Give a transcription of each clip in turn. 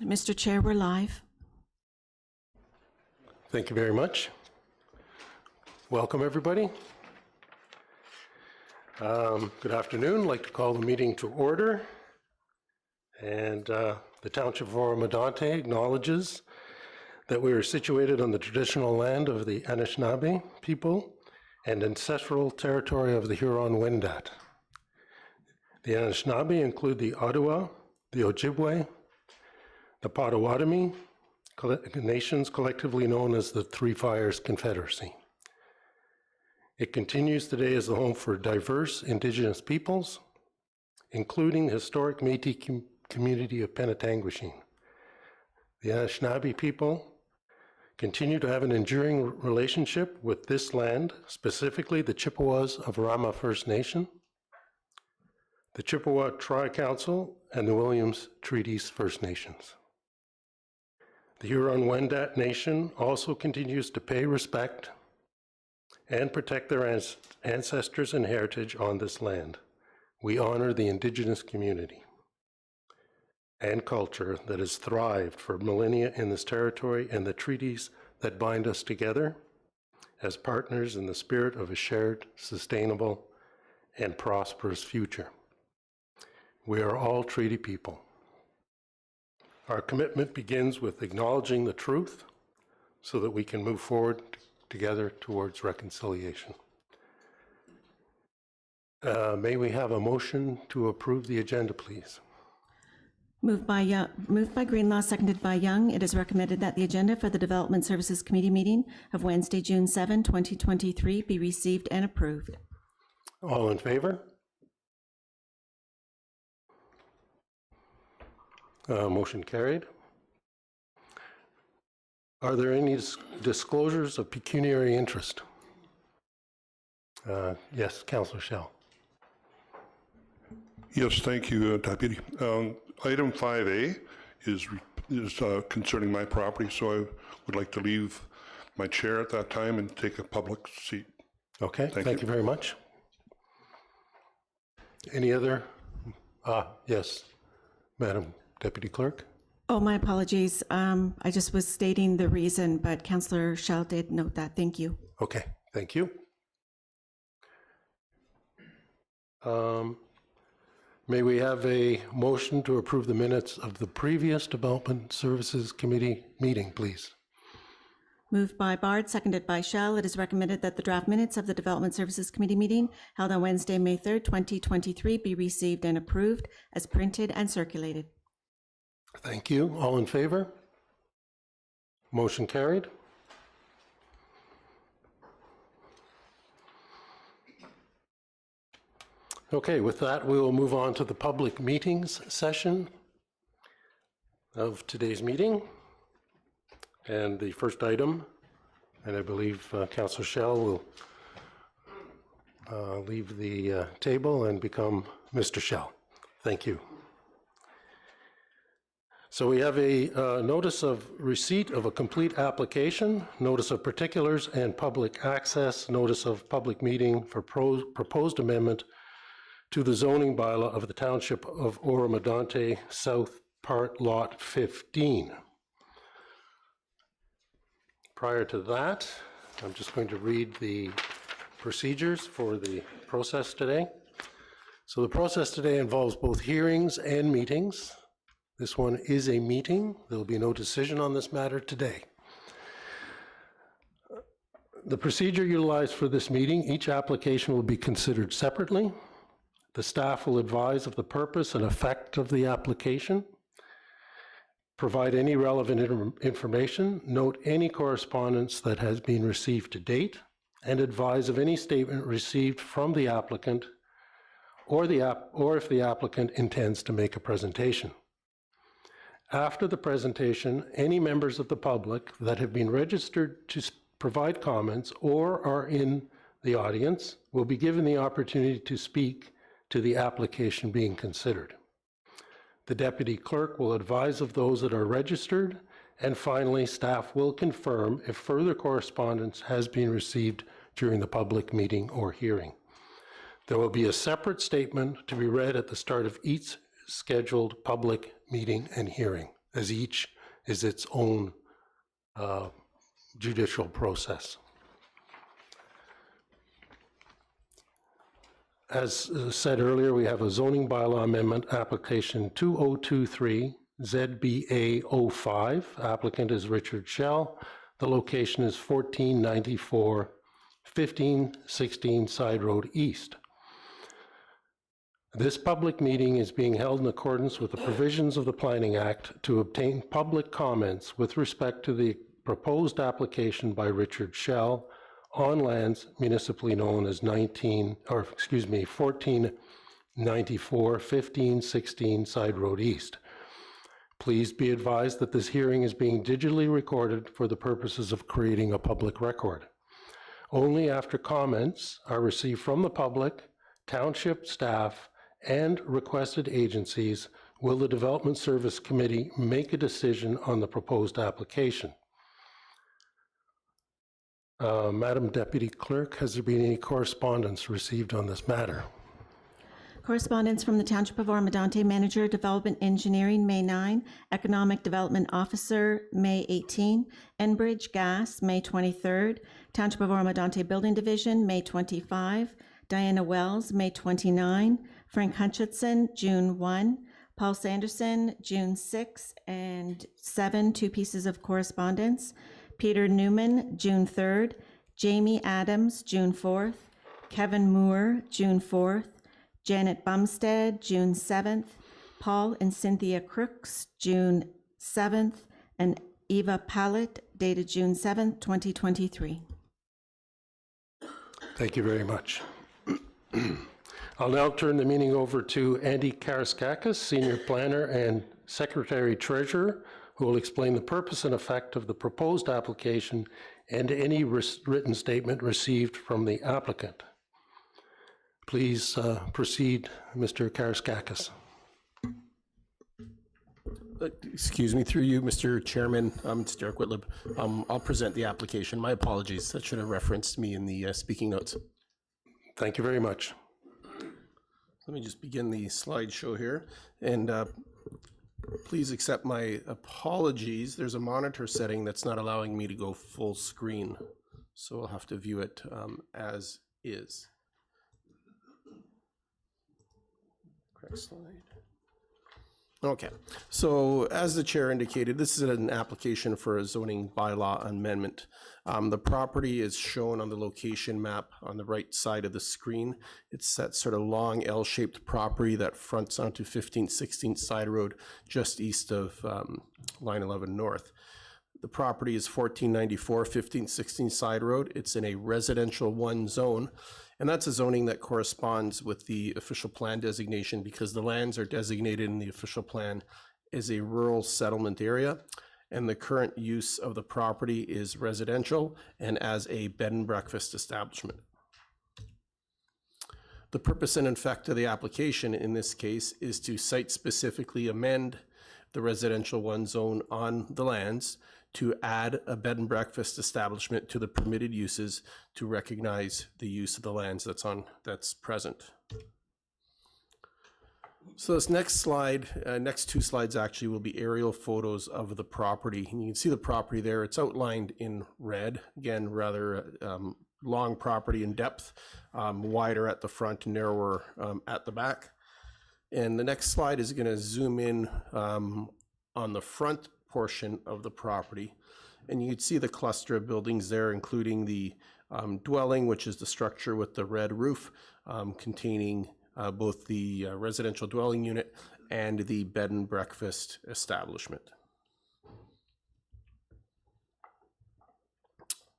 Mr. Chair, we're live. Thank you very much. Welcome, everybody. Good afternoon. I'd like to call the meeting to order. And the Township of Oro-Medonte acknowledges that we are situated on the traditional land of the Anishinaabe people and ancestral territory of the Huron-Wendat. The Anishinaabe include the Ottawa, the Ojibwe, the Potawatomi nations collectively known as the Three Fires Confederacy. It continues today as the home for diverse Indigenous peoples, including the historic Métis community of Penetanguishene. The Anishinaabe people continue to have an enduring relationship with this land, specifically the Chippewas of Rama First Nation, the Chippewa Tri-Council, and the Williams Treaties First Nations. The Huron-Wendat Nation also continues to pay respect and protect their ancestors and heritage on this land. We honor the Indigenous community and culture that has thrived for millennia in this territory and the treaties that bind us together as partners in the spirit of a shared, sustainable, and prosperous future. We are all treaty people. Our commitment begins with acknowledging the truth so that we can move forward together towards reconciliation. May we have a motion to approve the agenda, please? Moved by Greenlaw, seconded by Young. It is recommended that the agenda for the Development Services Committee meeting of Wednesday, June 7, 2023 be received and approved. All in favor? Motion carried. Are there any disclosures of pecuniary interest? Yes, Councillor Schell. Yes, thank you, Deputy. Item 5A is concerning my property, so I would like to leave my chair at that time and take a public seat. Okay, thank you very much. Any other? Yes, Madam Deputy Clerk. Oh, my apologies. I just was stating the reason, but Councillor Schell did note that. Thank you. Okay, thank you. May we have a motion to approve the minutes of the previous Development Services Committee meeting, please? Moved by Bard, seconded by Schell. It is recommended that the draft minutes of the Development Services Committee meeting held on Wednesday, May 3rd, 2023 be received and approved as printed and circulated. Thank you. All in favor? Motion carried. Okay, with that, we will move on to the public meetings session of today's meeting. And the first item, and I believe Councillor Schell will leave the table and become Mr. Schell. Thank you. So we have a notice of receipt of a complete application, notice of particulars and public access, notice of public meeting for proposed amendment to the zoning bylaw of the Township of Oro-Medonte, South Part Lot 15. Prior to that, I'm just going to read the procedures for the process today. So the process today involves both hearings and meetings. This one is a meeting. There will be no decision on this matter today. The procedure utilized for this meeting, each application will be considered separately. The staff will advise of the purpose and effect of the application, provide any relevant information, note any correspondence that has been received to date, and advise of any statement received from the applicant or if the applicant intends to make a presentation. After the presentation, any members of the public that have been registered to provide comments or are in the audience will be given the opportunity to speak to the application being considered. The Deputy Clerk will advise of those that are registered, and finally, staff will confirm if further correspondence has been received during the public meeting or hearing. There will be a separate statement to be read at the start of each scheduled public meeting and hearing. as each is its own judicial process. As said earlier, we have a zoning bylaw amendment application 2023 ZBA 05. Applicant is Richard Schell. The location is 1494 1516 Side Road East. This public meeting is being held in accordance with the provisions of the Planning Act to obtain public comments with respect to the proposed application by Richard Schell on lands municipally known as 1494 1516 Side Road East. Please be advised that this hearing is being digitally recorded for the purposes of creating a public record. Only after comments are received from the public, township staff, and requested agencies will the Development Service Committee make a decision on the proposed application. Madam Deputy Clerk, has there been any correspondence received on this matter? Correspondence from the Township of Oro-Medonte Manager, Development Engineering, May 9, Economic Development Officer, May 18, Enbridge Gas, May 23rd, Township of Oro-Medonte Building Division, May 25, Diana Wells, May 29, Frank Hutchinson, June 1, Paul Sanderson, June 6 and 7, 2 pieces of correspondence. Peter Newman, June 3rd, Jamie Adams, June 4th, Kevin Moore, June 4th, Janet Bumstead, June 7th, Paul and Cynthia Crooks, June 7th, and Eva Pallett, dated June 7th, 2023. Thank you very much. I'll now turn the meeting over to Andy Karaskakis, Senior Planner and Secretary Treasurer, who will explain the purpose and effect of the proposed application and any written statement received from the applicant. Please proceed, Mr. Karaskakis. Excuse me, through you, Mr. Chairman, it's Derek Whitlib. I'll present the application. My apologies, that should have referenced me in the speaking notes. Thank you very much. Let me just begin the slideshow here, and please accept my apologies. There's a monitor setting that's not allowing me to go full screen, so I'll have to view it as is. Correct slide. Okay, so as the chair indicated, this is an application for a zoning bylaw amendment. The property is shown on the location map on the right side of the screen. It's that sort of long L-shaped property that fronts onto 1516 Side Road, just east of Line 11 North. The property is 1494 1516 Side Road. It's in a residential 1 zone. And that's a zoning that corresponds with the official plan designation because the lands are designated in the official plan as a rural settlement area. And the current use of the property is residential and as a bed and breakfast establishment. The purpose and effect of the application in this case is to site specifically amend the residential 1 zone on the lands to add a bed and breakfast establishment to the permitted uses to recognize the use of the lands that's present. So this next slide, next 2 slides actually will be aerial photos of the property. And you can see the property there. It's outlined in red. Again, rather long property in depth, wider at the front, narrower at the back. And the next slide is going to zoom in on the front portion of the property, and you can see the cluster of buildings there, including the dwelling, which is the structure with the red roof, containing both the residential dwelling unit and the bed and breakfast establishment.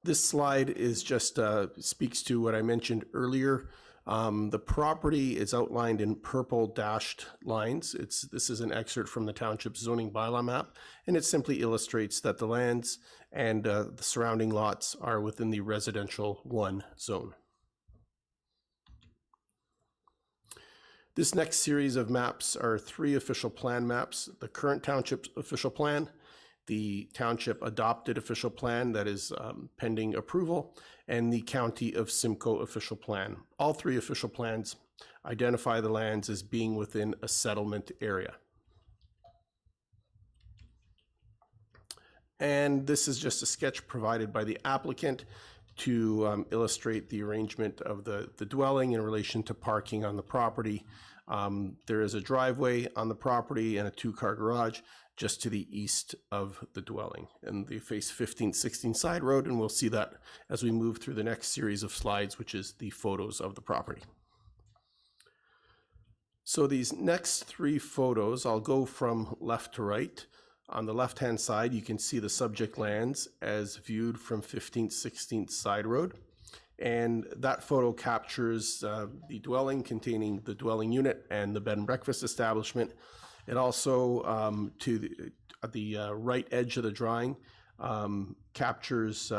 This slide is just speaks to what I mentioned earlier. The property is outlined in purple dashed lines. This is an excerpt from the township's zoning bylaw map, and it simply illustrates that the lands and the surrounding lots are within the residential 1 zone. This next series of maps are 3 official plan maps: the current township official plan, the township adopted official plan that is pending approval, and the County of Simcoe official plan. All 3 official plans identify the lands as being within a settlement area. And this is just a sketch provided by the applicant to illustrate the arrangement of the dwelling in relation to parking on the property. There is a driveway on the property and a two-car garage just to the east of the dwelling. And they face 15th, 16th side road, and we'll see that as we move through the next series of slides, which is the photos of the property. So these next three photos, I'll go from left to right. On the left-hand side, you can see the subject lands as viewed from 15th, 16th side road. And that photo captures the dwelling containing the dwelling unit and the bed and breakfast establishment. It also, to the right edge of the drawing, captures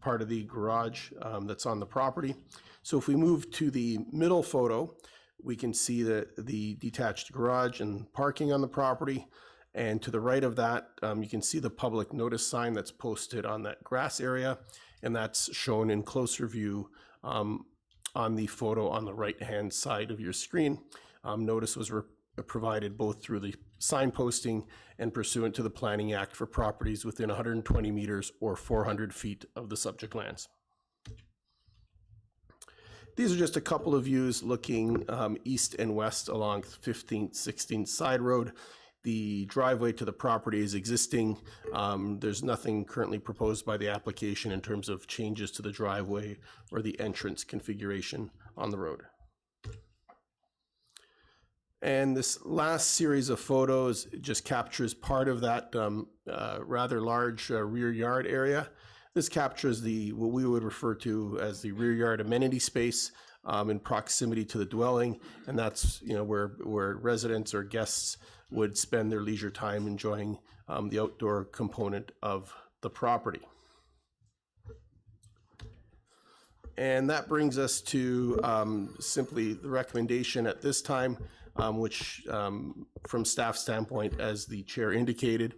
part of the garage that's on the property. So if we move to the middle photo, we can see the detached garage and parking on the property. And to the right of that, you can see the public notice sign that's posted on that grass area, and that's shown in closer view on the photo on the right-hand side of your screen. Notice was provided both through the sign posting and pursuant to the Planning Act for properties within 120 meters or 400 feet of the subject lands. These are just a couple of views looking east and west along 15th, 16th side road. The driveway to the property is existing. There's nothing currently proposed by the application in terms of changes to the driveway or the entrance configuration on the road. And this last series of photos just captures part of that rather large rear yard area. This captures what we would refer to as the rear yard amenity space in proximity to the dwelling, and that's where residents or guests would spend their leisure time enjoying the outdoor component of the property. And that brings us to simply the recommendation at this time, which from staff standpoint, as the chair indicated,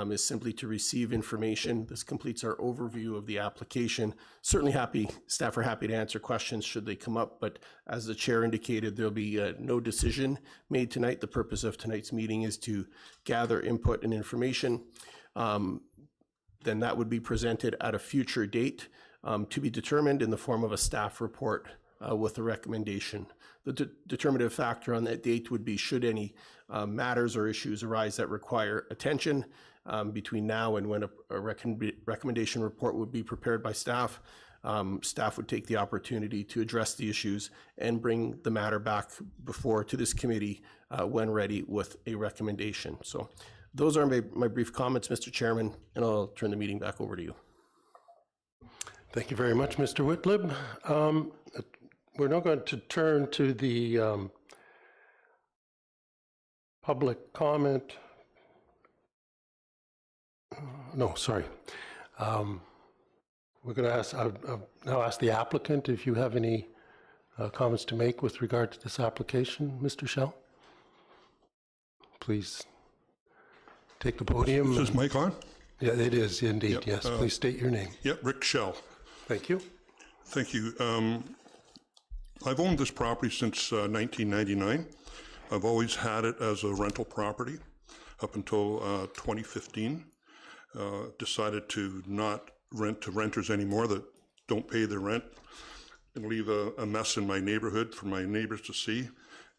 is simply to receive information. This completes our overview of the application. Certainly staff are happy to answer questions should they come up, but as the chair indicated, there'll be no decision made tonight. The purpose of tonight's meeting is to gather input and information. Then that would be presented at a future date to be determined in the form of a staff report with a recommendation. The determinative factor on that date would be should any matters or issues arise that require attention between now and when a recommendation report would be prepared by staff. Staff would take the opportunity to address the issues and bring the matter back to this committee when ready with a recommendation. So those are my brief comments, Mr. Chairman, and I'll turn the meeting back over to you. Thank you very much, Mr. Whitlib. We're now going to turn to the public comment. No, sorry. We're going to ask, I'll now ask the applicant if you have any comments to make with regard to this application, Mr. Schell. Please take the podium. Is this mic on? Yeah, it is indeed. Yep. Yes, please state your name. Yep, Rick Schell. Thank you. Thank you. I've owned this property since 1999. I've always had it as a rental property up until 2015. Decided to not rent to renters anymore that don't pay their rent and leave a mess in my neighborhood for my neighbors to see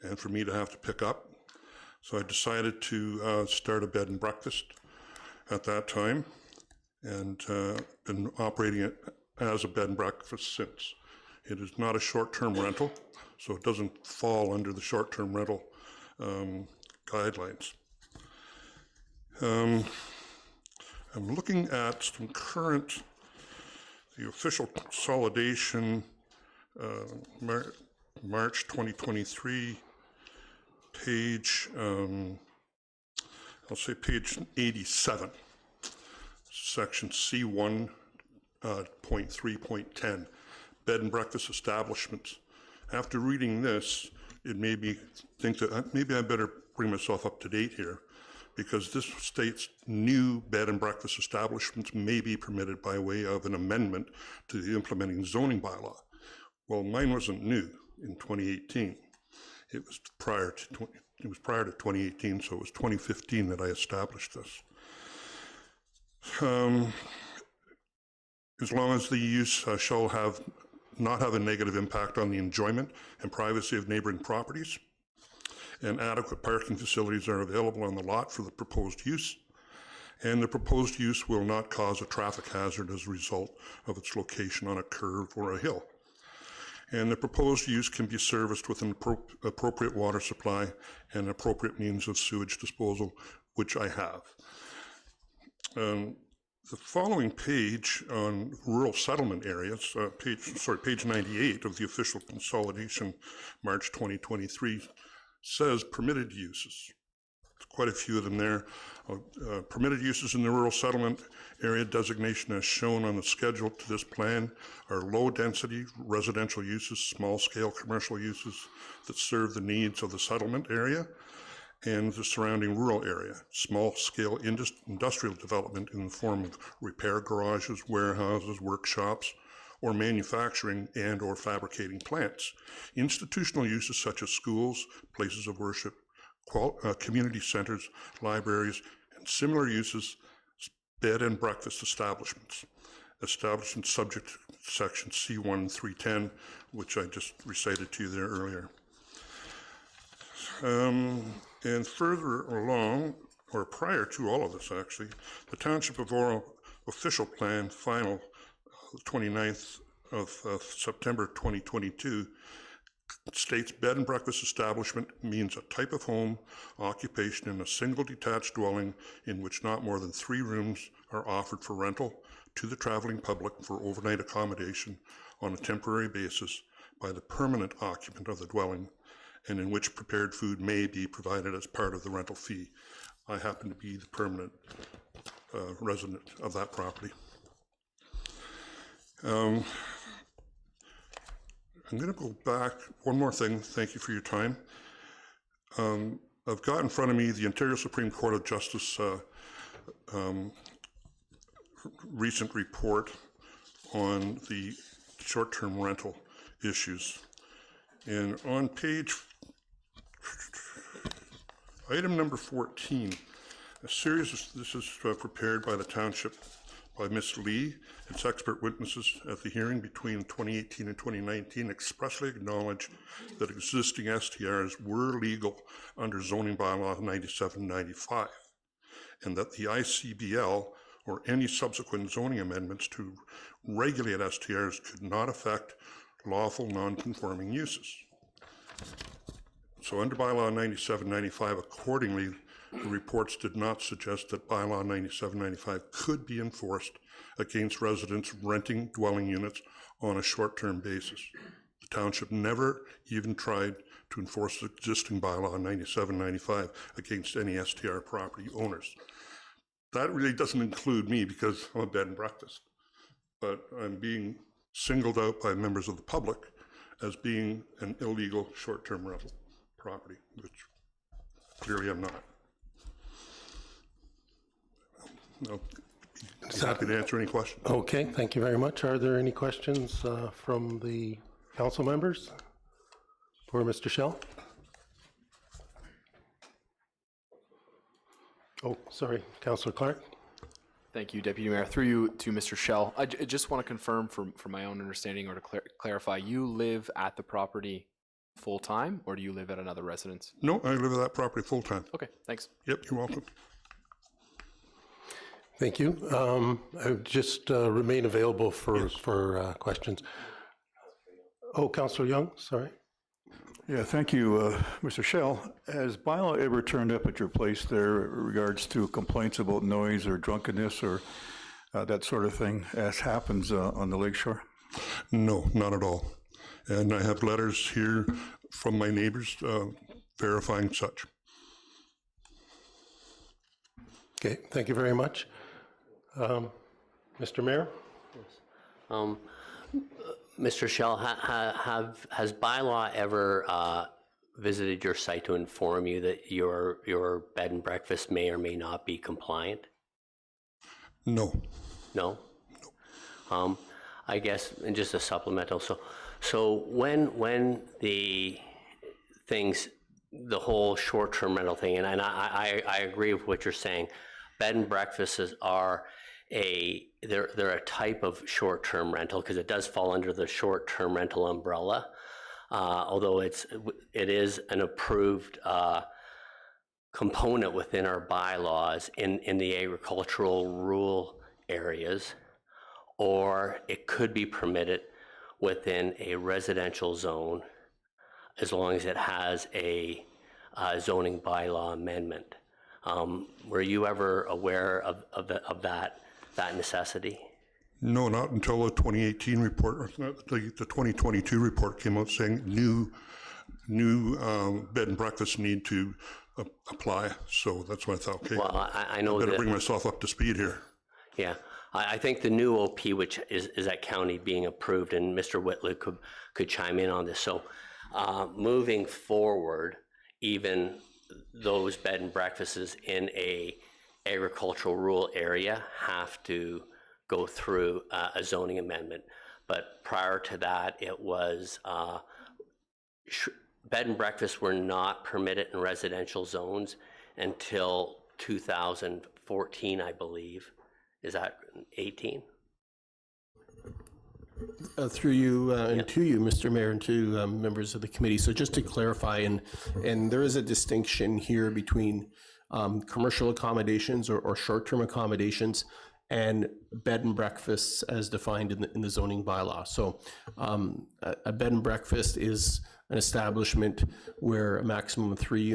and for me to have to pick up. So I decided to start a bed and breakfast at that time, and been operating it as a bed and breakfast since. It is not a short-term rental, so it doesn't fall under the short-term rental guidelines. I'm looking at some current, the official consolidation, March 2023, page, I'll say page 87, section C1.3.10, bed and breakfast establishments. After reading this, it made me think that maybe I better bring myself up to date here, because this states new bed and breakfast establishments may be permitted by way of an amendment to the implementing zoning bylaw. Well, mine wasn't new in 2018. It was prior to 2018, so it was 2015 that I established this. As long as the use shall not have a negative impact on the enjoyment and privacy of neighboring properties, and adequate parking facilities are available on the lot for the proposed use, and the proposed use will not cause a traffic hazard as a result of its location on a curve or a hill. And the proposed use can be serviced with an appropriate water supply and appropriate means of sewage disposal, which I have. The following page on rural settlement areas, page 98 of the official consolidation, March 2023, says permitted uses. Quite a few of them there. Permitted uses in the rural settlement area designation as shown on the schedule to this plan are low-density residential uses, small-scale commercial uses that serve the needs of the settlement area and the surrounding rural area, small-scale industrial development in the form of repair garages, warehouses, workshops, or manufacturing and or fabricating plants. Institutional uses such as schools, places of worship, community centers, libraries, and similar uses, bed and breakfast establishments. Establishments subject to section C1 310, which I just recited to you there earlier. And further along, or prior to all of this actually, the Township of Oro official plan, final 29th of September 2022, states bed and breakfast establishment means a type of home occupation in a single detached dwelling in which not more than 3 rooms are offered for rental to the traveling public for overnight accommodation on a temporary basis by the permanent occupant of the dwelling, and in which prepared food may be provided as part of the rental fee. I happen to be the permanent resident of that property. I'm going to go back one more thing. Thank you for your time. I've got in front of me the Ontario Supreme Court of Justice recent report on the short-term rental issues. And on item number 14, this is prepared by the township by Ms. Lee. Its expert witnesses at the hearing between 2018 and 2019 expressly acknowledged that existing STRs were legal under zoning bylaw 9795, and that the ICBL or any subsequent zoning amendments to regulate STRs could not affect lawful non-conforming uses. So under bylaw 9795, accordingly, the reports did not suggest that bylaw 9795 could be enforced against residents renting dwelling units on a short-term basis. The township never even tried to enforce the existing bylaw 9795 against any STR property owners. That really doesn't include me because I'm a bed and breakfast, but I'm being singled out by members of the public as being an illegal short-term rental property, which clearly I'm not. I'll be happy to answer any questions. Okay, thank you very much. Are there any questions from the council members for Mr. Schell? Oh, sorry, Councillor Clark. Thank you, Deputy Mayor. Through you to Mr. Schell. I just want to confirm for my own understanding or to clarify, you live at the property full-time or do you live at another residence? No, I live at that property full-time. Okay, thanks. Yep, you're welcome. Thank you. I would just remain available for questions. Oh, Councillor Young, sorry. Yeah, thank you, Mr. Schell. Has bylaw ever turned up at your place there in regards to complaints about noise or drunkenness or that sort of thing, as happens on the lakeshore? No, not at all. And I have letters here from my neighbors verifying such. Okay, thank you very much. Mr. Mayor? Mr. Schell, has bylaw ever visited your site to inform you that your bed and breakfast may or may not be compliant? No. No? I guess, and just a supplemental, so when the whole short-term rental thing, and I agree with what you're saying, bed and breakfasts are they're a type of short-term rental because it does fall under the short-term rental umbrella. Although it is an approved component within our bylaws in the agricultural rural areas, or it could be permitted within a residential zone as long as it has a zoning bylaw amendment. Were you ever aware of that necessity? No, not until the 2018 report, or the 2022 report came out saying new bed and breakfasts need to apply. So that's why I thought, okay, Well, I know better that. bring myself up to speed here. Yeah, I think the new OP, which is at county being approved, and Mr. Whitley could chime in on this. So moving forward, even those bed and breakfasts in a agricultural rural area have to go through a zoning amendment. But prior to that, it was bed and breakfasts were not permitted in residential zones until 2014, I believe. Is that 18? Through you and to you, Mr. Mayor, and to members of the committee. So just to clarify, and there is a distinction here between commercial accommodations or short-term accommodations and bed and breakfasts as defined in the zoning bylaw. So a bed and breakfast is an establishment where a maximum of three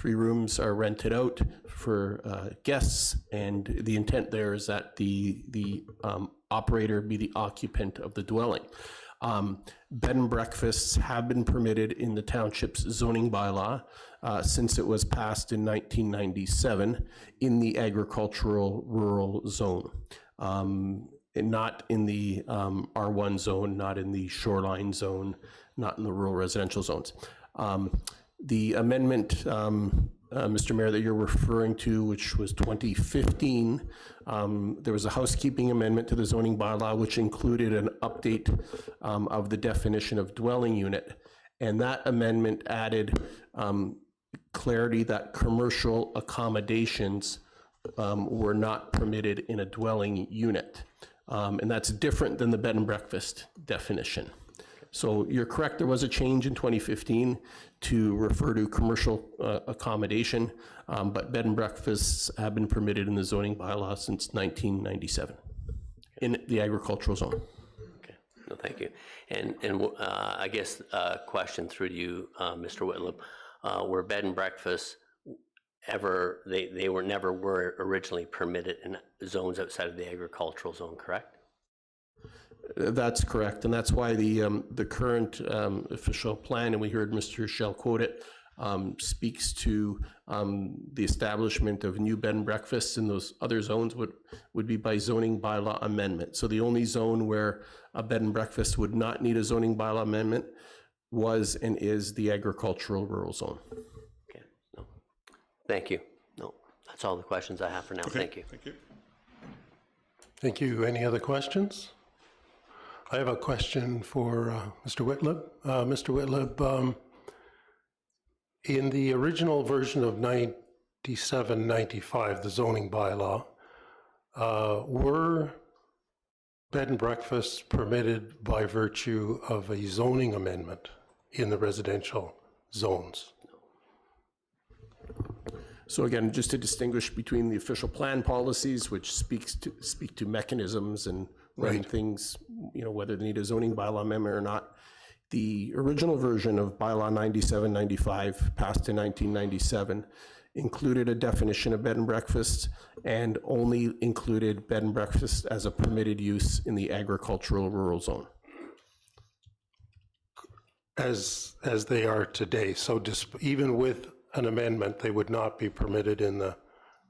rooms are rented out for guests, and the intent there is that the operator be the occupant of the dwelling. Bed and breakfasts have been permitted in the township's zoning bylaw since it was passed in 1997 in the agricultural rural zone, and not in the R1 zone, not in the shoreline zone, not in the rural residential zones. The amendment, Mr. Mayor, that you're referring to, which was 2015, there was a housekeeping amendment to the zoning bylaw, which included an update of the definition of dwelling unit. And that amendment added clarity that commercial accommodations were not permitted in a dwelling unit. And that's different than the bed and breakfast definition. So you're correct, there was a change in 2015 to refer to commercial accommodation, but bed and breakfasts have been permitted in the zoning bylaw since 1997 in the agricultural zone. Okay, no, thank you. And I guess a question through to you, Mr. Whitlam. Were bed and breakfasts ever, they never were originally permitted in zones outside of the agricultural zone, correct? That's correct, and that's why the current official plan, and we heard Mr. Schell quote it, speaks to the establishment of new bed and breakfasts in those other zones would be by zoning bylaw amendment. So the only zone where a bed and breakfast would not need a zoning bylaw amendment was and is the agricultural rural zone. Okay, no, thank you. No, that's all the questions I have for now. Okay, Thank you. Thank you. Thank you. Any other questions? I have a question for Mr. Whitlib. Mr. Whitlib, in the original version of 97-95, the zoning bylaw, were bed and breakfasts permitted by virtue of a zoning amendment in the residential zones? So again, just to distinguish between the official plan policies, which speak to mechanisms and when Right. things, whether they need a zoning bylaw amendment or not. The original version of bylaw 97-95, passed in 1997, included a definition of bed and breakfast and only included bed and breakfast as a permitted use in the agricultural rural zone. As they are today, so even with an amendment, they would not be permitted in the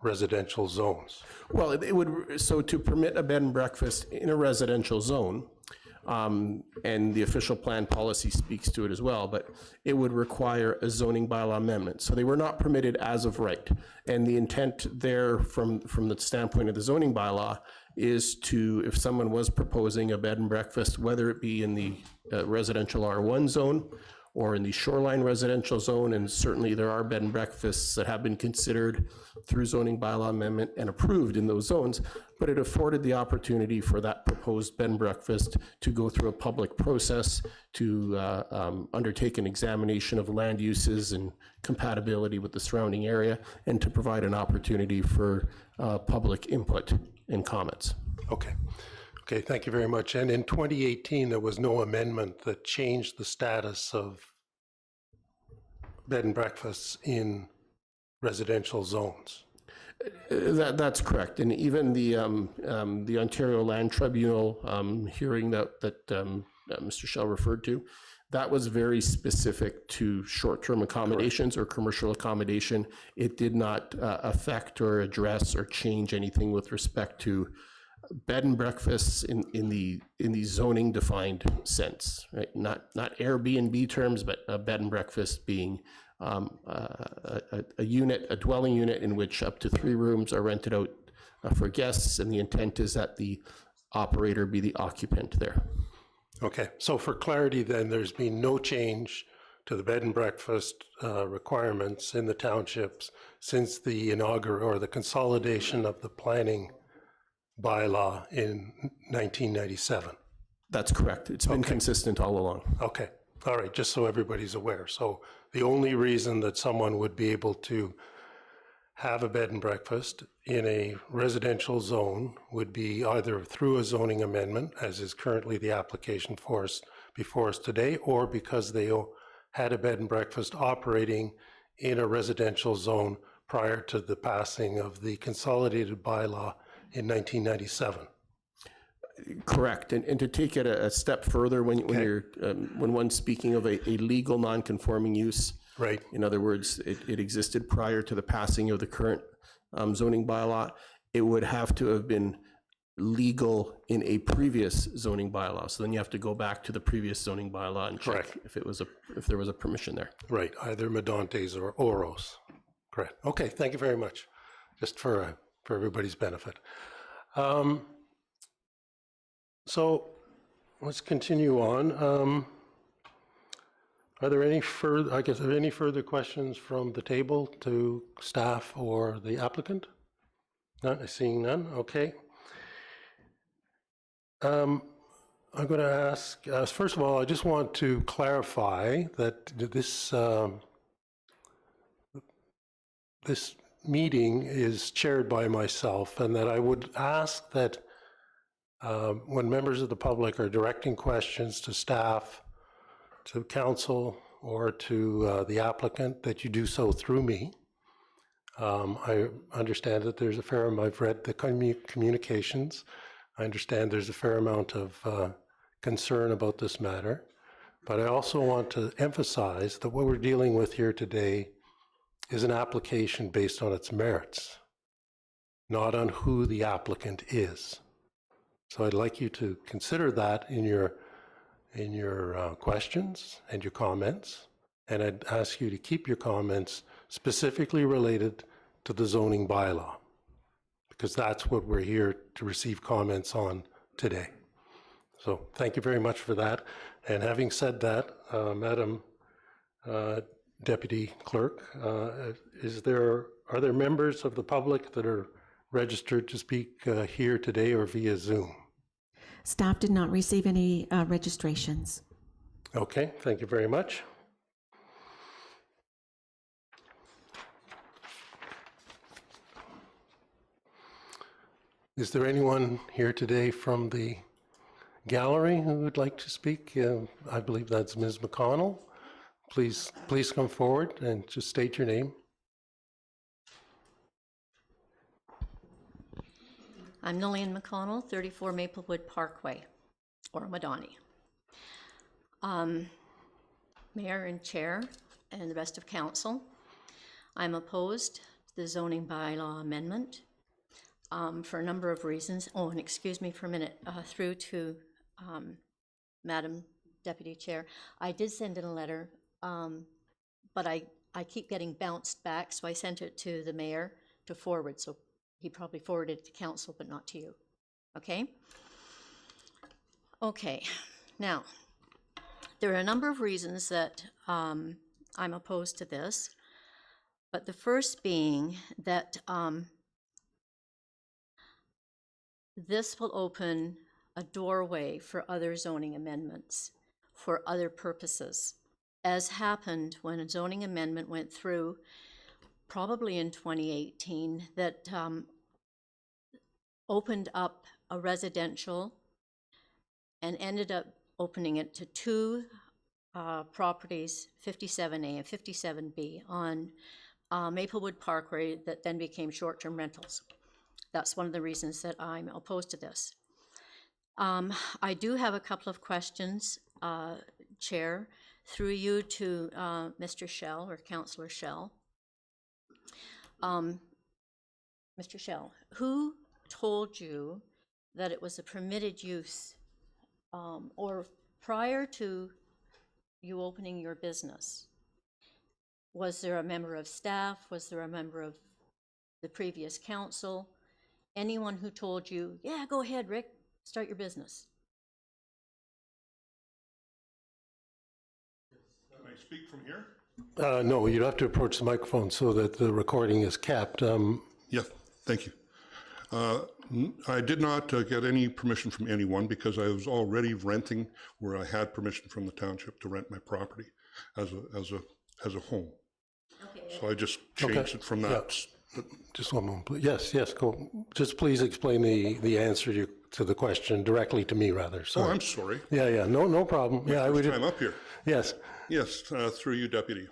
residential zones? Well, it would, so to permit a bed and breakfast in a residential zone, and the official plan policy speaks to it as well, but it would require a zoning bylaw amendment. So they were not permitted as of right. And the intent there from the standpoint of the zoning bylaw is to, if someone was proposing a bed and breakfast, whether it be in the residential R1 zone or in the shoreline residential zone, and certainly there are bed and breakfasts that have been considered through zoning bylaw amendment and approved in those zones, but it afforded the opportunity for that proposed bed and breakfast to go through a public process, to undertake an examination of land uses and compatibility with the surrounding area, and to provide an opportunity for public input and comments. Okay. Okay, thank you very much. And in 2018, there was no amendment that changed the status of bed and breakfasts in residential zones. That's correct. And even the Ontario Land Tribunal hearing that Mr. Shell referred to, that was very specific to short-term accommodations or commercial accommodation. It did not affect or address or change anything with respect to bed and breakfasts in the zoning defined sense, right? Not Airbnb terms, but a bed and breakfast being a unit, a dwelling unit in which up to 3 rooms are rented out for guests, and the intent is that the operator be the occupant there. Okay, so for clarity then, there's been no change to the bed and breakfast requirements in the townships since the inaugural or the consolidation of the planning bylaw in 1997. That's correct. It's been consistent all along. Okay, all right, just so everybody's aware. So the only reason that someone would be able to have a bed and breakfast in a residential zone would be either through a zoning amendment, as is currently the application for us before us today, or because they had a bed and breakfast operating in a residential zone prior to the passing of the consolidated bylaw in 1997. Correct. And to take it a step further, when one's speaking of a legal non-conforming use, right? In other words, it existed prior to the passing of the current zoning bylaw, it would have to have been legal in a previous zoning bylaw. So then you have to go back to the previous zoning bylaw and check Correct. if there was a permission there. Right, either Medontes or Oros. Correct. Okay, thank you very much. Just for everybody's benefit. So let's continue on. Are there any further questions from the table to staff or the applicant? None, seeing none, okay. I'm going to ask, first of all, I just want to clarify that this meeting is chaired by myself, and that I would ask that when members of the public are directing questions to staff, to council, or to the applicant, that you do so through me. I understand that there's a fair amount, I've read the communications. I understand there's a fair amount of concern about this matter, but I also want to emphasize that what we're dealing with here today is an application based on its merits, not on who the applicant is. So I'd like you to consider that in your questions and your comments, and I'd ask you to keep your comments specifically related to the zoning bylaw, because that's what we're here to receive comments on today. So thank you very much for that. And having said that, Madam Deputy Clerk, are there members of the public that are registered to speak here today or via Zoom? Staff did not receive any registrations. Okay, thank you very much. Is there anyone here today from the gallery who would like to speak? I believe that's Ms. McConnell. Please come forward and just state your name. I'm Lillian McConnell, 34 Maplewood Parkway, Oro-Medonte. Mayor and Chair and the rest of Council, I'm opposed to the zoning bylaw amendment for a number of reasons. Oh, and excuse me for a minute, through to Madam Deputy Chair. I did send in a letter, but I keep getting bounced back, so I sent it to the mayor to forward, so he probably forwarded it to council, but not to you. Okay? Okay, now, There are a number of reasons that I'm opposed to this, but the first being that this will open a doorway for other zoning amendments for other purposes, as happened when a zoning amendment went through probably in 2018 that opened up a residential and ended up opening it to two properties, 57A and 57B, on Maplewood Parkway that then became short-term rentals. That's one of the reasons that I'm opposed to this. I do have a couple of questions, Chair, through you to Mr. Schell or Councillor Schell. Mr. Schell, who told you that it was a permitted use, or prior to you opening your business? Was there a member of staff? Was there a member of the previous council? Anyone who told you, yeah, go ahead, Rick, start your business? Can I speak from here? No, you'd have to approach the microphone so that the recording is kept. Yeah, thank you. I did not get any permission from anyone because I was already renting where I had permission from the township to rent my property as a home. Okay. So I just changed it from that. Yeah. Just one moment, please. Yes, go. Just please explain the answer to the question directly to me, rather. Sorry. Oh, I'm sorry. Yeah, no problem. Yeah, First time up here. Yes. Yes, through you, Deputy.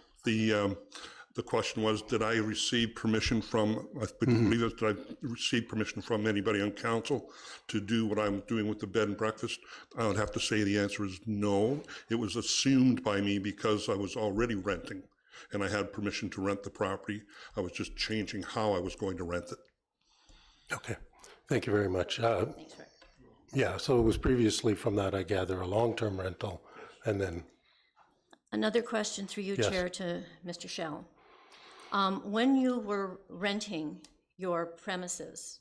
The question was, did I receive permission from, I believe it, did I receive permission from anybody on council to do what I'm doing with the bed and breakfast? I would have to say the answer is no. It was assumed by me because I was already renting and I had permission to rent the property. I was just changing how I was going to rent it. Okay, thank you very much. Thanks, Rick. Yeah, so it was previously from that, I gather, a long-term rental, and then... Another question through you, Yes. Chair, to Mr. Schell. When you were renting your premises,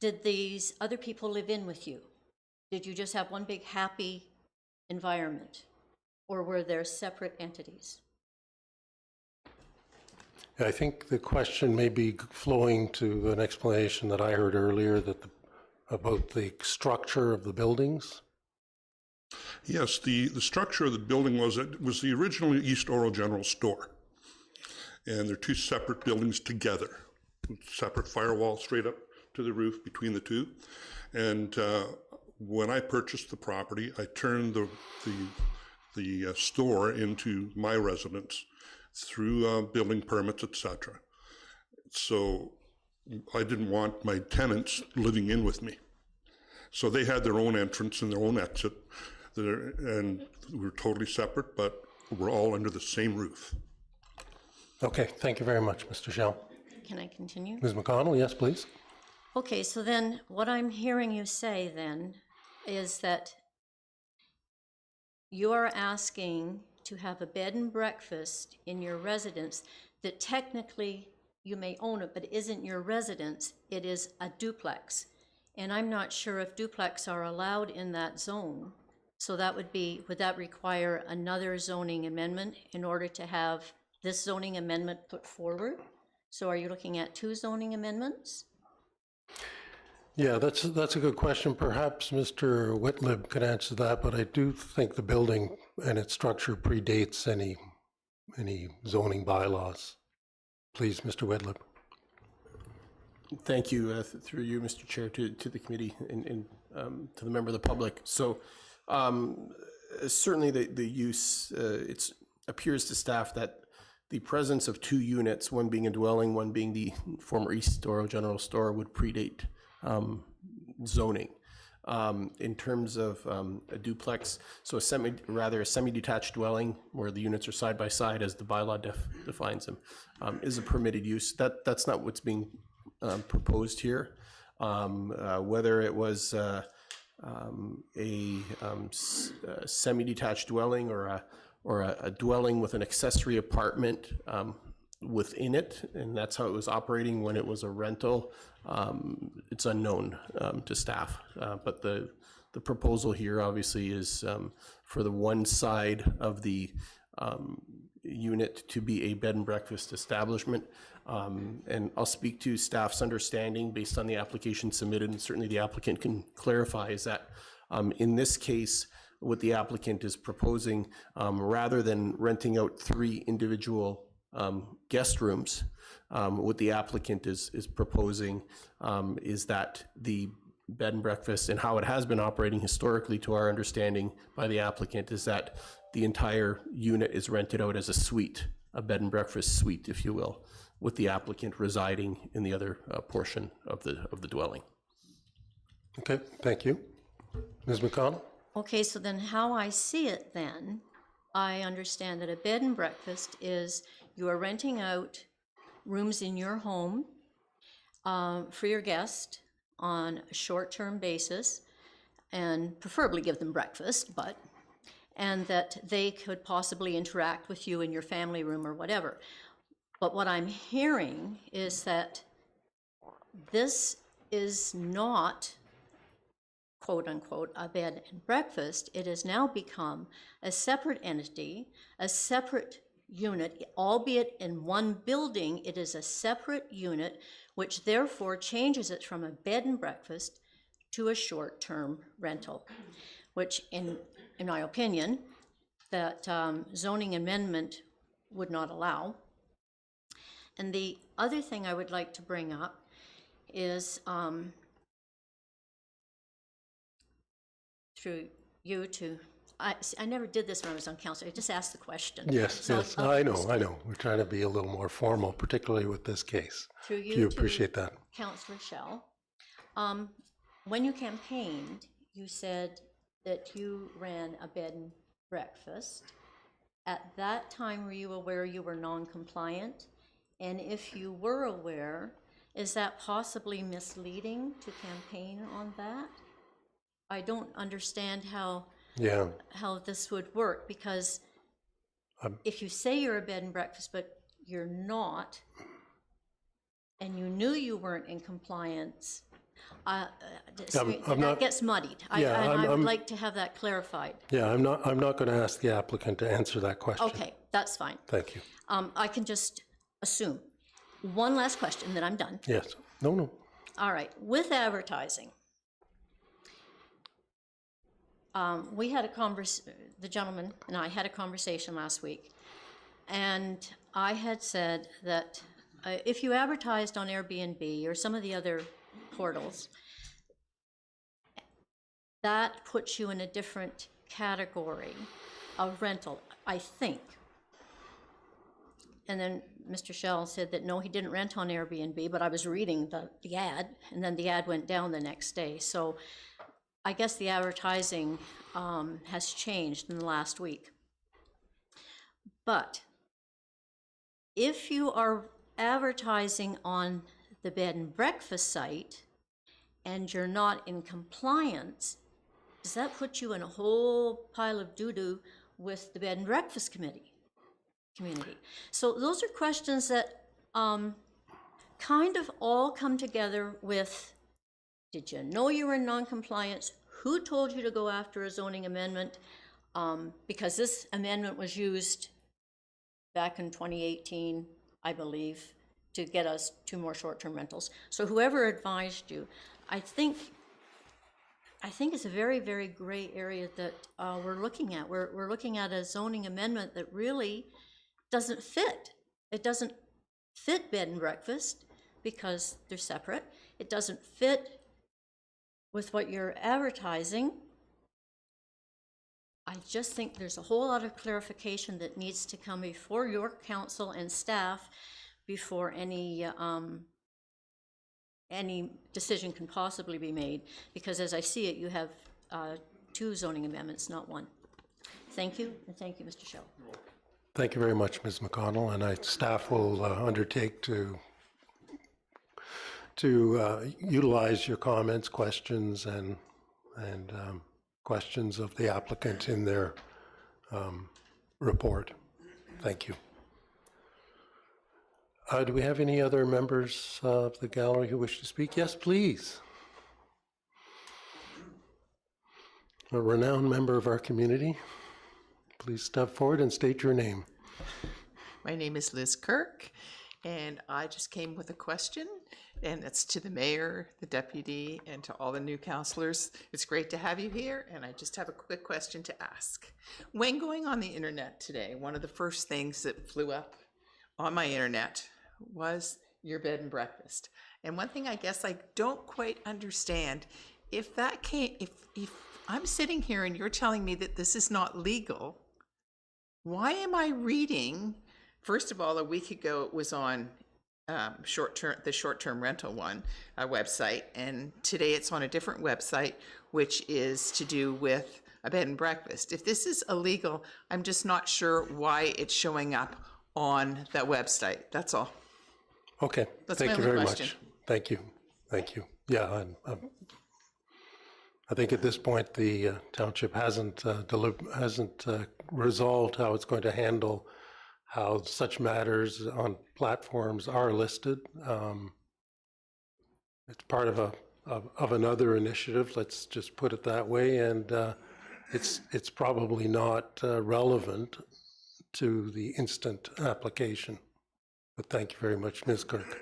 did these other people live in with you? Did you just have one big happy environment, or were there separate entities? I think the question may be flowing to an explanation that I heard earlier about the structure of the buildings. Yes, the structure of the building was the original East Oro General Store. And they're two separate buildings together, separate firewall straight up to the roof between the two. And when I purchased the property, I turned the store into my residence through building permits, etc. So I didn't want my tenants living in with me. So they had their own entrance and their own exit, and we were totally separate, but we're all under the same roof. Okay, thank you very much, Mr. Schell. Can I continue? Ms. McConnell, yes, please. Okay, so then what I'm hearing you say then is that you are asking to have a bed and breakfast in your residence that technically you may own it, but isn't your residence, it is a duplex. And I'm not sure if duplex are allowed in that zone. So that would that require another zoning amendment in order to have this zoning amendment put forward? So are you looking at two zoning amendments? Yeah, that's a good question. Perhaps Mr. Whitlib could answer that, but I do think the building and its structure predates any zoning bylaws. Please, Mr. Whitlib. Thank you, through you, Mr. Chair, to the committee and to the member of the public. So certainly the use, it appears to staff that the presence of two units, one being a dwelling, one being the former East Oro General Store, would predate zoning. In terms of a duplex, so a semi-detached dwelling where the units are side by side as the bylaw defines them, is a permitted use. That's not what's being proposed here. Whether it was a semi-detached dwelling or a dwelling with an accessory apartment within it, and that's how it was operating when it was a rental, it's unknown to staff. But the The proposal here obviously is for the one side of the unit to be a bed and breakfast establishment. And I'll speak to staff's understanding based on the application submitted, and certainly the applicant can clarify, is that in this case, what the applicant is proposing, rather than renting out 3 individual guest rooms, what the applicant is proposing is that the bed and breakfast, and how it has been operating historically to our understanding by the applicant, is that the entire unit is rented out as a suite, a bed and breakfast suite, if you will, with the applicant residing in the other portion of the dwelling. Okay, thank you. Ms. McConnell? Okay, so then how I see it then, I understand that a bed and breakfast is you are renting out rooms in your home for your guest on a short-term basis, and preferably give them breakfast, and that they could possibly interact with you in your family room or whatever. But what I'm hearing is that this is not, quote unquote, a bed and breakfast. It has now become a separate entity, a separate unit, albeit in one building. It is a separate unit, which therefore changes it from a bed and breakfast to a short-term rental, which in my opinion, that zoning amendment would not allow. And the other thing I would like to bring up is through you to, I never did this when I was on council, I just asked the question. Yes, So yes, I'll I know. We're trying to be a little more formal, particularly with this case. Through you You to appreciate that. Councillor Schell, when you campaigned, you said that you ran a bed and breakfast. At that time, were you aware you were non-compliant? And if you were aware, is that possibly misleading to campaign on that? I don't understand how this would work, because if you say you're a bed and breakfast, but you're not, and you knew you weren't in compliance, that gets muddied. I would like to have that clarified. Yeah, I'm not going to ask the applicant to answer that question. Okay, that's fine. Thank you. I can just assume. One last question, then I'm done. Yes. No. All right, with advertising, we had the gentleman and I had a conversation last week, and I had said that if you advertised on Airbnb or some of the other portals, that puts you in a different category of rental, I think. And then Mr. Schell said that no, he didn't rent on Airbnb, but I was reading the ad, and then the ad went down the next day. So I guess the advertising has changed in the last week. But if you are advertising on the bed and breakfast site and you're not in compliance, does that put you in a whole pile of doo-doo with the bed and breakfast community? So those are questions that kind of all come together with, did you know you were in non-compliance? Who told you to go after a zoning amendment? Because this amendment was used back in 2018, I believe, to get us 2 more short-term rentals. So whoever advised you, I think it's a very, very gray area that we're looking at. We're looking at a zoning amendment that really doesn't fit. It doesn't fit bed and breakfast because they're separate. It doesn't fit with what you're advertising. I just think there's a whole lot of clarification that needs to come before your council and staff before any decision can possibly be made, because as I see it, you have 2 zoning amendments, not 1. Thank you, and thank you, Mr. Schell. Thank you very much, Ms. McConnell, and staff will undertake to utilize your comments, questions, and questions of the applicant in their report. Thank you. Do we have any other members of the gallery who wish to speak? Yes, please. a renowned member of our community. Please step forward and state your name. My name is Liz Kirk, and I just came with a question, and it's to the mayor, the deputy, and to all the new councilors. It's great to have you here, and I just have a quick question to ask. When going on the internet today, one of the first things that flew up on my internet was your bed and breakfast. And one thing I guess I don't quite understand, if I'm sitting here and you're telling me that this is not legal, why am I reading? First of all, a week ago it was on the short-term rental one website, and today it's on a different website, which is to do with a bed and breakfast. If this is illegal, I'm just not sure why it's showing up on that website. That's all. Okay, That's thank my you only very question. much. Thank you. Thank you. Yeah, I think at this point the township hasn't resolved how it's going to handle how such matters on platforms are listed. It's part of another initiative. Let's just put it that way, and it's probably not relevant to the instant application. But thank you very much, Ms. Kirk.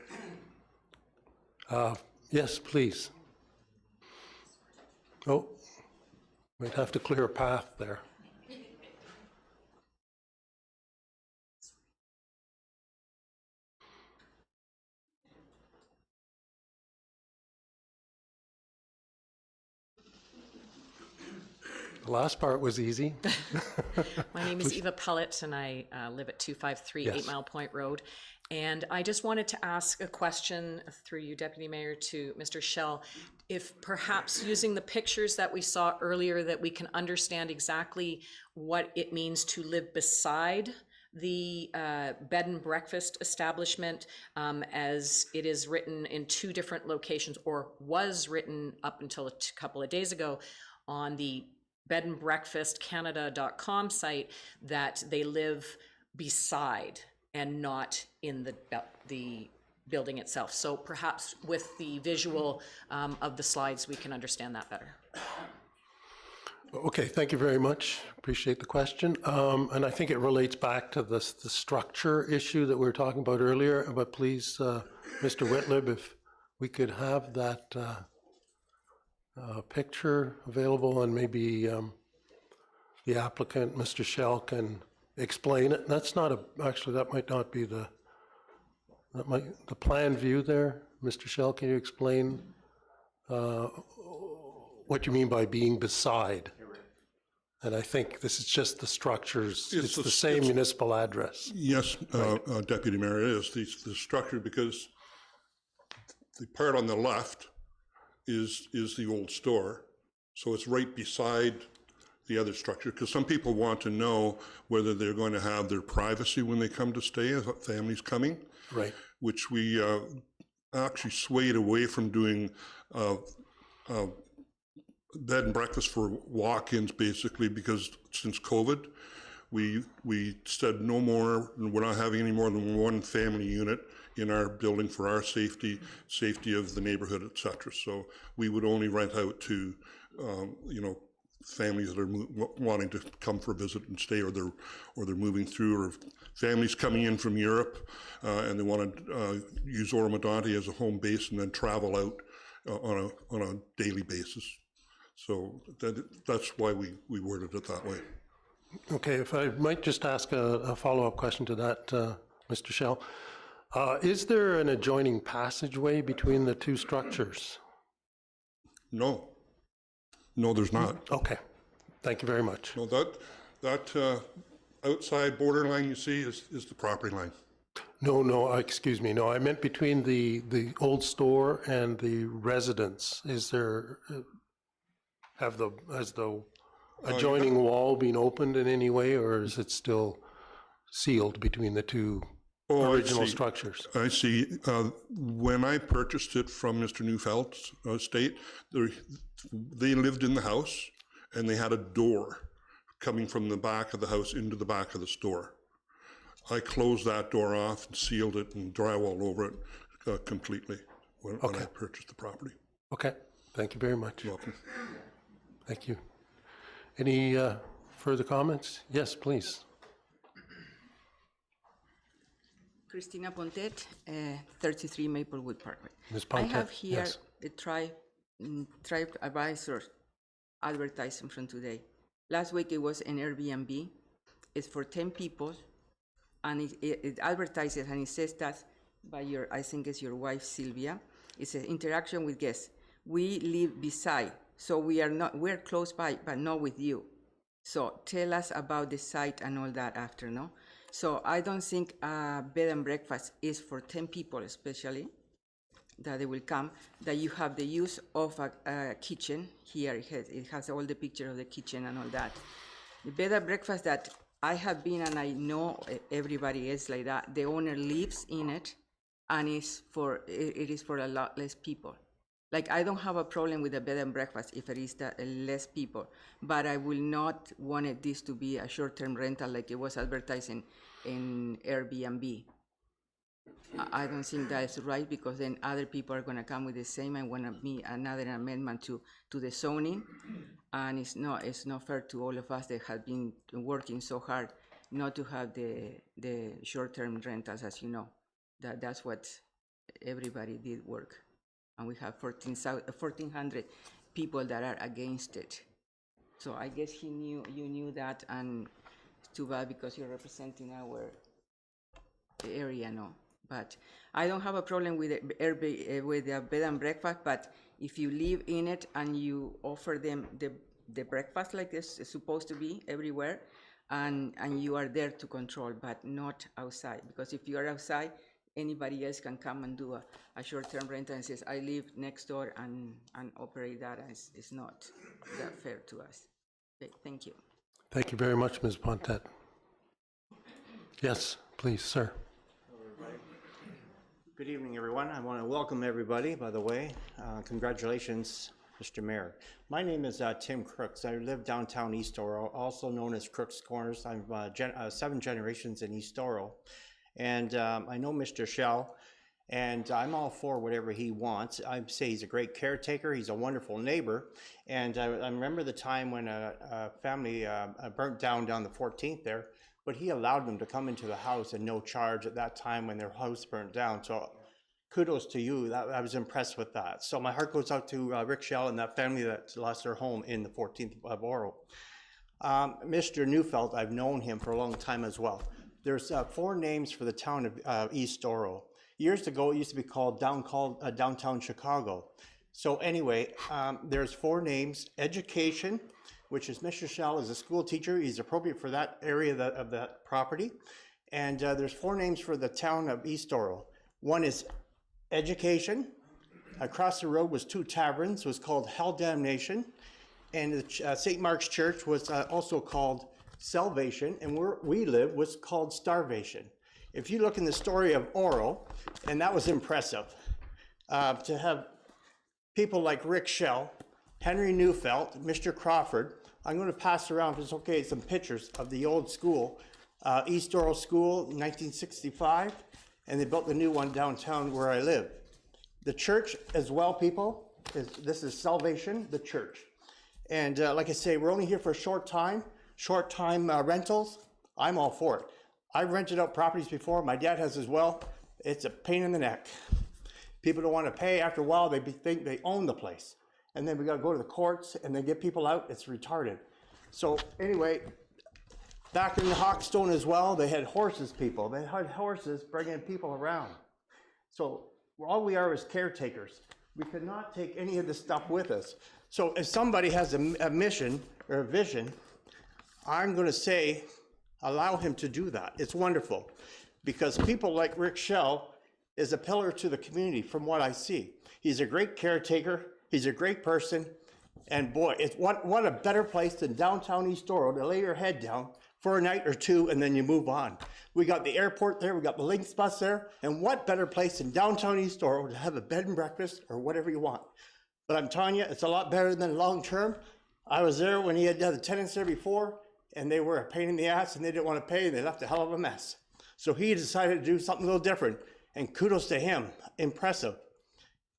Yes, please. Oh, we'd have to clear a path there. The last part was easy. My name is Eva Pellett, and I live at 253 Yes. 8 Mile Point Road. And I just wanted to ask a question through you, Deputy Mayor, to Mr. Schell. If perhaps using the pictures that we saw earlier, that we can understand exactly what it means to live beside the bed and breakfast establishment, as it is written in two different locations, or was written up until a couple of days ago on the bedandbreakfastcanada.com site, that they live beside and not in the building itself. So perhaps with the visual of the slides, we can understand that better. Okay, thank you very much. Appreciate the question. And I think it relates back to the structure issue that we were talking about earlier. But please, Mr. Whitlib, if we could have that picture available, and maybe the applicant, Mr. Schell, can explain it. That's not actually, that might not be the plan view there. Mr. Schell, can you explain what you mean by being beside? And I think this is just the structures. It's the same municipal address. Yes, Deputy Mayor, it is the structure, because the part on the left is the old store. So it's right beside the other structure, because some people want to know whether they're going to have their privacy when they come to stay, as families coming. Right. Which we actually swayed away from doing bed and breakfast for walk-ins, basically, because since COVID, we said no more, we're not having any more than one family unit in our building for our safety of the neighborhood, et cetera. So we would only rent out to, families that are wanting to come for a visit and stay, or they're moving through, or families coming in from Europe and they want to use Oro-Medonte as a home base and then travel out on a daily basis. So that's why we worded it that way. Okay, if I might just ask a follow-up question to that, Mr. Schell. Is there an adjoining passageway between the two structures? No, there's not. Okay, thank you very much. No, that outside borderline you see is the property line. No, excuse me. No, I meant between the old store and the residence. Is there, has the adjoining wall been opened in any way, or is it still sealed between the two original structures? I see. When I purchased it from Mr. Neufeld's estate, they lived in the house, and they had a door coming from the back of the house into the back of the store. I closed that door off and sealed it and drywalled over it completely when I purchased the property. Okay, thank you very much. You're welcome. Thank you. Any further comments? Yes, please. Christina Pontet, 33 Maplewood Parkway. Ms. I Pontet, have here yes. the Tribe Advisor advertisement from today. Last week it was an Airbnb. It's for 10 people, and it advertises and it says that by your, I think it's your wife Sylvia. It says interaction with guests. We live beside, so we're close by, but not with you. So tell us about the site and all that after, no? So I don't think a bed and breakfast is for 10 people especially, that they will come, that you have the use of a kitchen. Here it has all the picture of the kitchen and all that. The bed and breakfast that I have been, and I know everybody is like that, the owner lives in it, and it is for a lot less people. Like, I don't have a problem with a bed and breakfast if it is less people, but I will not want this to be a short-term rental like it was advertised in Airbnb. I don't think that is right, because then other people are going to come with the same and want to be another amendment to the zoning, and it's not fair to all of us that have been working so hard not to have the short-term rentals, as you know. That's what everybody did work. And we have 1,400 people that are against it. So I guess you knew that, and it's too bad because you're representing our area, no? But I don't have a problem with the bed and breakfast, but if you live in it and you offer them the breakfast like this is supposed to be everywhere, and you are there to control, but not outside. Because if you are outside, anybody else can come and do a short-term rental and says, I live next door and operate that. It's not that fair to us. Okay, thank you. Thank you very much, Ms. Pontet. Yes, please, sir. Good evening, everyone. I want to welcome everybody, by the way. Congratulations, Mr. Mayor. My name is Tim Crooks. I live downtown East Oro, also known as Crooks Corners. I'm 7 generations in East Oro. And I know Mr. Shell, and I'm all for whatever he wants. I say he's a great caretaker. He's a wonderful neighbor. And I remember the time when a family burnt down the 14th there, but he allowed them to come into the house at no charge at that time when their house burnt down. So kudos to you. I was impressed with that. So my heart goes out to Rick Shell and that family that lost their home in the 14th of Oro. Mr. Neufeld, I've known him for a long time as well. There's 4 names for the town of East Oro. Years ago, it used to be called downtown Chicago. So anyway, there's 4 names. Education, which is Mr. Shell is a school teacher. He's appropriate for that area of that property. And there's 4 names for the town of East Oro. One is education. Across the road was 2 taverns. It was called Hell Damnation. And the St. Mark's Church was also called Salvation, and where we live was called Starvation. If you look in the story of Oro, and that was impressive, to have people like Rick Shell, Henry Neufeld, Mr. Crawford. I'm going to pass around, if it's okay, some pictures of the old school, East Oro School, 1965, and they built the new one downtown where I live. The church as well, people, this is Salvation, the church. And like I say, we're only here for a short time rentals. I'm all for it. I've rented out properties before. My dad has as well. It's a pain in the neck. People don't want to pay. After a while, they think they own the place. And then we got to go to the courts and they get people out. It's retarded. So anyway, back in the Hawkstone as well, they had horses, people. They had horses bringing people around. So all we are is caretakers. We could not take any of this stuff with us. So if somebody has a mission or a vision, I'm going to say, allow him to do that. It's wonderful, because people like Rick Shell is a pillar to the community from what I see. He's a great caretaker. He's a great person. And boy, what a better place than downtown East Oro to lay your head down for a night or 2 and then you move on. We got the airport there. We got the Lynx bus there. And what better place than downtown East Oro to have a bed and breakfast or whatever you want. But I'm telling you, it's a lot better than long term. I was there when he had the tenants there before, and they were a pain in the ass and they didn't want to pay, and they left a hell of a mess. So he decided to do something a little different, and kudos to him, impressive.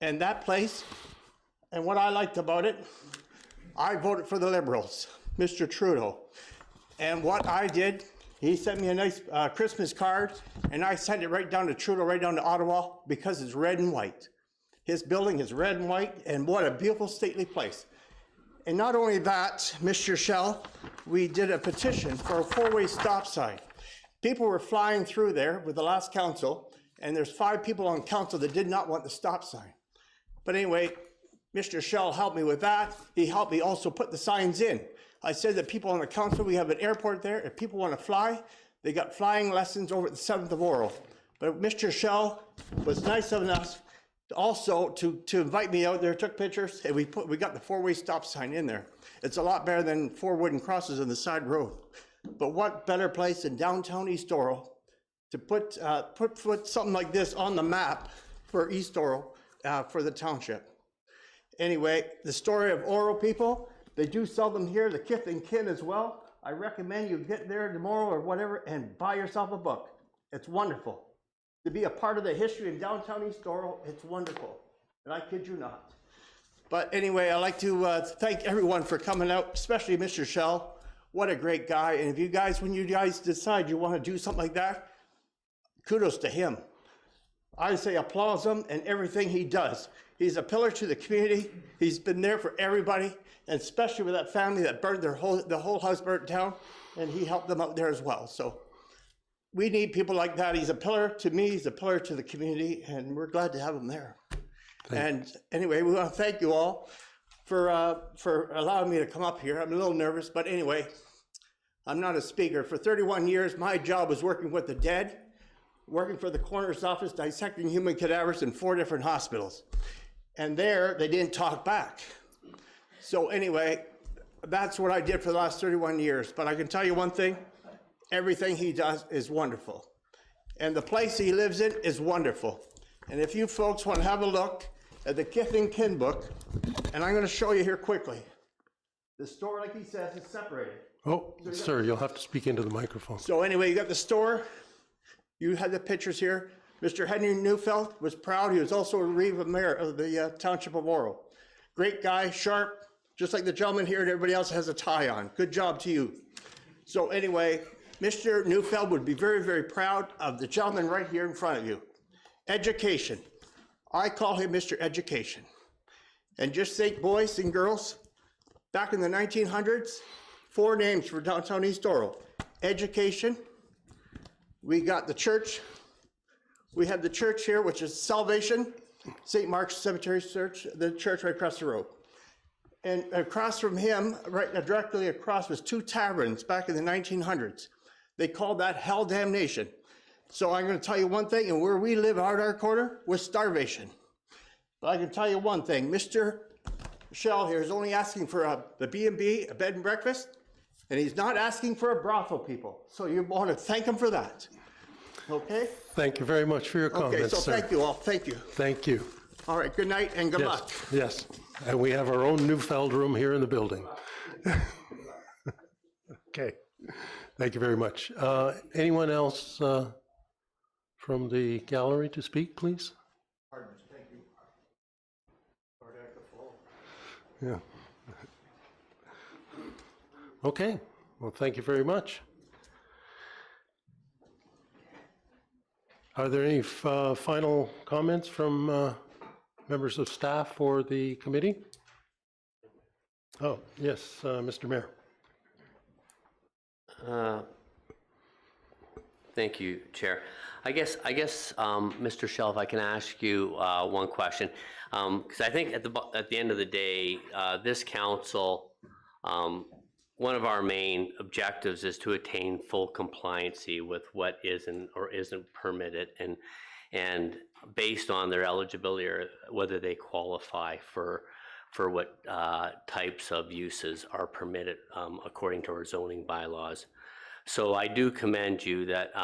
And that place, and what I liked about it, I voted for the Liberals. Mr. Trudeau. And what I did, he sent me a nice Christmas card, and I sent it right down to Trudeau, right down to Ottawa, because it's red and white. His building is red and white, and what a beautiful, stately place. And not only that, Mr. Shell, we did a petition for a four-way stop sign. People were flying through there with the last council, and there's 5 people on council that did not want the stop sign. But anyway, Mr. Shell helped me with that. He helped me also put the signs in. I said that people on the council, we have an airport there. If people want to fly, they got flying lessons over at the 7th of Oro. But Mr. Shell was nice enough also to invite me out there, took pictures, and we got the four-way stop sign in there. It's a lot better than 4 wooden crosses on the side road. But what better place in downtown East Oro to put something like this on the map for East Oro, for the township. Anyway, the story of Oro people, they do sell them here, the kith and kin as well. I recommend you get there tomorrow or whatever and buy yourself a book. It's wonderful. To be a part of the history in downtown East Oro, it's wonderful. And I kid you not. But anyway, I'd like to thank everyone for coming out, especially Mr. Shell. What a great guy. And if you guys, when you guys decide you want to do something like that, kudos to him. I say applause him and everything he does. He's a pillar to the community. He's been there for everybody, and especially with that family that burned the whole house burnt down, and he helped them out there as well. So we need people like that. He's a pillar to me, he's a pillar to the community, and we're glad to have him there. And anyway, we want to thank you all for allowing me to come up here. I'm a little nervous, but anyway, I'm not a speaker. For 31 years, my job was working with the dead, working for the coroner's office, dissecting human cadavers in 4 different hospitals. And there, they didn't talk back. So anyway, that's what I did for the last 31 years. But I can tell you one thing, everything he does is wonderful. And the place he lives in is wonderful. And if you folks want to have a look at the Kith and Kin book, and I'm going to show you here quickly. The store, like he says, is separated. Oh, sir, you'll have to speak into the microphone. So anyway, you got the store. You had the pictures here. Mr. Henry Neufeld was proud. He was also a Reeve Mayor of the Township of Oro. Great guy, sharp, just like the gentleman here and everybody else has a tie on. Good job to you. So anyway, Mr. Neufeld would be very, very proud of the gentleman right here in front of you. Education. I call him Mr. Education. And just think, boys and girls, back in the 1900s, 4 names for downtown East Oro. Education. We got the church. We have the church here, which is Salvation, St. Mark's Cemetery Church, the church right across the road. And across from him, right directly across, was 2 taverns back in the 1900s. They called that Hell Damnation. So I'm going to tell you one thing, and where we live out our corner was starvation. But I can tell you one thing, Mr. Shell here is only asking for the B&B, a bed and breakfast, and he's not asking for a brothel, people. So you want to thank him for that. Okay? Thank you very much for your comments, so sir. thank you all. Thank you. Thank you. All right, good night and good Yes, luck. yes. And we have our own Neufeld room here in the building. Okay. Thank you very much. Anyone else from the gallery to speak, please? Pardon, thank you. Yeah. Okay. Well, thank you very much. Are there any final comments from members of staff or the committee? Oh, yes, Mr. Mayor. Thank you, Chair. I guess, Mr. Shell, if I can ask you one question, because I think at the end of the day, this council, one of our main objectives is to attain full compliancy with what is or isn't permitted, and based on their eligibility or whether they qualify for what types of uses are permitted according to our zoning bylaws. So I do commend you that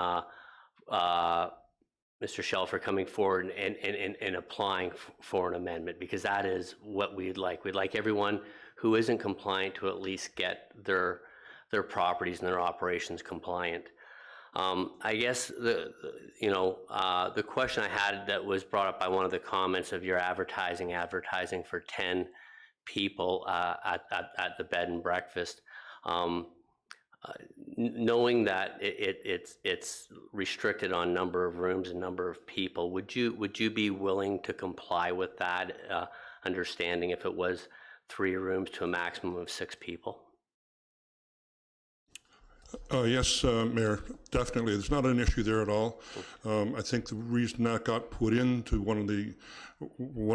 Mr. Shell for coming forward and applying for an amendment, because that is what we'd like. We'd like everyone who isn't compliant to at least get their properties and their operations compliant. I guess the question I had that was brought up by one of the comments of your advertising for 10 people at the bed and breakfast. Knowing that it's restricted on number of rooms and number of people, would you be willing to comply with that, understanding if it was 3 rooms to a maximum of 6 people? Yes, Mayor, definitely. There's not an issue there at all. I think the reason that got put into one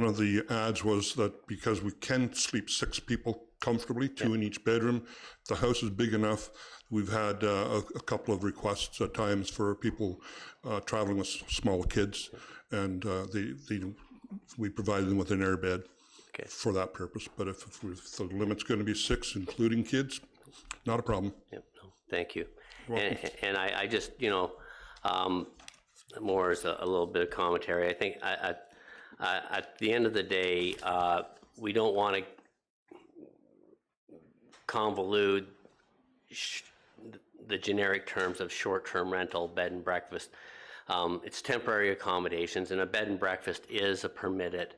of the ads was that because we can sleep 6 people comfortably, 2 in each bedroom. The house is big enough. We've had a couple of requests at times for people traveling with small kids, and we provide them with an air bed for that purpose. But if the limit's going to be 6, including kids, not a problem. Yep. Thank you. And I just, more as a little bit of commentary, I think at the end of the day, we don't want to convolute the generic terms of short-term rental, bed and breakfast. It's temporary accommodations, and a bed and breakfast is a permitted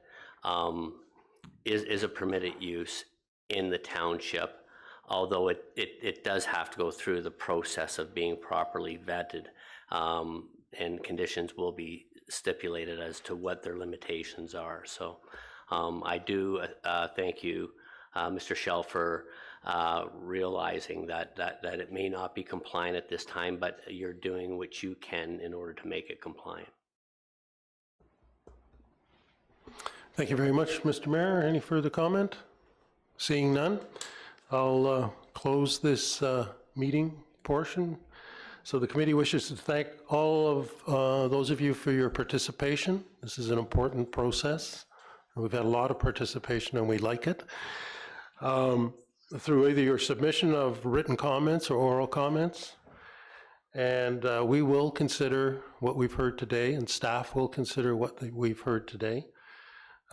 is a permitted use in the township. Although it does have to go through the process of being properly vetted, and conditions will be stipulated as to what their limitations are. So I do thank you, Mr. Schell, for realizing that it may not be compliant at this time, but you're doing what you can in order to make it compliant. Thank you very much, Mr. Mayor. Any further comment? Seeing none, I'll close this meeting portion. So the committee wishes to thank all of those of you for your participation. This is an important process. We've had a lot of participation and we like it. Through either your submission of written comments or oral comments. And we will consider what we've heard today, and staff will consider what we've heard today.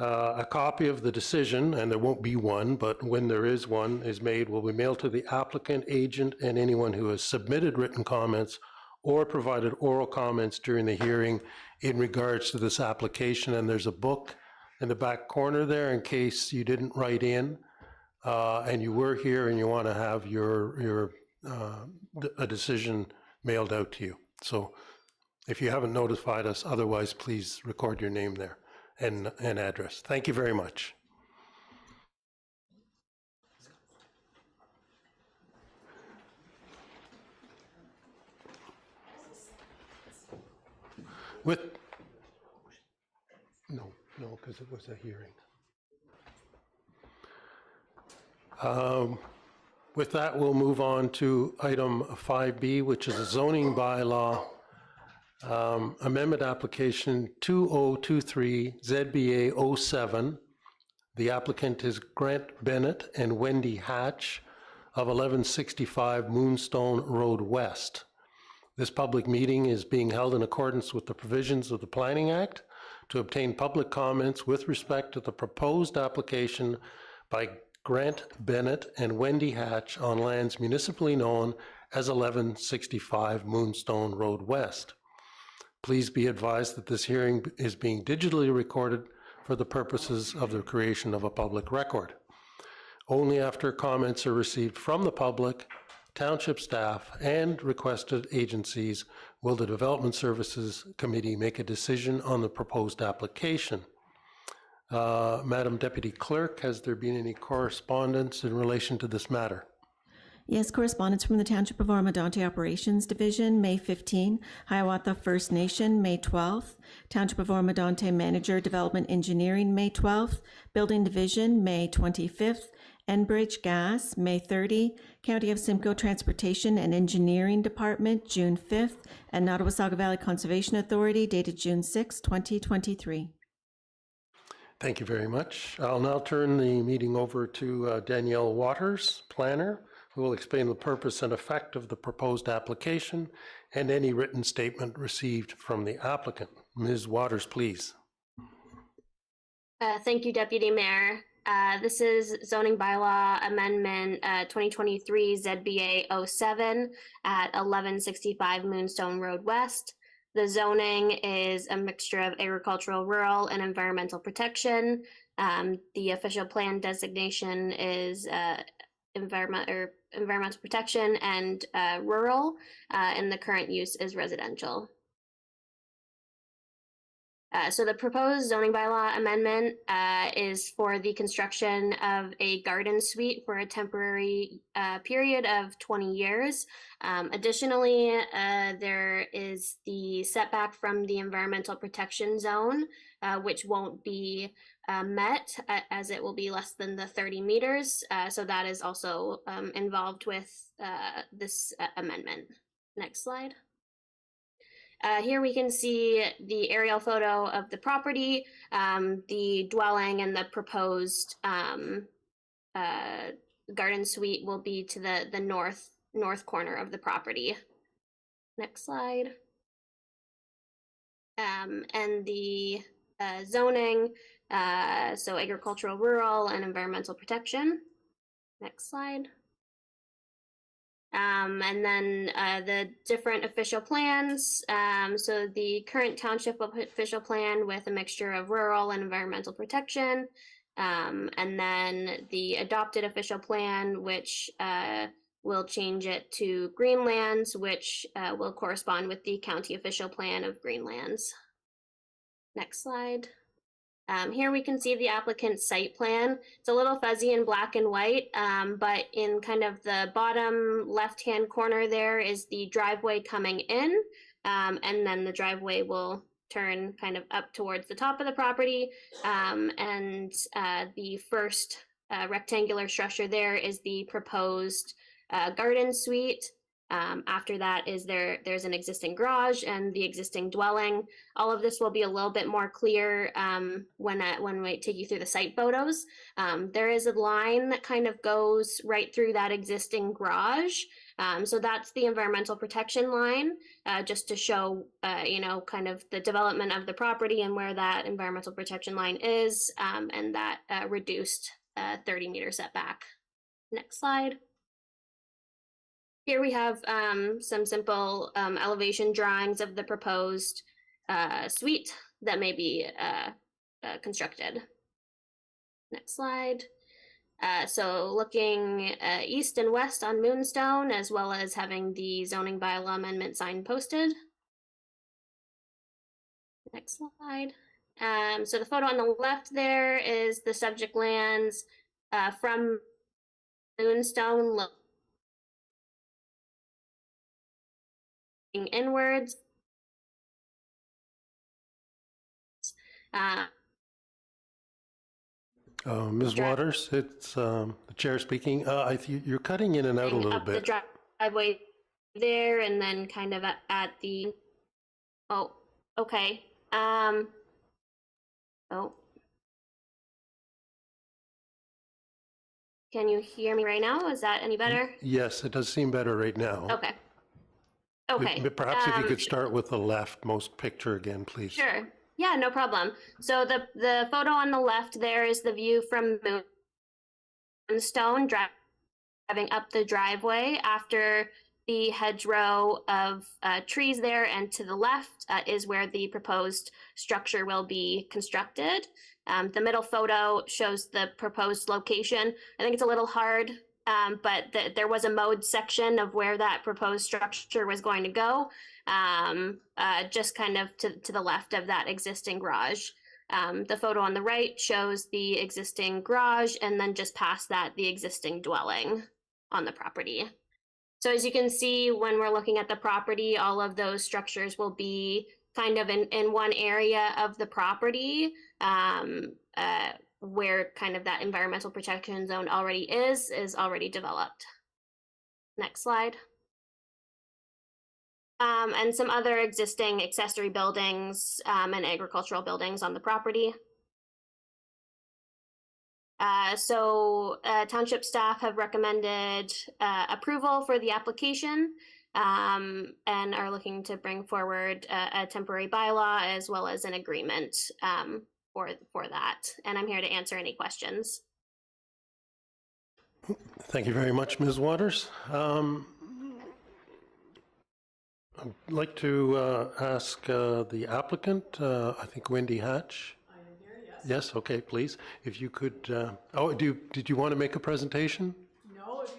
A copy of the decision, and there won't be one, but when there is one is made, will be mailed to the applicant, agent, and anyone who has submitted written comments or provided oral comments during the hearing in regards to this application. And there's a book in the back corner there in case you didn't write in and you were here and you want to have a decision mailed out to you. So if you haven't notified us, otherwise please record your name there and address. Thank you very much. No, because it was a hearing. With that, we'll move on to item 5B, which is a zoning bylaw amendment application 2023 ZBA 07. The applicant is Grant Bennett and Wendy Hatch of 1165 Moonstone Road West. This public meeting is being held in accordance with the provisions of the Planning Act to obtain public comments with respect to the proposed application by Grant Bennett and Wendy Hatch on lands municipally known as 1165 Moonstone Road West. Please be advised that this hearing is being digitally recorded for the purposes of the creation of a public record. Only after comments are received from the public, township staff, and requested agencies will the Development Services Committee make a decision on the proposed application. Madam Deputy Clerk, has there been any correspondence in relation to this matter? Yes, correspondence from the Township of Oro-Medonte Operations Division, May 15, Hiawatha First Nation, May 12th, Township of Oro-Medonte Manager, Development Engineering, May 12th, Building Division, May 25th, Enbridge Gas, May 30, County of Simcoe Transportation and Engineering Department, June 5th, and Nottawasaga Valley Conservation Authority, dated June 6, 2023. Thank you very much. I'll now turn the meeting over to Danielle Waters, planner, who will explain the purpose and effect of the proposed application and any written statement received from the applicant. Ms. Waters, please. Thank you, Deputy Mayor. This is zoning bylaw amendment 2023 ZBA 07 at 1165 Moonstone Road West. The zoning is a mixture of agricultural, rural, and environmental protection. The official plan designation is environmental protection and rural, and the current use is residential. So the proposed zoning bylaw amendment is for the construction of a garden suite for a temporary period of 20 years. Additionally, there is the setback from the environmental protection zone, which won't be met as it will be less than the 30 meters. So that is also involved with this amendment. Next slide. Here we can see the aerial photo of the property, the dwelling, and the proposed garden suite will be to the north corner of the property. Next slide. And the zoning, so agricultural, rural, and environmental protection. Next slide. And then the different official plans. So the current township official plan with a mixture of rural and environmental protection. And then the adopted official plan, which will change it to Greenlands, which will correspond with the county official plan of Greenlands. Next slide. Here we can see the applicant's site plan. It's a little fuzzy in black and white, but in kind of the bottom left-hand corner there is the driveway coming in, and then the driveway will turn kind of up towards the top of the property, and the first rectangular structure there is the proposed garden suite. After that is there's an existing garage and the existing dwelling. All of this will be a little bit more clear when we take you through the site photos. There is a line that kind of goes right through that existing garage. So that's the environmental protection line, just to show, kind of the development of the property and where that environmental protection line is, and that reduced 30-meter setback. Next slide. Here we have some simple elevation drawings of the proposed suite that may be constructed. Next slide. So looking east and west on Moonstone, as well as having the zoning bylaw amendment sign posted. Next slide. So the photo on the left there is the subject lands from Moonstone inwards. Ms. Waters, it's the chair speaking. You're cutting in and out a little bit. The driveway there, and then kind of at the. Oh, okay. Oh. Can you hear me right now? Is that any better? Yes, it does seem better right now. Okay. Okay. Perhaps if you could start with the leftmost picture again, please. Sure. Yeah, no problem. So the photo on the left there is the view from Moonstone, driving up the driveway after the hedgerow of trees there, and to the left is where the proposed structure will be constructed. The middle photo shows the proposed location. I think it's a little hard, but there was a mode section of where that proposed structure was going to go, just kind of to the left of that existing garage. The photo on the right shows the existing garage, and then just past that, the existing dwelling on the property. So as you can see, when we're looking at the property, all of those structures will be kind of in one area of the property, where kind of that environmental protection zone already is already developed. Next slide. And some other existing accessory buildings and agricultural buildings on the property. So township staff have recommended approval for the application, and are looking to bring forward a temporary bylaw as well as an agreement for that. And I'm here to answer any questions. Thank you very much, Ms. Waters. I'd like to ask the applicant, I think Wendy Hatch. I am here, yes. Yes, okay, please. If you could, did you want to make a presentation? No, if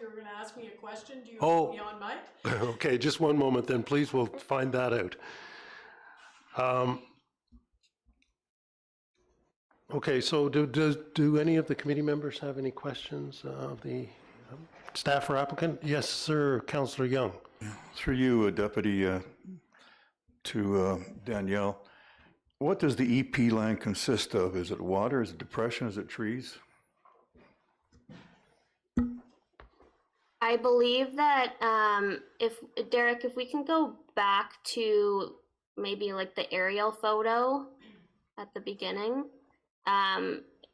question? Do you Oh. want me on mic? Okay, just one moment then, please. We'll find that out. Okay, so do any of the committee members have any questions of the staff or applicant? Yes, sir, Councillor Young. Through you, Deputy, to Danielle, what does the EP land consist of? Is it water, is it depression, is it trees? I believe that if Derek, if we can go back to maybe like the aerial photo at the beginning,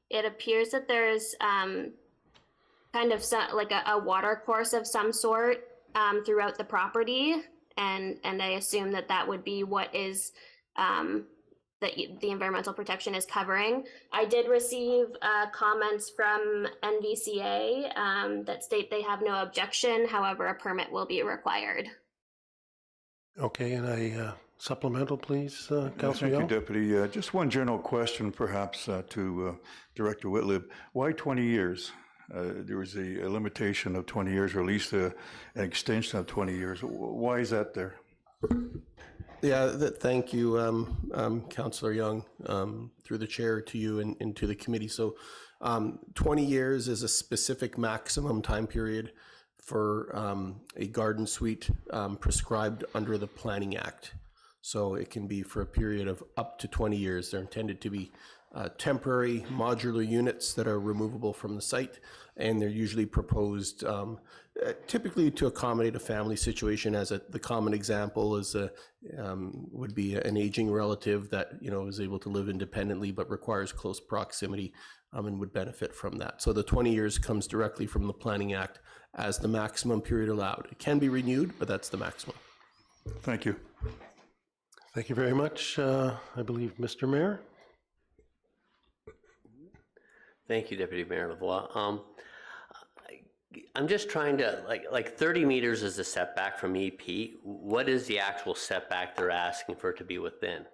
it appears that there's kind of like a water course of some sort throughout the property, and I assume that that would be what is that the environmental protection is covering. I did receive comments from NVCA that state they have no objection. However, a permit will be required. Okay, and a supplemental, please, Councillor Thank Young. you, Deputy. Just one general question, perhaps, to Director Whitlib. Why 20 years? There was a limitation of 20 years, or at least an extension of 20 years. Why is that there? Yeah, thank you, Councillor Young, through the chair to you and to the committee. So 20 years is a specific maximum time period for a garden suite prescribed under the Planning Act. So it can be for a period of up to 20 years. They're intended to be temporary modular units that are removable from the site, and they're usually proposed typically to accommodate a family situation. As the common example is would be an aging relative that is able to live independently but requires close proximity and would benefit from that. So the 20 years comes directly from the Planning Act as the maximum period allowed. It can be renewed, but that's the maximum. Thank you. Thank you very much. I believe Mr. Mayor. Thank you, Deputy Mayor Lavoie. I'm just trying to, like 30 meters is the setback from EP. What is the actual setback they're asking for it to be within?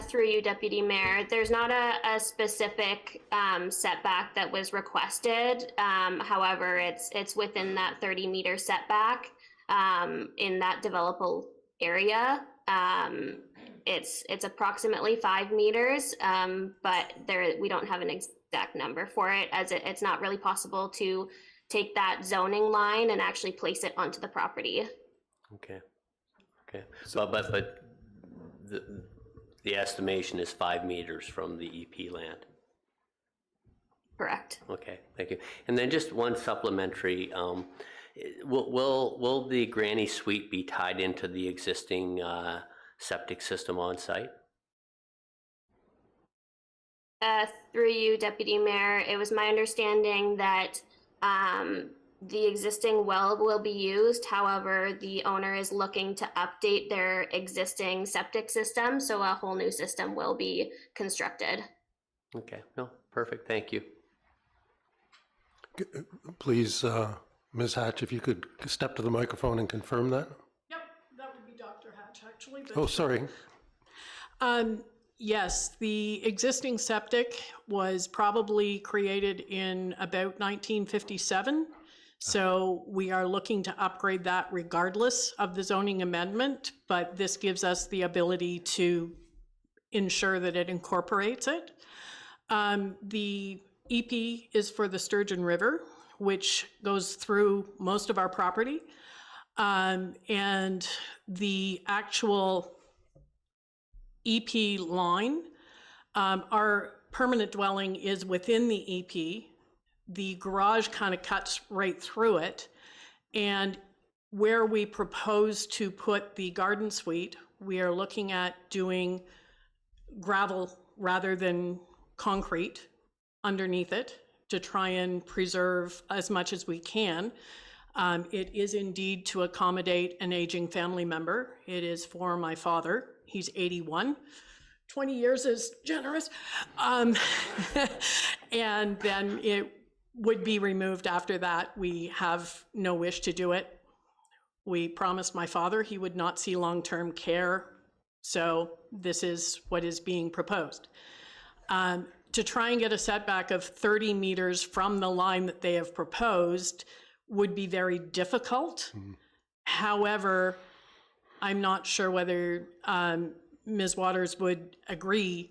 Through you, Deputy Mayor, there's not a specific setback that was requested. However, it's within that 30-meter setback in that developable area. It's approximately 5 meters, but we don't have an exact number for it, as it's not really possible to take that zoning line and actually place it onto the property. Okay. So, but the estimation is 5 meters from the EP land. Correct. Okay, thank you. And then just one supplementary, will the granny suite be tied into the existing septic system on site? Through you, Deputy Mayor, it was my understanding that the existing well will be used. However, the owner is looking to update their existing septic system, so a whole new system will be constructed. Okay, no, perfect, thank you. Please, Ms. Hatch, if you could step to the microphone and confirm that. Yep, that would be Dr. Hatch, actually. But Oh, sorry. yes, the existing septic was probably created in about 1957. So we are looking to upgrade that regardless of the zoning amendment, but this gives us the ability to ensure that it incorporates it. The EP is for the Sturgeon River, which goes through most of our property. And the actual EP line, our permanent dwelling is within the EP. The garage kind of cuts right through it. And where we propose to put the garden suite, we are looking at doing gravel rather than concrete underneath it to try and preserve as much as we can. It is indeed to accommodate an aging family member. It is for my father. He's 81. 20 years is generous. And then it would be removed after that. We have no wish to do it. We promised my father he would not see long-term care. So this is what is being proposed. to try and get a setback of 30 meters from the line that they have proposed would be very difficult. However, I'm not sure whether Ms. Waters would agree.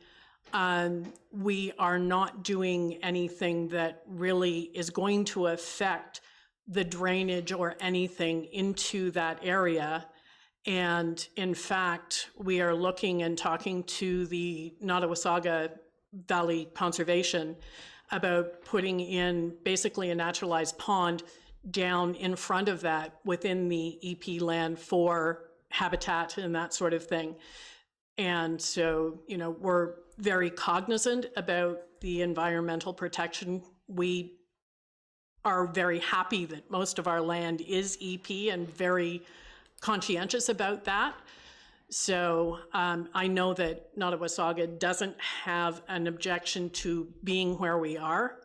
We are not doing anything that really is going to affect the drainage or anything into that area. And in fact, we are looking and talking to the Nottawasaga Valley Conservation about putting in basically a naturalized pond down in front of that within the EP land for habitat and that sort of thing. And so, you know, we're very cognizant about the environmental protection. We are very happy that most of our land is EP and very conscientious about that. So I know that Nottawasaga doesn't have an objection to being where we are,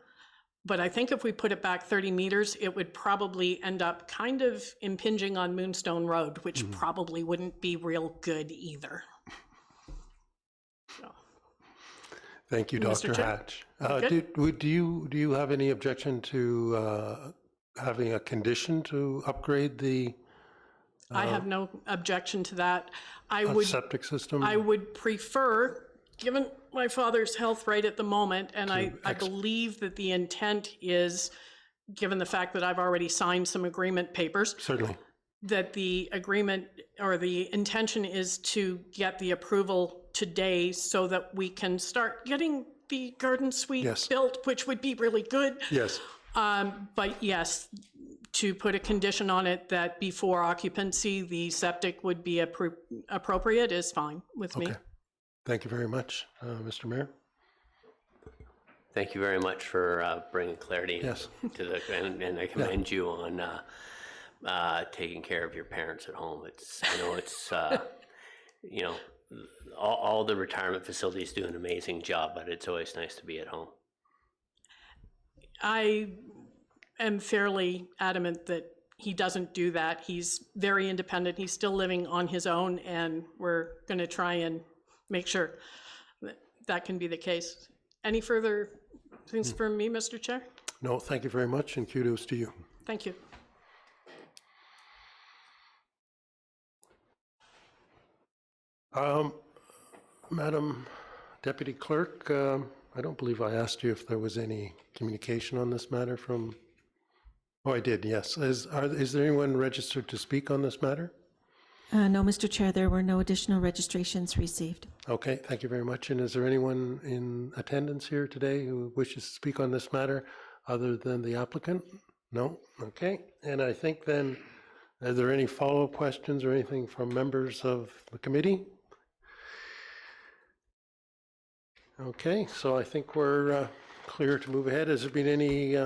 but I think if we put it back 30 meters, it would probably end up kind of impinging on Moonstone Road, which probably wouldn't be real good either. So. Thank you, Dr. Hatch. Do you have any objection to having a condition to upgrade the I have no objection to that. septic system? I would prefer, given my father's health right at the moment, and I believe that the intent is, given the fact that I've already signed some agreement papers, Certainly. that the agreement or the intention is to get the approval today so that we can start getting the garden suite built, which would be really good. Yes. But yes, to put a condition on it that before occupancy, the septic would be appropriate is fine with me. Thank you very much, Mr. Mayor. Thank you very much for bringing clarity to the, and I commend you on taking care of your parents at home. I know it's, you know, all the retirement facilities do an amazing job, but it's always nice to be at home. I am fairly adamant that he doesn't do that. He's very independent. He's still living on his own, and we're going to try and make sure that that can be the case. Any further things from me, Mr. Chair? No, thank you very much, and kudos to you. Thank you. Madam Deputy Clerk, I don't believe I asked you if there was any communication on this matter from... Oh, I did, yes. Is there anyone registered to speak on this matter? No, Mr. Chair, there were no additional registrations received. Okay, thank you very much. And is there anyone in attendance here today who wishes to speak on this matter other than the applicant? No? Okay. And I think then, are there any follow-up questions or anything from members of the committee? Okay, so I think we're clear to move ahead. Has there been any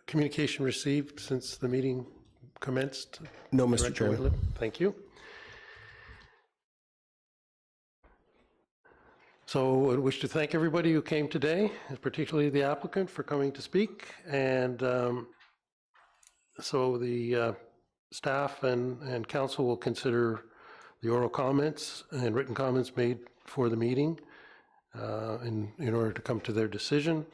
communication received since the meeting commenced? No, Mr. Chairman. Thank you. So I wish to thank everybody who came today, particularly the applicant, for coming to speak. And so the staff and council will consider the oral comments and written comments made for the meeting in order to come to their decision.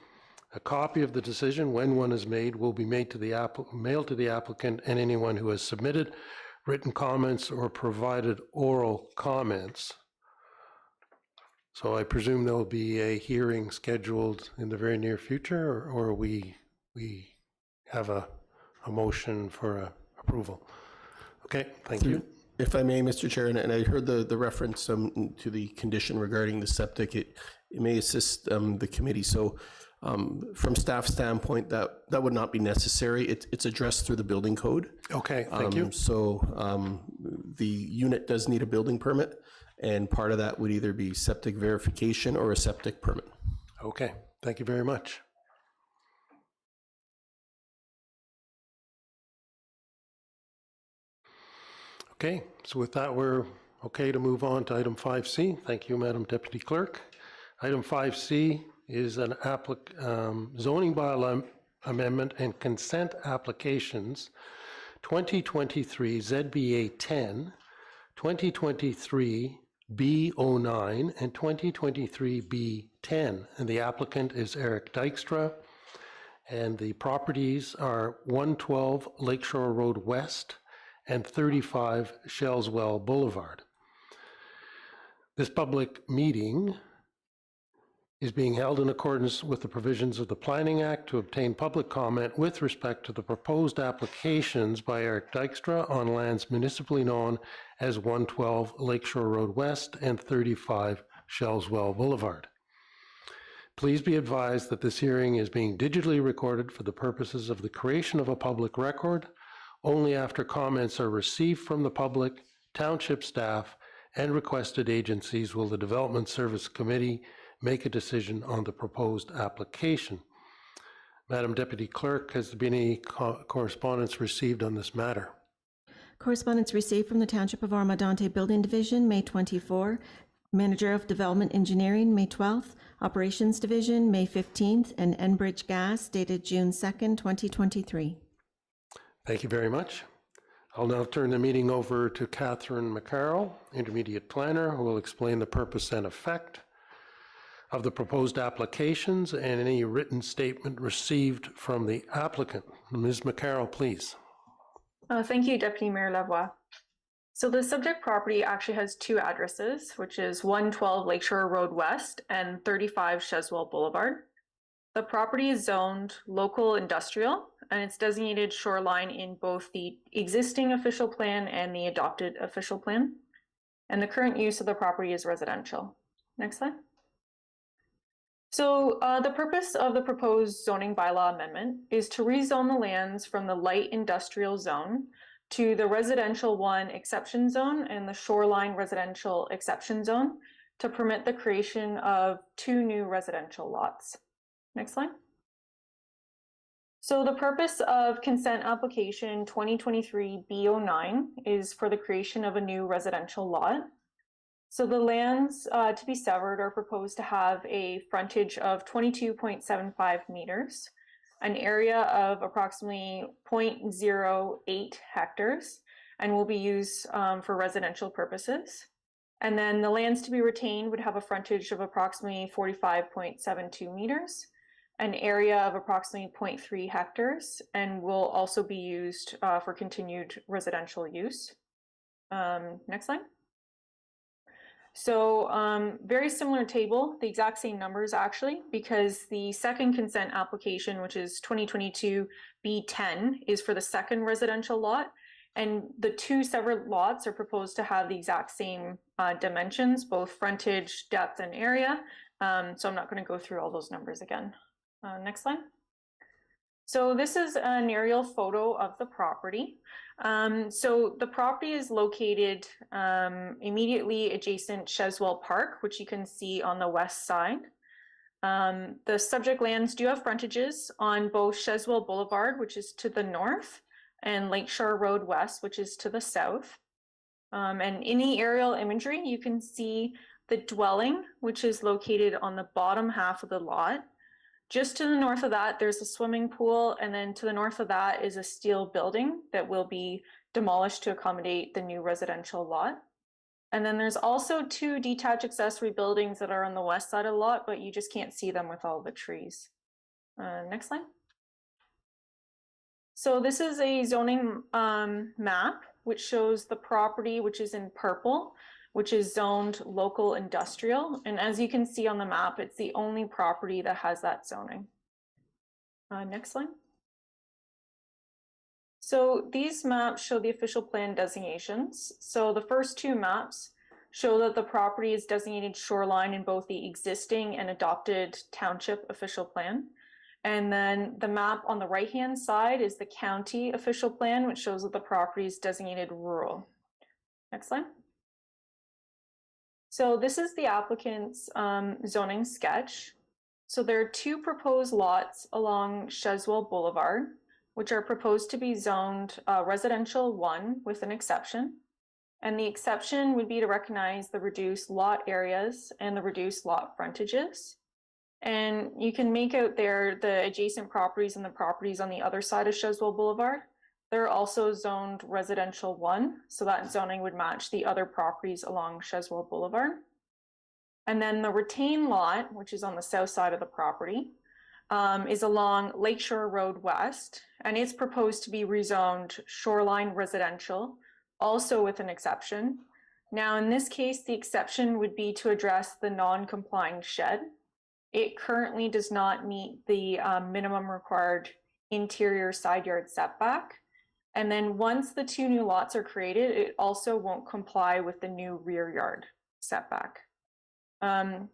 A copy of the decision, when one is made, will be made to the mailed to the applicant and anyone who has submitted written comments or provided oral comments. So I presume there will be a hearing scheduled in the very near future, or we have a motion for approval. Okay, thank you. If I may, Mr. Chair, and I heard the reference to the condition regarding the septic, it may assist the committee. So from staff standpoint, that would not be necessary. It's addressed through the building code. Okay, thank you. So the unit does need a building permit, and part of that would either be septic verification or a septic permit. Okay, thank you very much. Okay, so with that, we're okay to move on to item 5C. Thank you, Madam Deputy Clerk. Item 5C is an zoning bylaw amendment and consent applications 2023 ZBA 10, 2023 B09 and 2023 B10. And the applicant is Eric Dykstra. And the properties are 112 Lakeshore Road West and 35 Shellswell Boulevard. This public meeting is being held in accordance with the provisions of the Planning Act to obtain public comment with respect to the proposed applications by Eric Dykstra on lands municipally known as 112 Lakeshore Road West and 35 Shellswell Boulevard. Please be advised that this hearing is being digitally recorded for the purposes of the creation of a public record. Only after comments are received from the public, township staff, and requested agencies will the Development Service Committee make a decision on the proposed application. Madam Deputy Clerk, has there been any correspondence received on this matter? Correspondence received from the Township of Oro-Medonte Building Division, May 24, Manager of Development Engineering, May 12th, Operations Division, May 15th, and Enbridge Gas, dated June 2nd, 2023. Thank you very much. I'll now turn the meeting over to Catherine McCarroll, Intermediate Planner, who will explain the purpose and effect of the proposed applications and any written statement received from the applicant. Ms. McCarroll, please. Thank you, Deputy Mayor Lavoie. So the subject property actually has two addresses, which is 112 Lakeshore Road West and 35 Shellswell Boulevard. The property is zoned local industrial, and it's designated shoreline in both the existing official plan and the adopted official plan. And the current use of the property is residential. Next slide. So the purpose of the proposed zoning bylaw amendment is to rezone the lands from the light industrial zone to the residential 1 exception zone and the shoreline residential exception zone to permit the creation of 2 new residential lots. Next slide. So the purpose of consent application 2023 B09 is for the creation of a new residential lot. So the lands to be severed are proposed to have a frontage of 22.75 meters, an area of approximately 0.08 hectares, and will be used for residential purposes. And then the lands to be retained would have a frontage of approximately 45.72 meters, an area of approximately 0.3 hectares, and will also be used for continued residential use. Next slide. So very similar table, the exact same numbers actually, because the second consent application, which is 2022 B10, is for the second residential lot. And the 2 separate lots are proposed to have the exact same dimensions, both frontage, depth, and area. So I'm not going to go through all those numbers again. Next slide. So this is an aerial photo of the property. So the property is located immediately adjacent Shellswell Park, which you can see on the west side. The subject lands do have frontages on both Shellswell Boulevard, which is to the north, and Lakeshore Road West, which is to the south. And in the aerial imagery, you can see the dwelling, which is located on the bottom half of the lot. Just to the north of that, there's a swimming pool, and then to the north of that is a steel building that will be demolished to accommodate the new residential lot. And then there's also 2 detached accessory buildings that are on the west side of the lot, but you just can't see them with all the trees. Next slide. So this is a zoning map, which shows the property, which is in purple, which is zoned local industrial. And as you can see on the map, it's the only property that has that zoning. Next slide. So these maps show the official plan designations. So the first 2 maps show that the property is designated shoreline in both the existing and adopted township official plan. And then the map on the right-hand side is the county official plan, which shows that the property is designated rural. Next slide. So this is the applicant's zoning sketch. So there are 2 proposed lots along Shellswell Boulevard, which are proposed to be zoned residential 1 with an exception. And the exception would be to recognize the reduced lot areas and the reduced lot frontages. And you can make out there the adjacent properties and the properties on the other side of Shellswell Boulevard. They're also zoned residential 1, so that zoning would match the other properties along Sheswell Boulevard. And then the retained lot, which is on the south side of the property, is along Lakeshore Road West, and it's proposed to be rezoned shoreline residential, also with an exception. Now, in this case, the exception would be to address the non-complying shed. It currently does not meet the minimum required interior side yard setback. And then once the 2 new lots are created, it also won't comply with the new rear yard setback.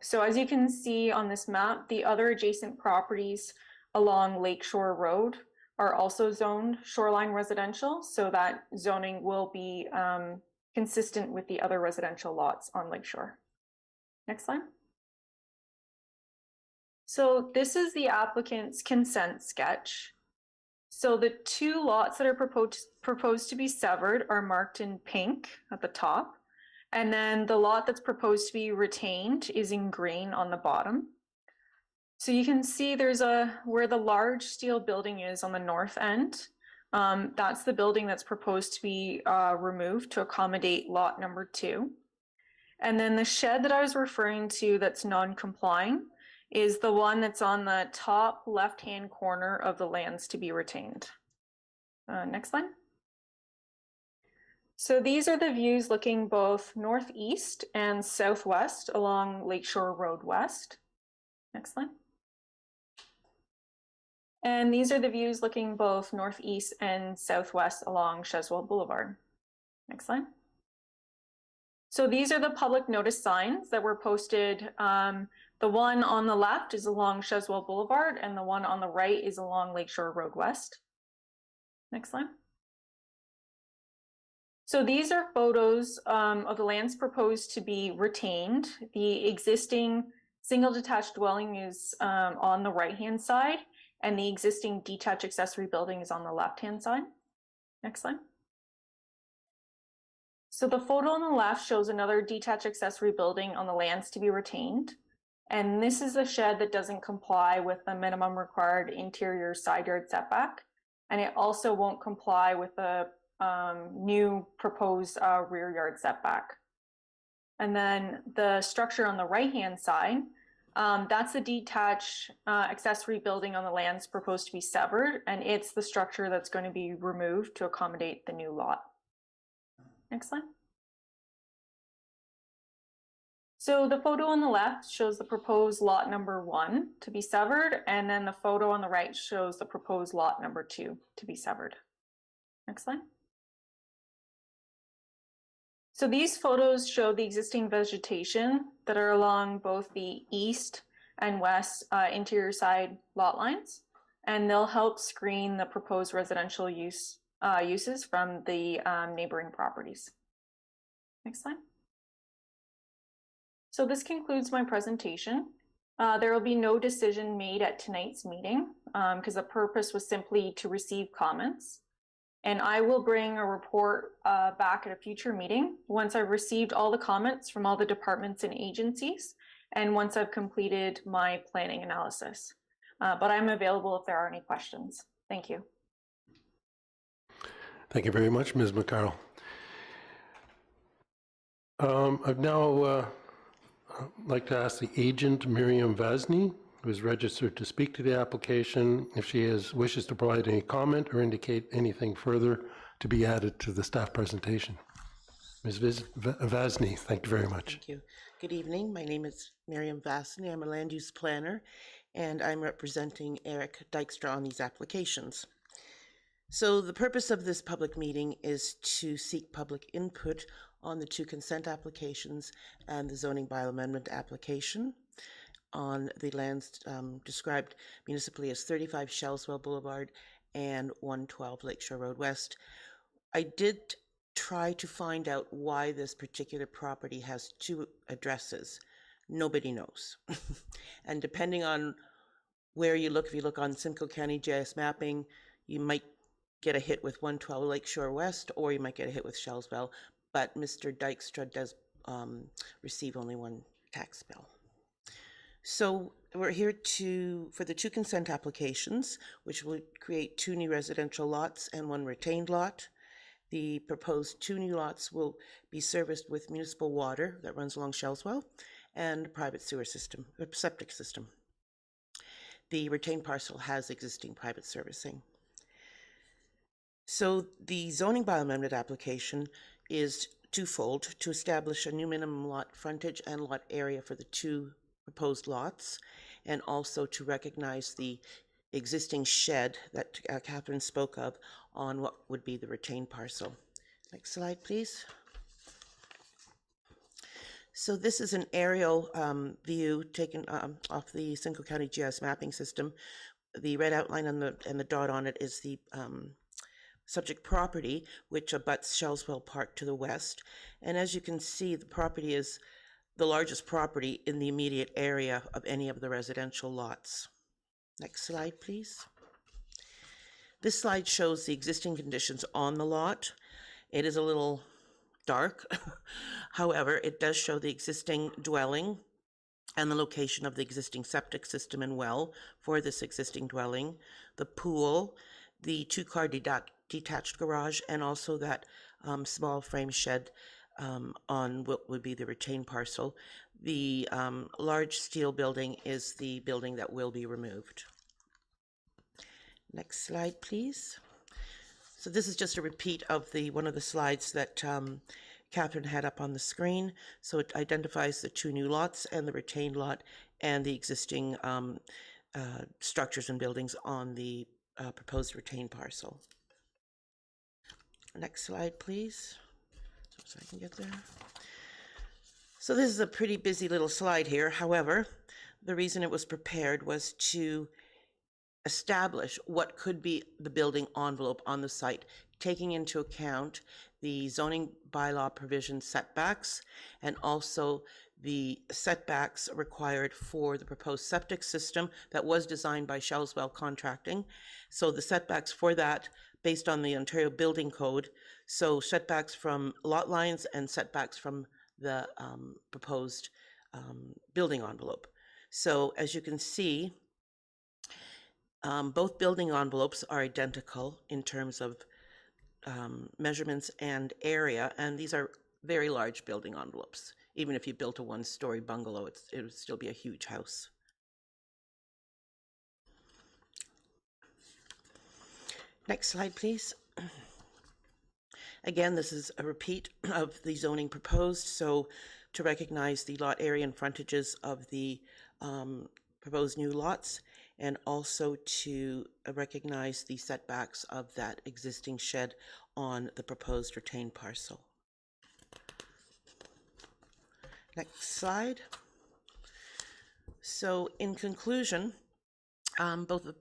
So as you can see on this map, the other adjacent properties along Lakeshore Road are also zoned shoreline residential, so that zoning will be consistent with the other residential lots on Lakeshore. Next slide. So this is the applicant's consent sketch. So the 2 lots that are proposed to be severed are marked in pink at the top. And then the lot that's proposed to be retained is in green on the bottom. So you can see there's where the large steel building is on the north end. That's the building that's proposed to be removed to accommodate lot number 2. And then the shed that I was referring to that's non-complying is the one that's on the top left-hand corner of the lands to be retained. Next slide. So these are the views looking both northeast and southwest along Lakeshore Road West. Next slide. And these are the views looking both northeast and southwest along Sheswell Boulevard. Next slide. So these are the public notice signs that were posted. The one on the left is along Sheswell Boulevard, and the one on the right is along Lakeshore Road West. Next slide. So these are photos of the lands proposed to be retained. The existing single detached dwelling is on the right-hand side, and the existing detached accessory building is on the left-hand side. Next slide. So the photo on the left shows another detached accessory building on the lands to be retained. And this is a shed that doesn't comply with the minimum required interior side yard setback. And it also won't comply with the new proposed rear yard setback. And then the structure on the right-hand side, that's the detached accessory building on the lands proposed to be severed, and it's the structure that's going to be removed to accommodate the new lot. Next slide. So the photo on the left shows the proposed lot number 1 to be severed, and then the photo on the right shows the proposed lot number 2 to be severed. Next slide. So these photos show the existing vegetation that are along both the east and west interior side lot lines, and they'll help screen the proposed residential uses from the neighboring properties. Next slide. So this concludes my presentation. There will be no decision made at tonight's meeting because the purpose was simply to receive comments. And I will bring a report back at a future meeting once I've received all the comments from all the departments and agencies, and once I've completed my planning analysis. But I'm available if there are any questions. Thank you. Thank you very much, Ms. McCarroll. I'd now like to ask the agent, Miriam Vasny, who is registered to speak to the application, if she wishes to provide any comment or indicate anything further to be added to the staff presentation. Ms. Vasny, thank you very much. Thank you. Good evening. My name is Miriam Vasny. I'm a land use planner, and I'm representing Eric Dykstra on these applications. So the purpose of this public meeting is to seek public input on the 2 consent applications and the zoning bylaw amendment application on the lands described municipally as 35 Shelswell Boulevard and 112 Lakeshore Road West. I did try to find out why this particular property has 2 addresses. Nobody knows. And depending on where you look, if you look on Simcoe County GIS mapping, you might get a hit with 112 Lakeshore West, or you might get a hit with Shelswell, but Mr. Dykstra does receive only 1 tax bill. So we're here for the 2 consent applications, which will create 2 new residential lots and 1 retained lot. The proposed 2 new lots will be serviced with municipal water that runs along Shellswell and a private sewer system, a septic system. The retained parcel has existing private servicing. So the zoning bylaw amendment application is twofold: to establish a new minimum lot frontage and lot area for the 2 proposed lots, and also to recognize the existing shed that Catherine spoke of on what would be the retained parcel. Next slide, please. So this is an aerial view taken off the Simcoe County GIS mapping system. The red outline and the dot on it is the subject property, which abuts Shellswell Park to the west. And as you can see, the property is the largest property in the immediate area of any of the residential lots. Next slide, please. This slide shows the existing conditions on the lot. It is a little dark. However, it does show the existing dwelling and the location of the existing septic system and well for this existing dwelling, the pool, the 2-car detached garage, and also that small frame shed on what would be the retained parcel. The large steel building is the building that will be removed. Next slide, please. So this is just a repeat of one of the slides that Catherine had up on the screen. So it identifies the 2 new lots and the retained lot and the existing structures and buildings on the proposed retained parcel. Next slide, please. So I can get there. So this is a pretty busy little slide here. However, the reason it was prepared was to establish what could be the building envelope on the site, taking into account the zoning bylaw provision setbacks and also the setbacks required for the proposed septic system that was designed by Shellswell Contracting. So the setbacks for that based on the Ontario Building Code, so setbacks from lot lines and setbacks from the proposed building envelope. So as you can see, both building envelopes are identical in terms of measurements and area, and these are very large building envelopes. Even if you built a 1-story bungalow, it would still be a huge house. Next slide, please. Again, this is a repeat of the zoning proposed, so to recognize the lot area and frontages of the proposed new lots, and also to recognize the setbacks of that existing shed on the proposed retained parcel. Next slide. So in conclusion, both the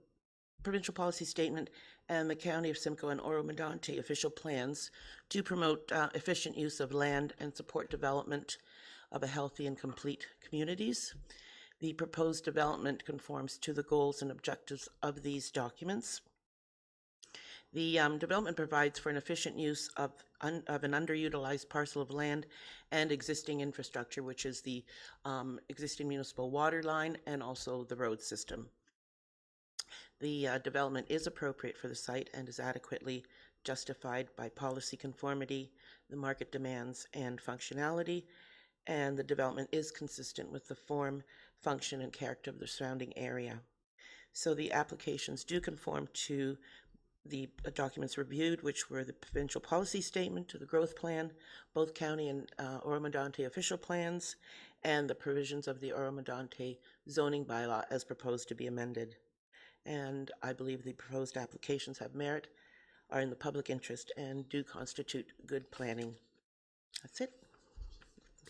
provincial policy statement and the County of Simcoe and Oro-Medonte official plans do promote efficient use of land and support development of a healthy and complete communities. The proposed development conforms to the goals and objectives of these documents. The development provides for an efficient use of an underutilized parcel of land and existing infrastructure, which is the existing municipal water line and also the road system. The development is appropriate for the site and is adequately justified by policy conformity, the market demands, and functionality, and the development is consistent with the form, function, and character of the surrounding area. So the applications do conform to the documents reviewed, which were the provincial policy statement, to the growth plan, both county and Oro-Medonte official plans, and the provisions of the Oro-Medonte zoning bylaw as proposed to be amended. And I believe the proposed applications have merit, are in the public interest, and do constitute good planning. That's it.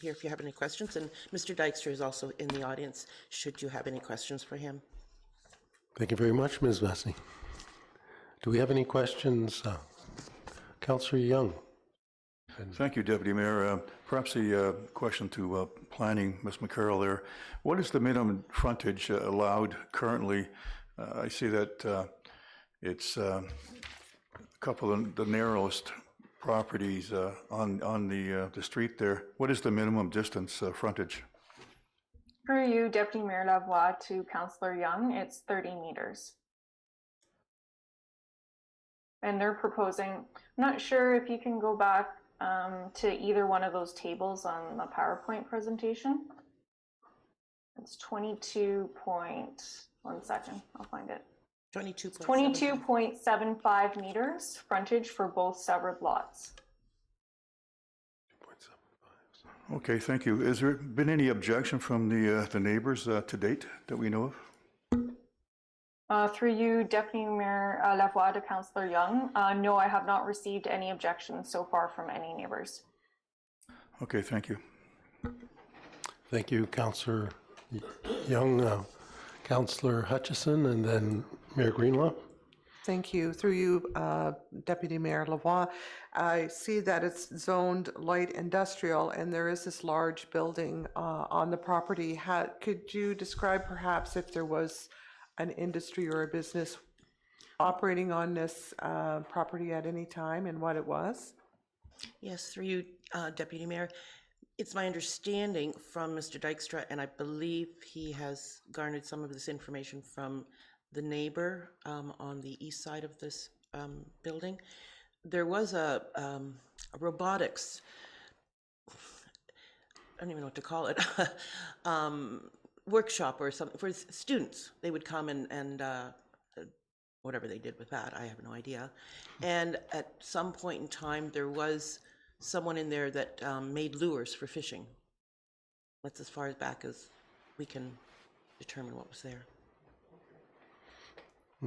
Here if you have any questions, and Mr. Dykstra is also in the audience should you have any questions for him. Thank you very much, Ms. Vesey. Do we have any questions? Councillor Young. Thank you, Deputy Mayor. Perhaps a question to planning, Ms. McCarroll there. What is the minimum frontage allowed currently? I see that it's a couple of the narrowest properties on the street there. What is the minimum distance frontage? Through you, Deputy Mayor Lavoie, to Councillor Young, it's 30 meters. And they're proposing, I'm not sure if you can go back to either one of those tables on the PowerPoint presentation. It's 22 point, 1 second, I'll find it. 22.75 meters frontage for both severed lots. Okay, thank you. Has there been any objection from the neighbors to date that we know of? Through you, Deputy Mayor Lavoie, to Councillor Young. No, I have not received any objections so far from any neighbors. Okay, thank you. Thank you, Councillor Young. Councillor Hutchison, and then Mayor Greenlaw. Thank you. Through you, Deputy Mayor Lavoie, I see that it's zoned light industrial and there is this large building on the property. Could you describe perhaps if there was an industry or a business operating on this property at any time and what it was? Yes, through you, Deputy Mayor. It's my understanding from Mr. Dykstra, and I believe he has garnered some of this information from the neighbor on the east side of this building. There was a robotics, I don't even know what to call it, workshop or something for students. They would come and whatever they did with that, I have no idea. And at some point in time, there was someone in there that made lures for fishing. That's as far back as we can determine what was there.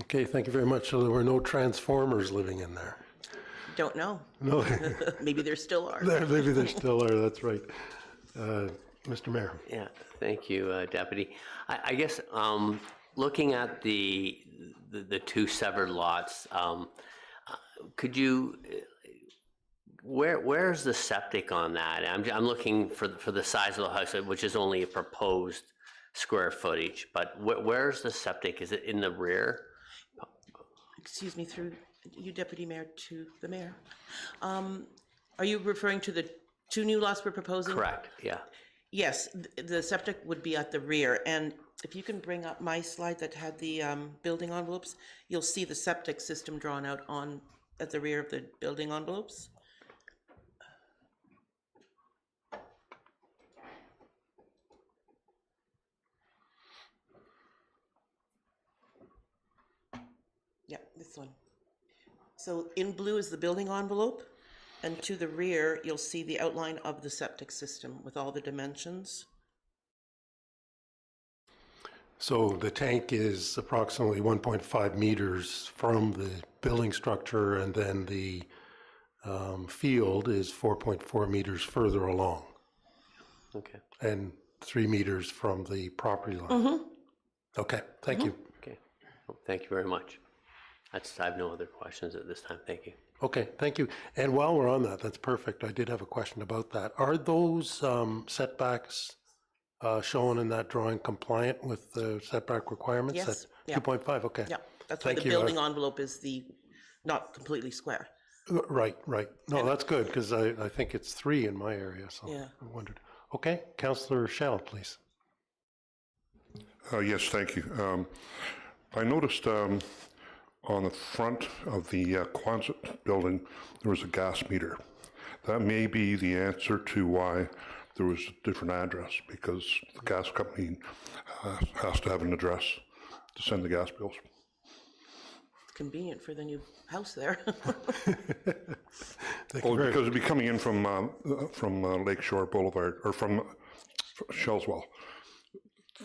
Okay, thank you very much. So there were no transformers living in there? Don't know. No. Maybe there still are. Maybe there still are, that's right. Mr. Mayor. Yeah, thank you, Deputy. I guess looking at the two severed lots, could you, where's the septic on that? I'm looking for the size of the house, which is only a proposed square footage, but where's the septic? Is it in the rear? Excuse me, through you, Deputy Mayor, to the mayor. Are you referring to the two new lots we're proposing? Correct, yeah. Yes, the septic would be at the rear, and if you can bring up my slide that had the building envelopes, you'll see the septic system drawn out at the rear of the building envelopes. Yeah, this one. So in blue is the building envelope, and to the rear, you'll see the outline of the septic system with all the dimensions. So the tank is approximately 1.5 meters from the building structure, and then the field is 4.4 meters further along. Okay. And 3 meters from the property line. Mm-hmm. Okay, thank you. Okay, well, thank you very much. I have no other questions at this time. Thank you. Okay, thank you. And while we're on that, that's perfect. I did have a question about that. Are those setbacks shown in that drawing compliant with the setback requirements? Yes. At 2.5, okay. Yeah, that's why the building envelope is not completely square. Right. No, that's good, because I think it's 3 in my area, so Yeah. I wondered. Okay, Councillor Schell, please. Yes, thank you. I noticed on the front of the Quonset building, there was a gas meter. That may be the answer to why there was a different address, because the gas company has to have an address to send the gas bills. It's convenient for the new house there. Well, because it'd be coming in from Lakeshore Boulevard, or from Shellswell.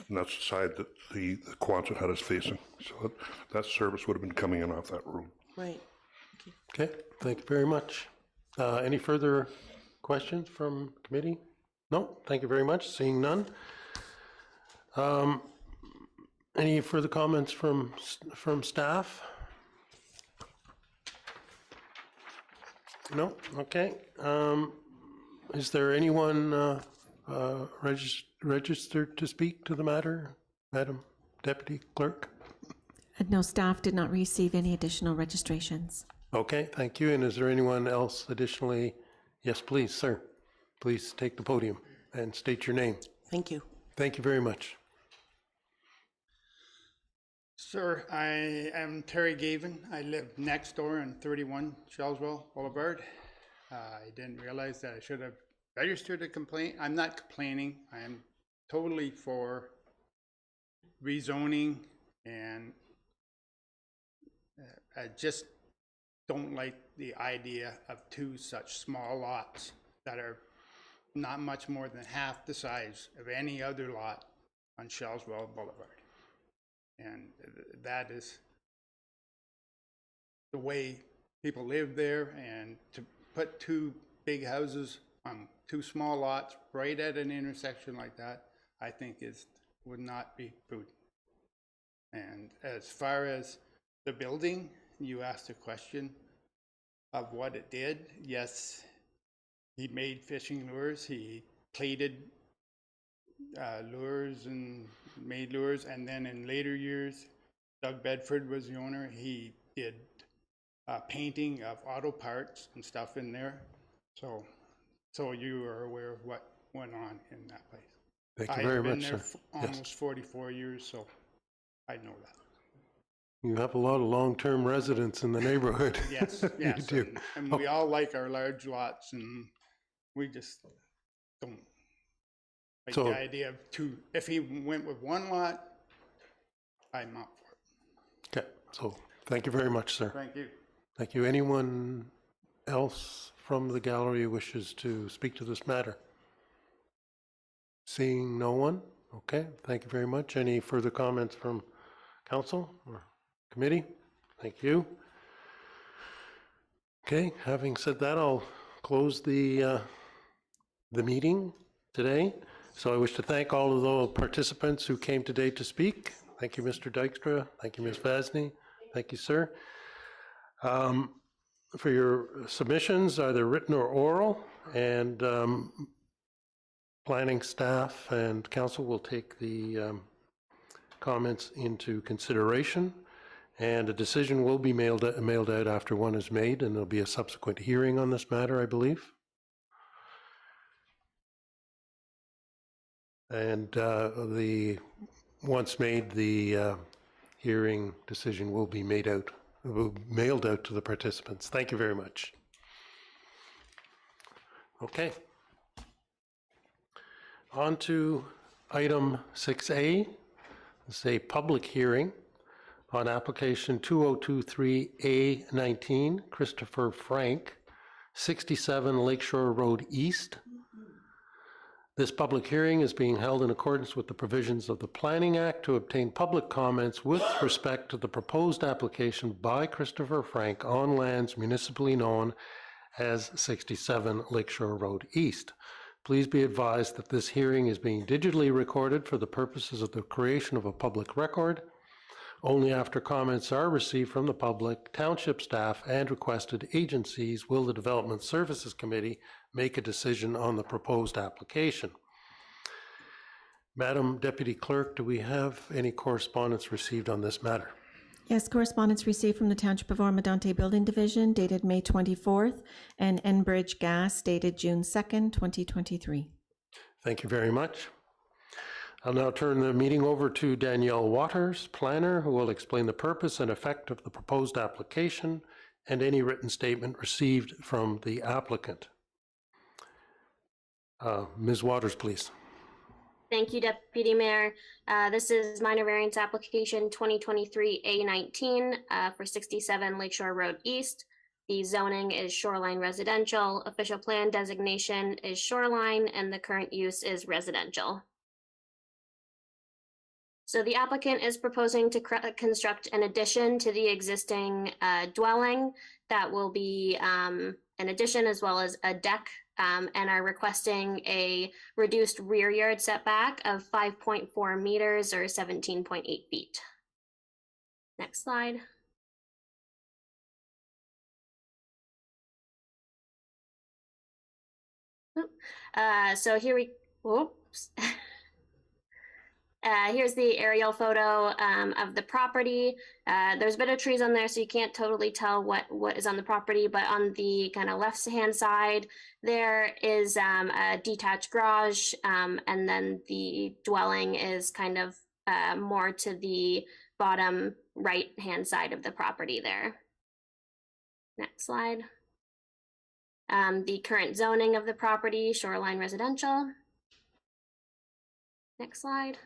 And that's the side that the Quonset hut is facing. So that service would have been coming in off that road. Right. Okay, thank you very much. Any further questions from committee? No, thank you very much. Seeing none. Any further comments from staff? No, okay. Is there anyone registered to speak to the matter, Madam Deputy Clerk? No, staff did not receive any additional registrations. Okay, thank you. And is there anyone else additionally? Yes, please, sir. Please take the podium and state your name. Thank you. Thank you very much. Sir, I am Terry Gavin. I live next door on 31 Shellswell Boulevard. I didn't realize that I should have registered a complaint. I'm not complaining. I am totally for rezoning, and I just don't like the idea of two such small lots that are not much more than half the size of any other lot on Shellswell Boulevard. And that is the way people live there, and to put two big houses on two small lots right at an intersection like that, I think would not be prudent. And as far as the building, you asked a question of what it did. Yes, he made fishing lures, he plated lures and made lures, and then in later years, Doug Bedford was the owner. He did painting of auto parts and stuff in there. So you are aware of what went on in that place. Thank you very much, I've been there sir. almost 44 years, so I know that. You have a lot of long-term residents in the neighborhood. Yes, You yes, do. and we all like our large lots, and we just don't like So- the idea of two. If he went with one lot, I'm up for it. Okay, so thank you very much, sir. Thank you. Thank you. Anyone else from the gallery who wishes to speak to this matter? Seeing no one? Okay, thank you very much. Any further comments from council or committee? Thank you. Okay, having said that, I'll close the meeting today. So I wish to thank all of the participants who came today to speak. Thank you, Mr. Dykstra. Thank you, Ms. Vasny. Thank you, sir. For your submissions, either written or oral, and planning staff and council will take the comments into consideration, and a decision will be mailed out after one is made, and there'll be a subsequent hearing on this matter, I believe. And once made, the hearing decision will be mailed out to the participants. Thank you very much. Okay. On to item 6A. It's a public hearing on application 2023A19, Christopher Frank, 67 Lakeshore Road East. This public hearing is being held in accordance with the provisions of the Planning Act to obtain public comments with respect to the proposed application by Christopher Frank on lands municipally known as 67 Lakeshore Road East. Please be advised that this hearing is being digitally recorded for the purposes of the creation of a public record. Only after comments are received from the public, township staff, and requested agencies will the Development Services Committee make a decision on the proposed application. Madam Deputy Clerk, do we have any correspondence received on this matter? Yes, correspondence received from the Township of Oro-Medonte Building Division dated May 24th and Enbridge Gas dated June 2nd, 2023. Thank you very much. I'll now turn the meeting over to Danielle Waters, planner, who will explain the purpose and effect of the proposed application and any written statement received from the applicant. Ms. Waters, please. Thank you, Deputy Mayor. This is minor variance application 2023A19 for 67 Lakeshore Road East. The zoning is shoreline residential, official plan designation is shoreline, and the current use is residential. So the applicant is proposing to construct an addition to the existing dwelling that will be an addition as well as a deck, and are requesting a reduced rear yard setback of 5.4 meters or 17.8 feet. Next slide. So here we, whoops. Here's the aerial photo of the property. There's a bit of trees on there, so you can't totally tell what is on the property, but on the kind of left-hand side, there is a detached garage, and then the dwelling is kind of more to the bottom right-hand side of the property there. Next slide. The current zoning of the property, shoreline residential. Next slide.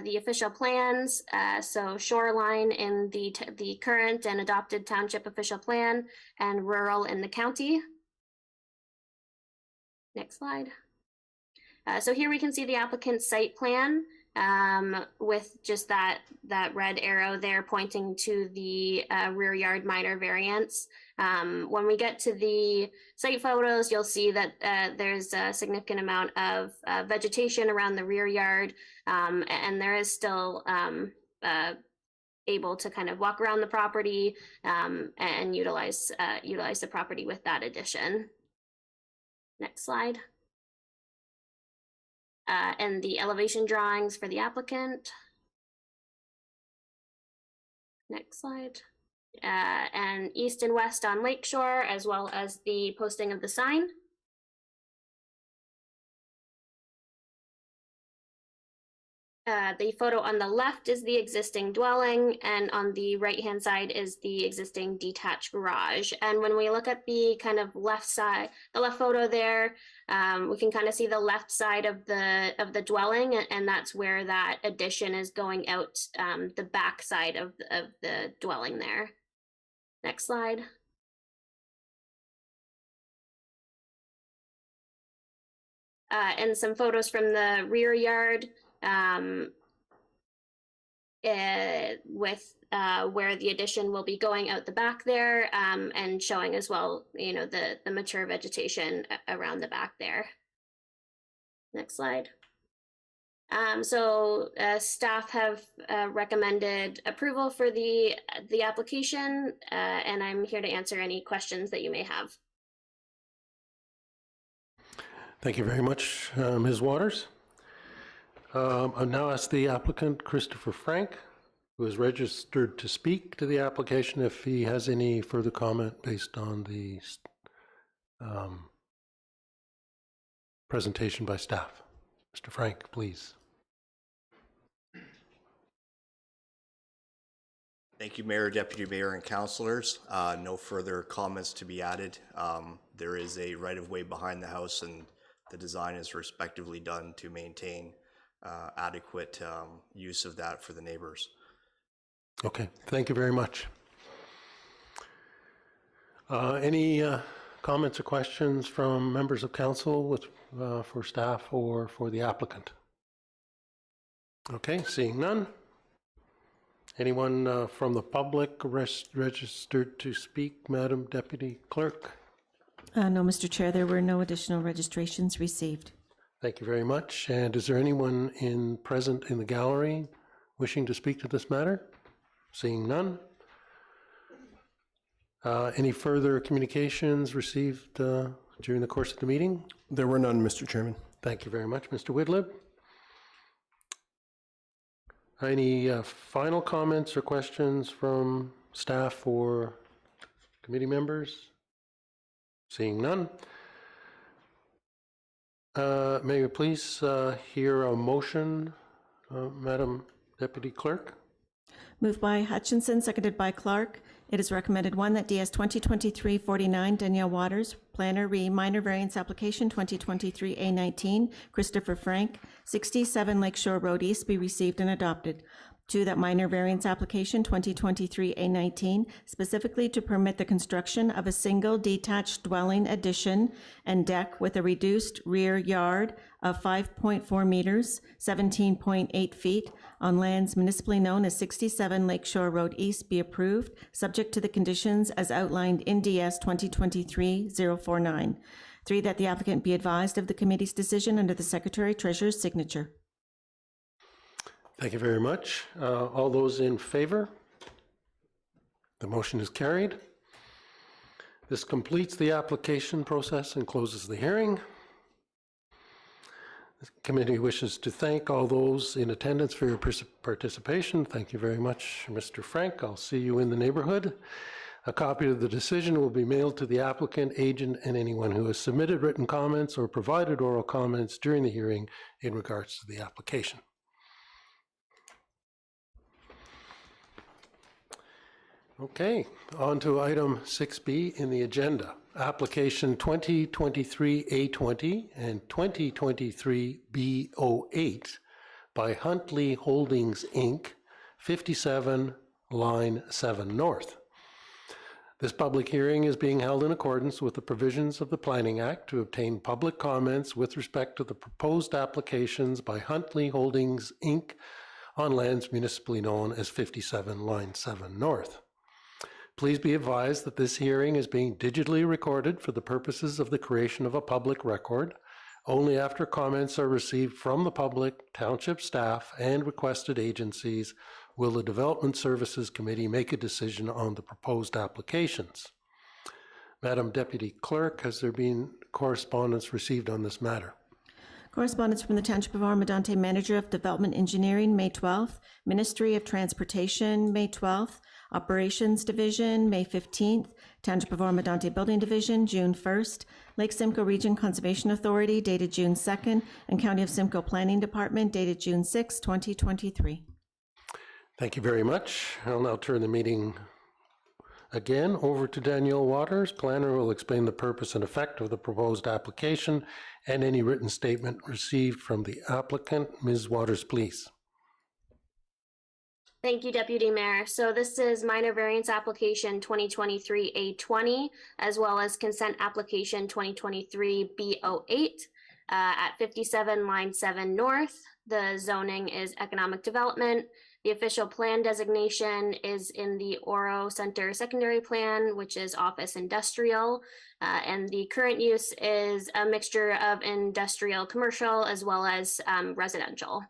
The official plans, so shoreline in the current and adopted township official plan, and rural in the county. Next slide. So here we can see the applicant's site plan with just that red arrow there pointing to the rear yard minor variance. When we get to the site photos, you'll see that there's a significant amount of vegetation around the rear yard, and there is still able to kind of walk around the property and utilize the property with that addition. Next slide. And the elevation drawings for the applicant. Next slide. And east and west on Lakeshore, as well as the posting of the sign. The photo on the left is the existing dwelling, and on the right-hand side is the existing detached garage. And when we look at the kind of left side, the left photo there, we can kind of see the left side of the dwelling, and that's where that addition is going out the back side of the dwelling there. Next slide. And some photos from the rear yard. With where the addition will be going out the back there, and showing as well, the mature vegetation around the back there. Next slide. So staff have recommended approval for the application, and I'm here to answer any questions that you may have. Thank you very much, Ms. Waters. I'll now ask the applicant, Christopher Frank, who is registered to speak to the application, if he has any further comment based on the presentation by staff. Mr. Frank, please. Thank you, Mayor, Deputy Mayor, and councilors. No further comments to be added. There is a right-of-way behind the house, and the design is respectively done to maintain adequate use of that for the neighbors. Okay, thank you very much. Any comments or questions from members of council for staff or for the applicant? Okay, seeing none. Anyone from the public registered to speak, Madam Deputy Clerk? No, Mr. Chair, there were no additional registrations received. Thank you very much. And is there anyone present in the gallery wishing to speak to this matter? Seeing none. Any further communications received during the course of the meeting? There were none, Mr. Chairman. Thank you very much, Mr. Whitlib. Any final comments or questions from staff or committee members? Seeing none. May we please hear a motion, Madam Deputy Clerk? Moved by Hutchinson, seconded by Clark. It is recommended, one, that DS 2023-49 Danielle Waters, Planner minor variance application 2023-A19, Christopher Frank, 67 Lakeshore Road East be received and adopted. 2, that minor variance application 2023-A19, specifically to permit the construction of a single detached dwelling addition and deck with a reduced rear yard of 5.4 meters, 17.8 feet, on lands municipally known as 67 Lakeshore Road East be approved, subject to the conditions as outlined in DS 2023-049. 3, that the applicant be advised of the committee's decision under the Secretary-Treasurer's signature. Thank you very much. All those in favor? The motion is carried. This completes the application process and closes the hearing. Committee wishes to thank all those in attendance for your participation. Thank you very much, Mr. Frank. I'll see you in the neighborhood. A copy of the decision will be mailed to the applicant, agent, and anyone who has submitted written comments or provided oral comments during the hearing in regards to the application. Okay, on to item 6B in the agenda. Application 2023-A20 and 2023-B08 by Huntley Holdings, Inc., 57 Line 7 North. This public hearing is being held in accordance with the provisions of the Planning Act to obtain public comments with respect to the proposed applications by Huntley Holdings, Inc. on lands municipally known as 57 Line 7 North. Please be advised that this hearing is being digitally recorded for the purposes of the creation of a public record. Only after comments are received from the public, township staff, and requested agencies will the Development Services Committee make a decision on the proposed applications. Madam Deputy Clerk, has there been correspondence received on this matter? Correspondence from the Township of Oro-Medonte Manager of Development Engineering, May 12th, Ministry of Transportation, May 12th, Operations Division, May 15th, Township of Oro-Medonte Building Division, June 1st, Lake Simcoe Region Conservation Authority, dated June 2nd, and County of Simcoe Planning Department, dated June 6, 2023. Thank you very much. I'll now turn the meeting again over to Danielle Waters. Planner will explain the purpose and effect of the proposed application and any written statement received from the applicant. Ms. Waters, please. Thank you, Deputy Mayor. So this is minor variance application 2023-A20, as well as consent application 2023-B08 at 57 Line 7 North. The zoning is economic development. The official plan designation is in the Oro Center Secondary Plan, which is office industrial. And the current use is a mixture of industrial commercial as well as residential.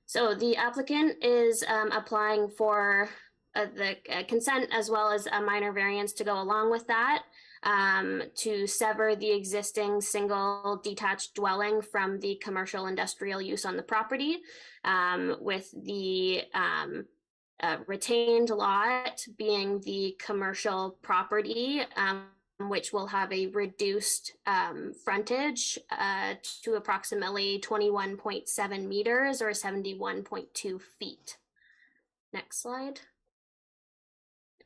So the applicant is applying for the consent as well as a minor variance to go along with that, to sever the existing single detached dwelling from the commercial industrial use on the property, with the retained lot being the commercial property, which will have a reduced frontage to approximately 21.7 meters or 71.2 feet. Next slide.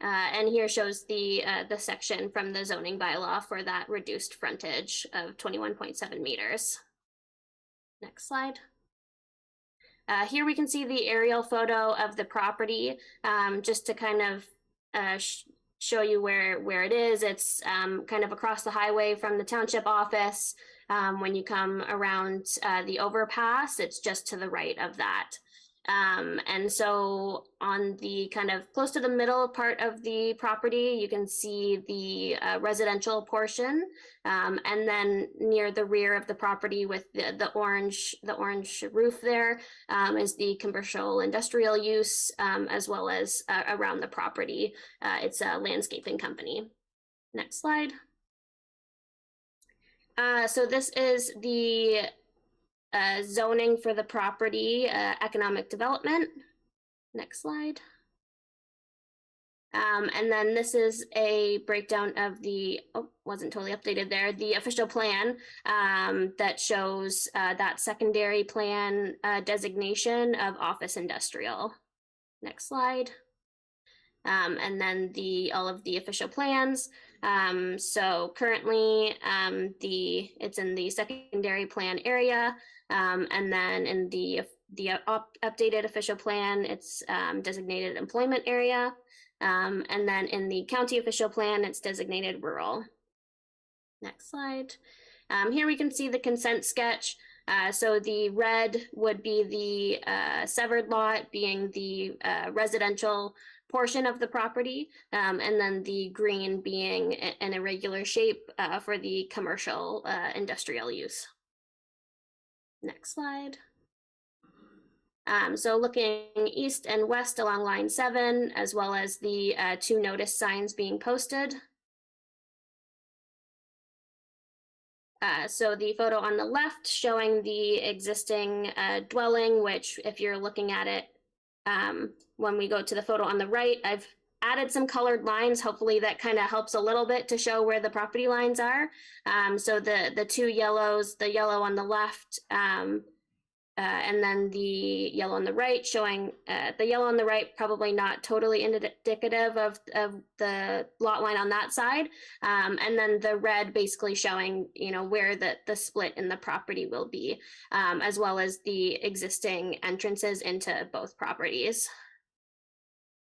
And here shows the section from the zoning bylaw for that reduced frontage of 21.7 meters. Next slide. Here we can see the aerial photo of the property, just to kind of show you where it is. It's kind of across the highway from the township office. When you come around the overpass, it's just to the right of that. And so on the kind of close to the middle part of the property, you can see the residential portion. And then near the rear of the property with the orange roof there is the commercial industrial use, as well as around the property. It's a landscaping company. Next slide. So this is the zoning for the property, economic development. Next slide. And then this is a breakdown of the, wasn't totally updated there, the official plan that shows that secondary plan designation of office industrial. Next slide. And then all of the official plans. So currently it's in the secondary plan area, and then in the updated official plan, it's designated employment area, and then in the county official plan, it's designated rural. Next slide. Here we can see the consent sketch. So the red would be the severed lot, being the residential portion of the property, and then the green being an irregular shape for the commercial industrial use. Next slide. So looking east and west along line 7, as well as the 2 notice signs being posted. So the photo on the left showing the existing dwelling, which if you're looking at it, when we go to the photo on the right, I've added some colored lines. Hopefully that kind of helps a little bit to show where the property lines are. So the two yellows, the yellow on the left, and then the yellow on the right, showing the yellow on the right probably not totally indicative of the lot line on that side, and then the red basically showing, you know, where the split in the property will be, as well as the existing entrances into both properties,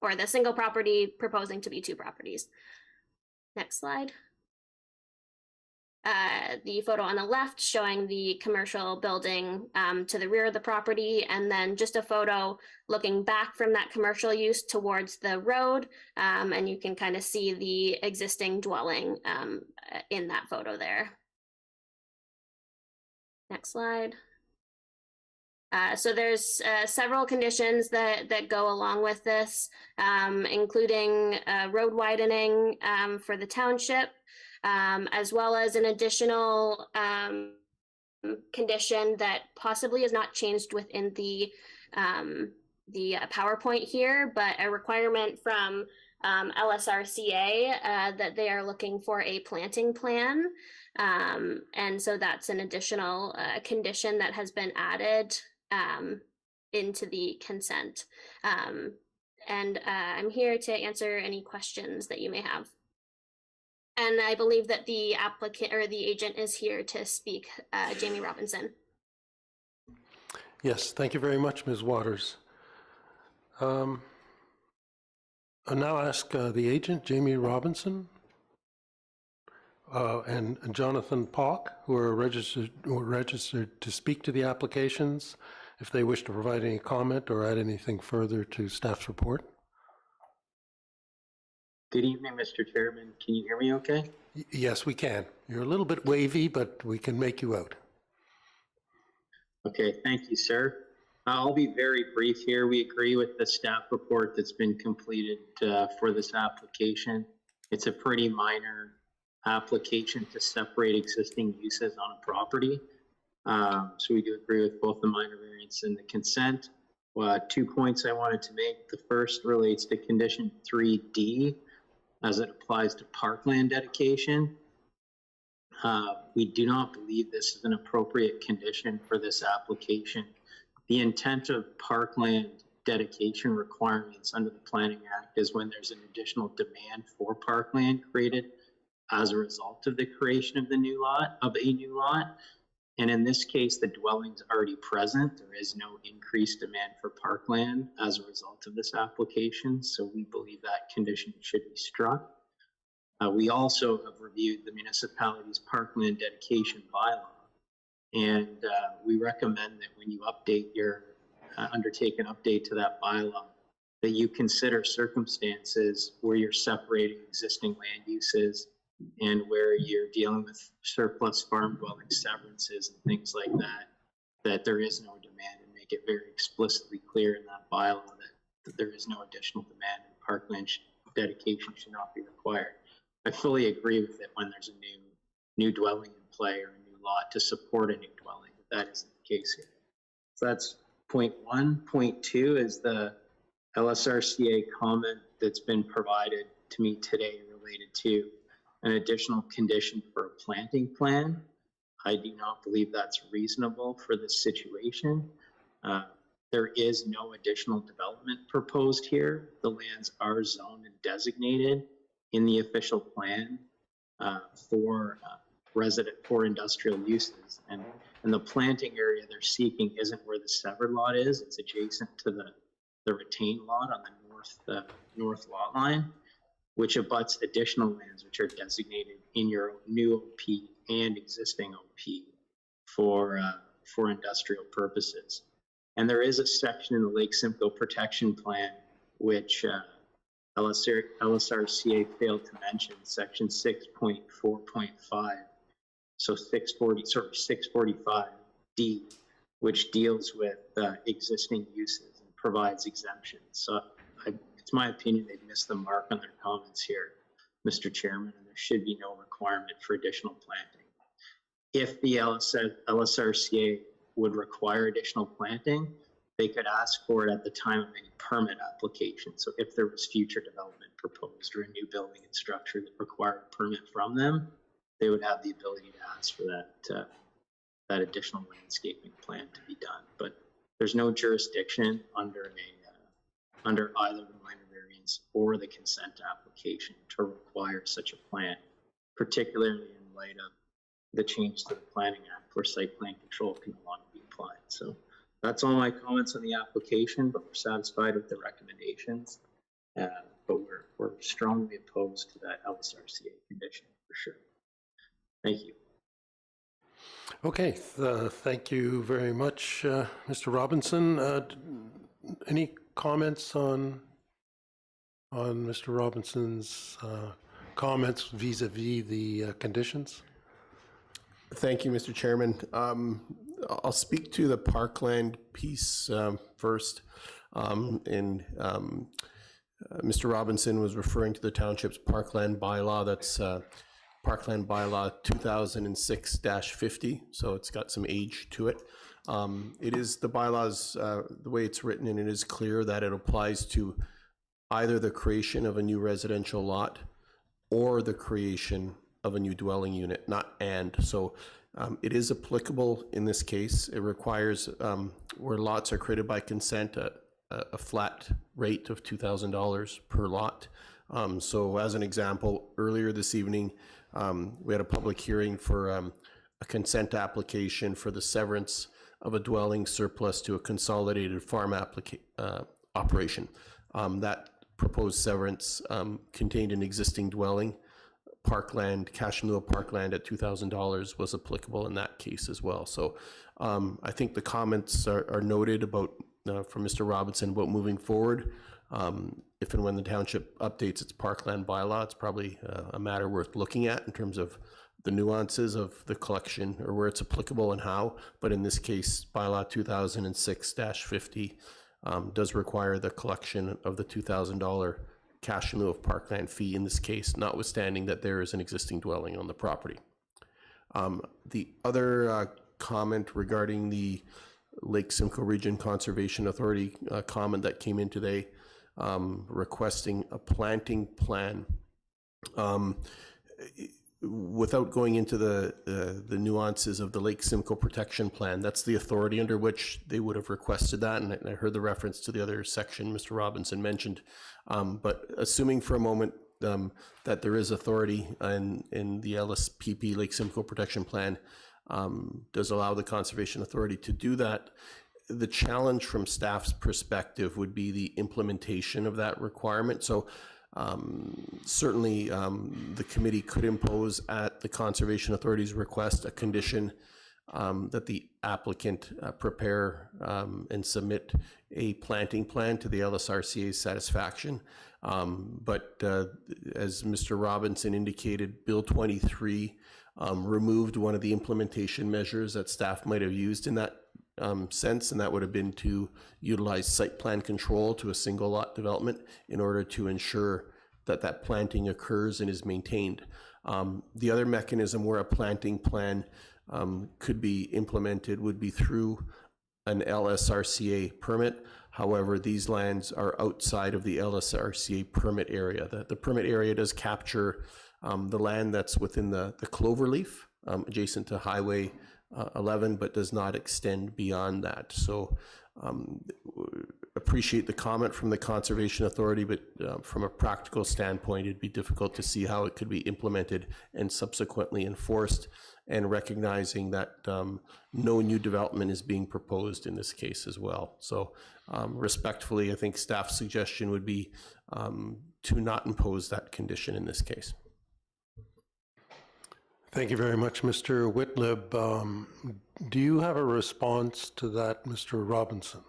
or the single property proposing to be two properties. Next slide. The photo on the left showing the commercial building to the rear of the property, and then just a photo looking back from that commercial use towards the road, and you can kind of see the existing dwelling in that photo there. Next slide. So there's several conditions that go along with this, including road widening for the township, as well as an additional condition that possibly is not changed within the PowerPoint here, but a requirement from LSRCA that they are looking for a planting plan. And so that's an additional condition that has been added into the consent. And I'm here to answer any questions that you may have. And I believe that the applicant or the agent is here to speak, Jamie Robinson. Yes, thank you very much, Ms. Waters. I'll now ask the agent, Jamie Robinson, and Jonathan Pock, who are registered to speak to the applications, if they wish to provide any comment or add anything further to staff's report. Good evening, Mr. Chairman. Can you hear me okay? Yes, we can. You're a little bit wavy, but we can make you out. Okay, thank you, sir. I'll be very brief here. We agree with the staff report that's been completed for this application. It's a pretty minor application to separate existing uses on a property. So we do agree with both the minor variance and the consent. 2 points I wanted to make. The first relates to condition 3D as it applies to parkland dedication. We do not believe this is an appropriate condition for this application. The intent of parkland dedication requirements under the Planning Act is when there's an additional demand for parkland created as a result of the creation of a new lot. And in this case, the dwelling's already present. There is no increased demand for parkland as a result of this application. So we believe that condition should be struck. We also have reviewed the municipality's parkland dedication bylaw. And we recommend that when you update undertake an update to that bylaw, that you consider circumstances where you're separating existing land uses and where you're dealing with surplus farm dwelling severances and things like that, that there is no demand, and make it very explicitly clear in that bylaw that there is no additional demand and parkland dedication should not be required. I fully agree with it when there's a new dwelling in play or a new lot to support a new dwelling, but that isn't the case here. So that's point one. Point two is the LSRCA comment that's been provided to me today related to an additional condition for a planting plan. I do not believe that's reasonable for this situation. There is no additional development proposed here. The lands are zoned and designated in the official plan for industrial uses. And the planting area they're seeking isn't where the severed lot is. It's adjacent to the retained lot on the north lot line, which abuts additional lands which are designated in your new OP and existing OP for industrial purposes. And there is a section in the Lake Simcoe Protection Plan which LSRCA failed to mention, section 6.4.5. So 645D, which deals with existing uses and provides exemptions. So it's my opinion they've missed the mark on their comments here, Mr. Chairman, and there should be no requirement for additional planting. if the LSRCA would require additional planting, they could ask for it at the time of any permit application. So if there was future development proposed or a new building and structure that required a permit from them, they would have the ability to ask for that that additional landscaping plan to be done. But there's no jurisdiction under under either the minor variance or the consent application to require such a plan, particularly in light of the change to the Planning Act where site plan control can no longer be applied. So that's all my comments on the application, but we're satisfied with the recommendations. But we're strongly opposed to that LSRCA condition for sure. Thank you. Okay, thank you very much, Mr. Robinson. Any comments on Mr. Robinson's comments vis-a-vis the conditions? Thank you, Mr. Chairman. I'll speak to the parkland piece first. Mr. Robinson was referring to the township's parkland bylaw. That's Parkland Bylaw 2006-50, so it's got some age to it. It is the bylaws, the way it's written, and it is clear that it applies to either the creation of a new residential lot or the creation of a new dwelling unit, not and. So it is applicable in this case. It requires, where lots are created by consent, a flat rate of $2,000 per lot. So as an example, earlier this evening, we had a public hearing for a consent application for the severance of a dwelling surplus to a consolidated farm operation. That proposed severance contained an existing dwelling. Parkland, cash in lieu of parkland at $2,000 was applicable in that case as well. So I think the comments are noted about from Mr. Robinson about moving forward. If and when the township updates its parkland bylaw, it's probably a matter worth looking at in terms of the nuances of the collection or where it's applicable and how. But in this case, bylaw 2006-50 does require the collection of the $2,000 cash in lieu of parkland fee in this case, notwithstanding that there is an existing dwelling on the property. The other comment regarding the Lake Simcoe Region Conservation Authority comment that came in today, requesting a planting plan. Without going into the nuances of the Lake Simcoe Protection Plan, that's the authority under which they would have requested that, and I heard the reference to the other section Mr. Robinson mentioned. But assuming for a moment that there is authority in the LSPP Lake Simcoe Protection Plan does allow the Conservation Authority to do that, the challenge from staff's perspective would be the implementation of that requirement. So certainly the committee could impose at the Conservation Authority's request a condition that the applicant prepare and submit a planting plan to the LSRCA's satisfaction. But as Mr. Robinson indicated, Bill 23 removed one of the implementation measures that staff might have used in that sense, and that would have been to utilize site plan control to a single lot development in order to ensure that that planting occurs and is maintained. The other mechanism where a planting plan could be implemented would be through an LSRCA permit. However, these lands are outside of the LSRCA permit area. The permit area does capture the land that's within the cloverleaf adjacent to Highway 11, but does not extend beyond that. So appreciate the comment from the Conservation Authority, but from a practical standpoint, it'd be difficult to see how it could be implemented and subsequently enforced, and recognizing that no new development is being proposed in this case as well. So respectfully, I think staff's suggestion would be to not impose that condition in this case. Thank you very much, Mr. Whitlib. Do you have a response to that, Mr. Robinson?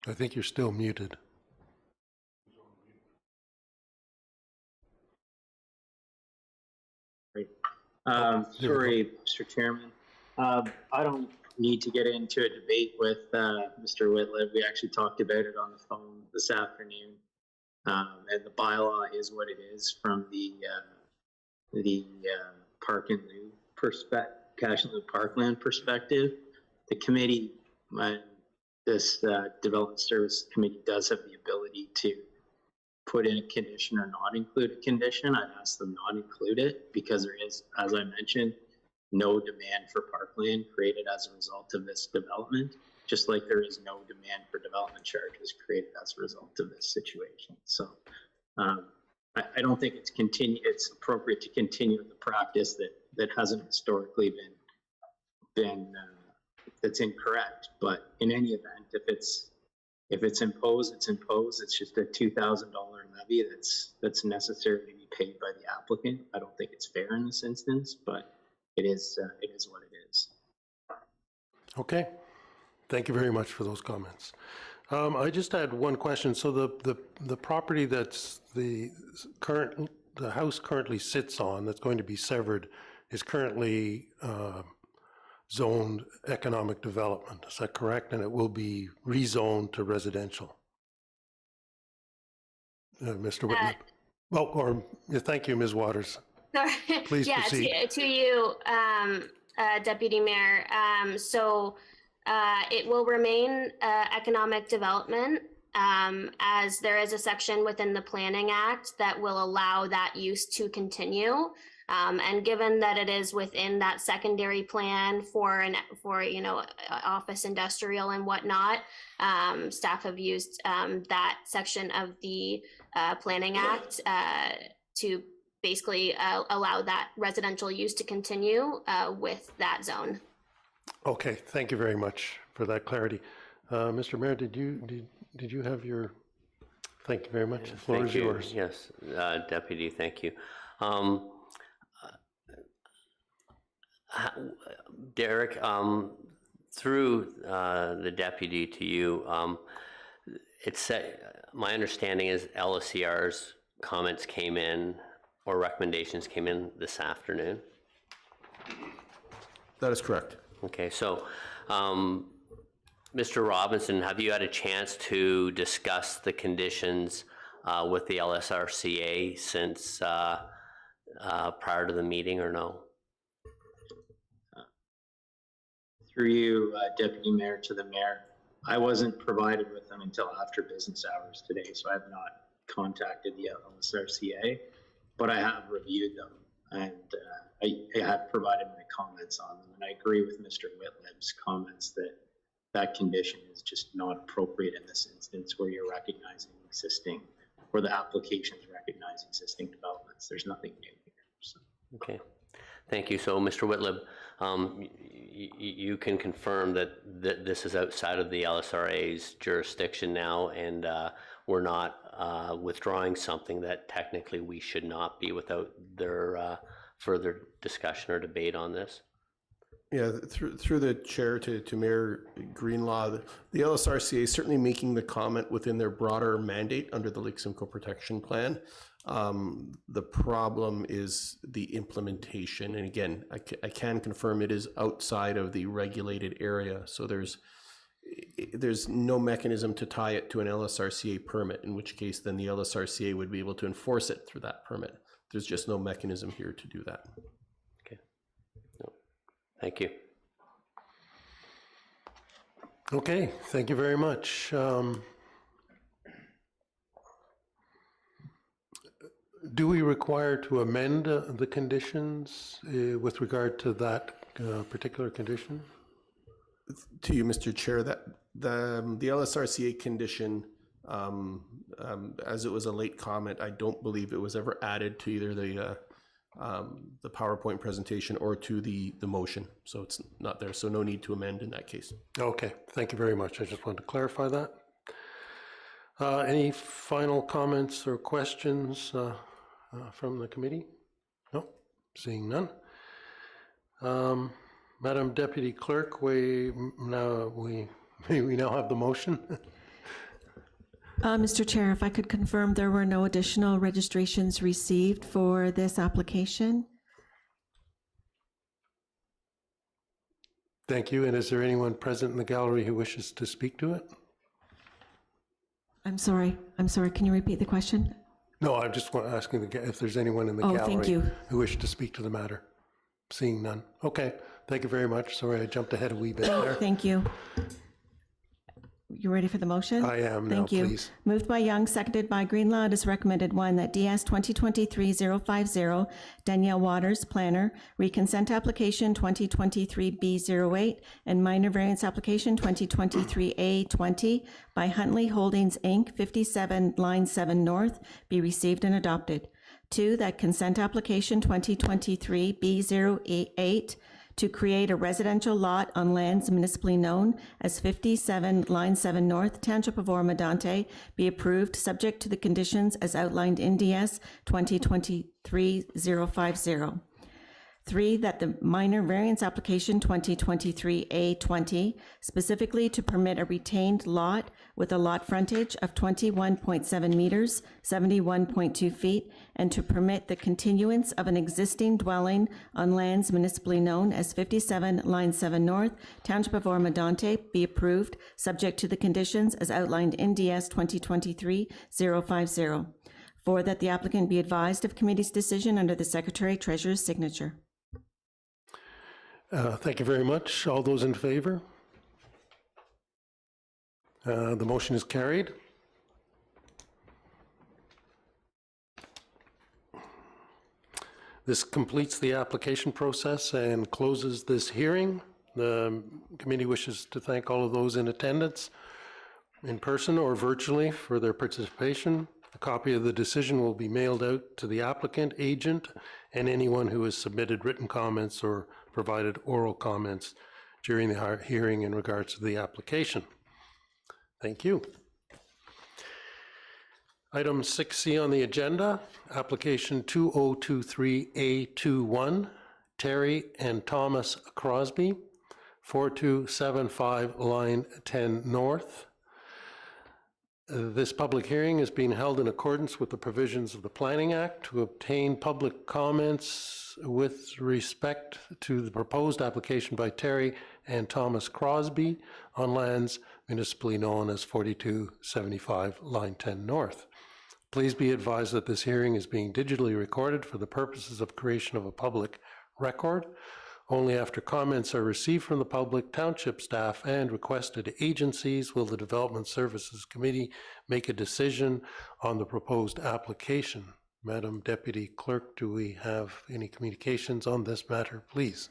I think you're still muted. Great. Sorry, Mr. Chairman. I don't need to get into a debate with Mr. Whitliff. We actually talked about it on the phone this afternoon. And the bylaw is what it is from the park and lieu perspective, cash and lieu parkland perspective. The committee, this development service committee, does have the ability to put in a condition or not include a condition. I'd ask them not include it because there is, as I mentioned, no demand for parkland created as a result of this development, just like there is no demand for development charges created as a result of this situation. So I don't think it's appropriate to continue with the practice that hasn't historically been that's incorrect. But in any event, if it's imposed, it's imposed. It's just a $2,000 levy that's necessary to be paid by the applicant. I don't think it's fair in this instance, but it is what it is. Okay. Thank you very much for those comments. I just had one question. So the property that's the house currently sits on, that's going to be severed, is currently zoned economic development. Is that correct? And it will be rezoned to residential. Mr. Whitman. Thank you, Ms. Waters. Sorry. Please proceed. To you, Deputy Mayor. It will remain economic development as there is a section within the Planning Act that will allow that use to continue. And given that it is within that secondary plan for office, industrial, and whatnot, staff have used that section of the Planning Act to basically allow that residential use to continue with that zone. Okay, thank you very much for that clarity. Mr. Mayor, did you have your? Thank you very much. The floor is yours. Yes, Deputy, thank you. Derek, through the deputy to you, my understanding is LSCR's comments came in, or recommendations came in this afternoon. That is correct. Okay, so Mr. Robinson, have you had a chance to discuss the conditions with the LSRCA since prior to the meeting, or no? Through you, Deputy Mayor, to the Mayor, I wasn't provided with them until after business hours today, so I have not contacted the LSRCA, but I have reviewed them, and I have provided my comments on them, and I agree with Mr. Whitliff's comments that that condition is just not appropriate in this instance where you're recognizing existing, where the applications recognize existing developments. There's nothing new here. So. Okay, thank you. So, Mr. Whitliff, you can confirm that this is outside of the LSRA's jurisdiction now, and we're not withdrawing something that technically we should not be without their further discussion or debate on this? Yeah, through the chair to Mayor Greenlaw, the LSRCA is certainly making the comment within their broader mandate under the Lake Simcoe Protection Plan. The problem is the implementation, and again, I can confirm it is outside of the regulated area, so there's no mechanism to tie it to an LSRCA permit, in which case then the LSRCA would be able to enforce it through that permit. There's just no mechanism here to do that. Okay. No. Thank you. Okay, thank you very much. Do we require to amend the conditions with regard to that particular condition? To you, Mr. Chair, that the LSRCA condition, as it was a late comment, I don't believe it was ever added to either the PowerPoint presentation or to the motion, so it's not there. So no need to amend in that case. Okay, thank you very much. I just wanted to clarify that. Any final comments or questions from the committee? No, seeing none. Madam Deputy Clerk, we now have the motion. Mr. Chair, if I could confirm there were no additional registrations received for this application. Thank you. And is there anyone present in the gallery who wishes to speak to it? I'm sorry, can you repeat the question? No, I'm just asking if there's anyone in the Oh, gallery thank you. who wishes to speak to the matter. Seeing none. Okay, thank you very much. Sorry, I jumped ahead a wee bit there. Thank you. You ready for the motion? I am now, Thank you. please. Moved by Young, seconded by Greenlaw. It is recommended, one, that DS 2023-050, Danielle Waters, planner, reconsent application 2023-B08, and minor variance application 2023-A20 by Huntley Holdings, Inc., 57 Line 7 North, be received and adopted. Two, that consent application 2023-B08 to create a residential lot on lands municipally known as 57 Line 7 North, Township of Oro-Medonte, be approved, subject to the conditions as outlined in DS 2023-050. Three, that the minor variance application 2023-A20, specifically to permit a retained lot with a lot frontage of 21.7 meters, 71.2 feet, and to permit the continuance of an existing dwelling on lands municipally known as 57 Line 7 North, Township of Oro-Medonte, be approved, subject to the conditions as outlined in DS 2023-050. Four, that the applicant be advised of committee's decision under the Secretary Treasurer's signature. Thank you very much. All those in favor? The motion is carried. This completes the application process and closes this hearing. The committee wishes to thank all of those in attendance, in person or virtually, for their participation. A copy of the decision will be mailed out to the applicant, agent, and anyone who has submitted written comments or provided oral comments during the hearing in regards to the application. Thank you. Item 6C on the agenda, application 2023A21, Terry and Thomas Crosby, 4275 Line 10 North. This public hearing is being held in accordance with the provisions of the Planning Act to obtain public comments with respect to the proposed application by Terry and Thomas Crosby on lands municipally known as 4275 Line 10 North. Please be advised that this hearing is being digitally recorded for the purposes of creation of a public record. Only after comments are received from the public, township staff, and requested agencies will the Development Services Committee make a decision on the proposed application. Madam Deputy Clerk, do we have any communications on this matter, please?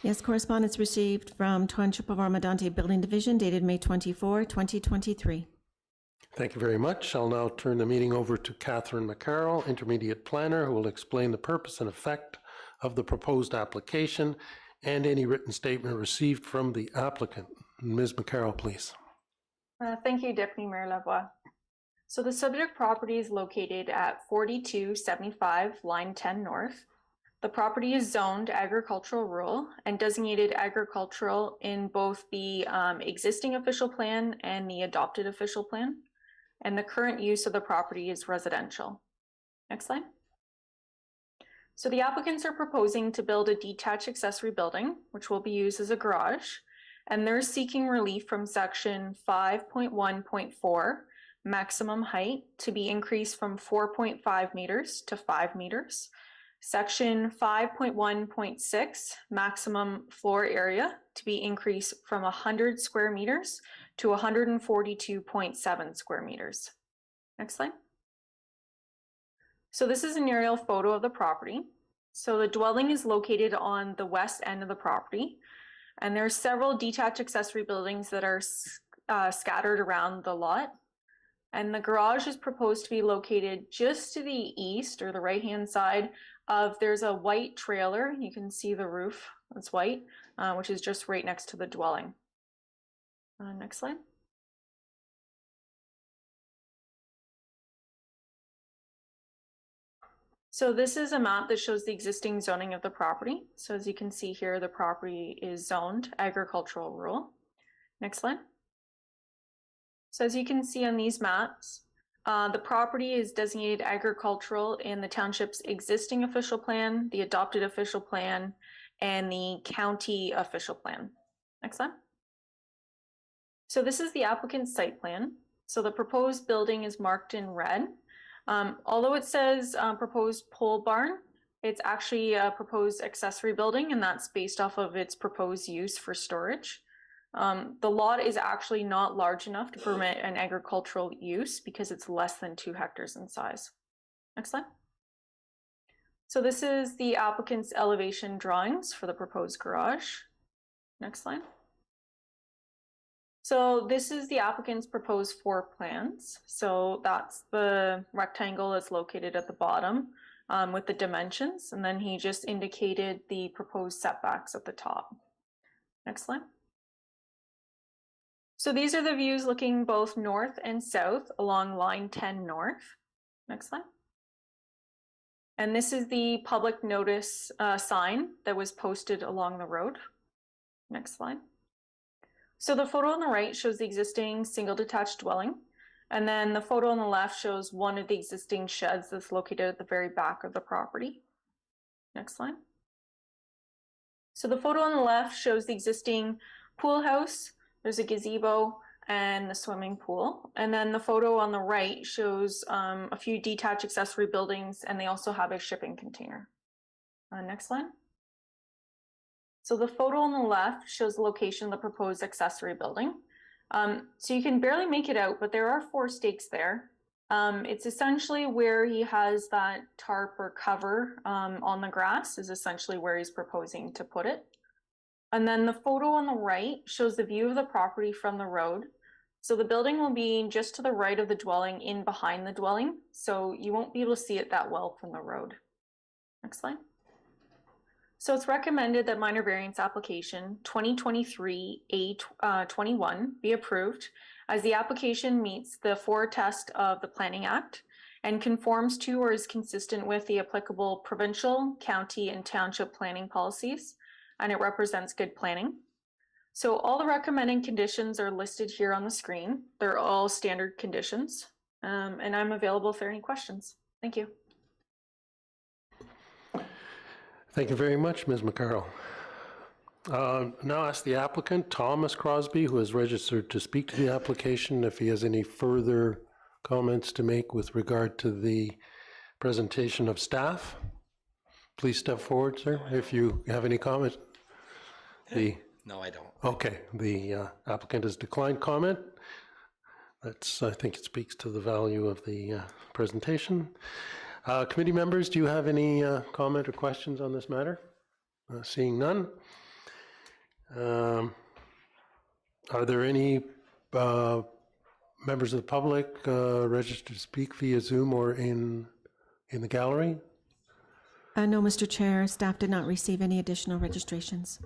Yes, correspondence received from Township of Oro-Medonte Building Division dated May 24, 2023. Thank you very much. I'll now turn the meeting over to Catherine McCarroll, Intermediate Planner, who will explain the purpose and effect of the proposed application and any written statement received from the applicant. Ms. McCarroll, please. Thank you, Deputy Mayor Lavoie. So the subject property is located at 4275 Line 10 North. The property is zoned agricultural rural and designated agricultural in both the existing official plan and the adopted official plan. And the current use of the property is residential. Next slide. So the applicants are proposing to build a detached accessory building, which will be used as a garage, and they're seeking relief from section 5.1.4, maximum height to be increased from 4.5 meters to 5 meters. Section 5.1.6, maximum floor area to be increased from 100 square meters to 142.7 square meters. Next slide. So this is an aerial photo of the property. So the dwelling is located on the west end of the property, and there are several detached accessory buildings that are scattered around the lot. And the garage is proposed to be located just to the east or the right-hand side of, there's a white trailer. You can see the roof, it's white, which is just right next to the dwelling. Next slide. So this is a map that shows the existing zoning of the property. So as you can see here, the property is zoned agricultural rural. Next slide. So as you can see on these maps, the property is designated agricultural in the township's existing official plan, the adopted official plan, and the county official plan. Next slide. So this is the applicant's site plan. So the proposed building is marked in red. Although it says proposed pole barn, it's actually a proposed accessory building, and that's based off of its proposed use for storage. The lot is actually not large enough to permit an agricultural use because it's less than 2 hectares in size. Next slide. So this is the applicant's elevation drawings for the proposed garage. Next slide. So this is the applicant's proposed floor plans. So that's the rectangle that's located at the bottom with the dimensions, and then he just indicated the proposed setbacks at the top. Next slide. So these are the views looking both north and south along line 10 north. Next slide. And this is the public notice sign that was posted along the road. Next slide. So the photo on the right shows the existing single detached dwelling. And then the photo on the left shows one of the existing sheds that's located at the very back of the property. Next slide. So the photo on the left shows the existing pool house. There's a gazebo and the swimming pool. And then the photo on the right shows a few detached accessory buildings, and they also have a shipping container. Next slide. So the photo on the left shows the location of the proposed accessory building. So you can barely make it out, but there are 4 stakes there. It's essentially where he has that tarp or cover on the grass is essentially where he's proposing to put it. And then the photo on the right shows the view of the property from the road. So the building will be just to the right of the dwelling, in behind the dwelling. So you won't be able to see it that well from the road. Next slide. So it's recommended that minor variance application 2023-A21 be approved, as the application meets the 4 test of the Planning Act and conforms to or is consistent with the applicable provincial, county, and township planning policies, and it represents good planning. So all the recommended conditions are listed here on the screen. They're all standard conditions, and I'm available if there are any questions. Thank you. Thank you very much, Ms. McCarroll. Now ask the applicant, Thomas Crosby, who is registered to speak to the application, if he has any further comments to make with regard to the presentation of staff. Please step forward, sir, if you have any comment. No, I don't. Okay, the applicant has declined comment. I think it speaks to the value of the presentation. Committee members, do you have any comment or questions on this matter? Seeing none. Are there any members of the public registered to speak via Zoom or in the gallery? No, Mr. Chair, staff did not receive any additional registrations.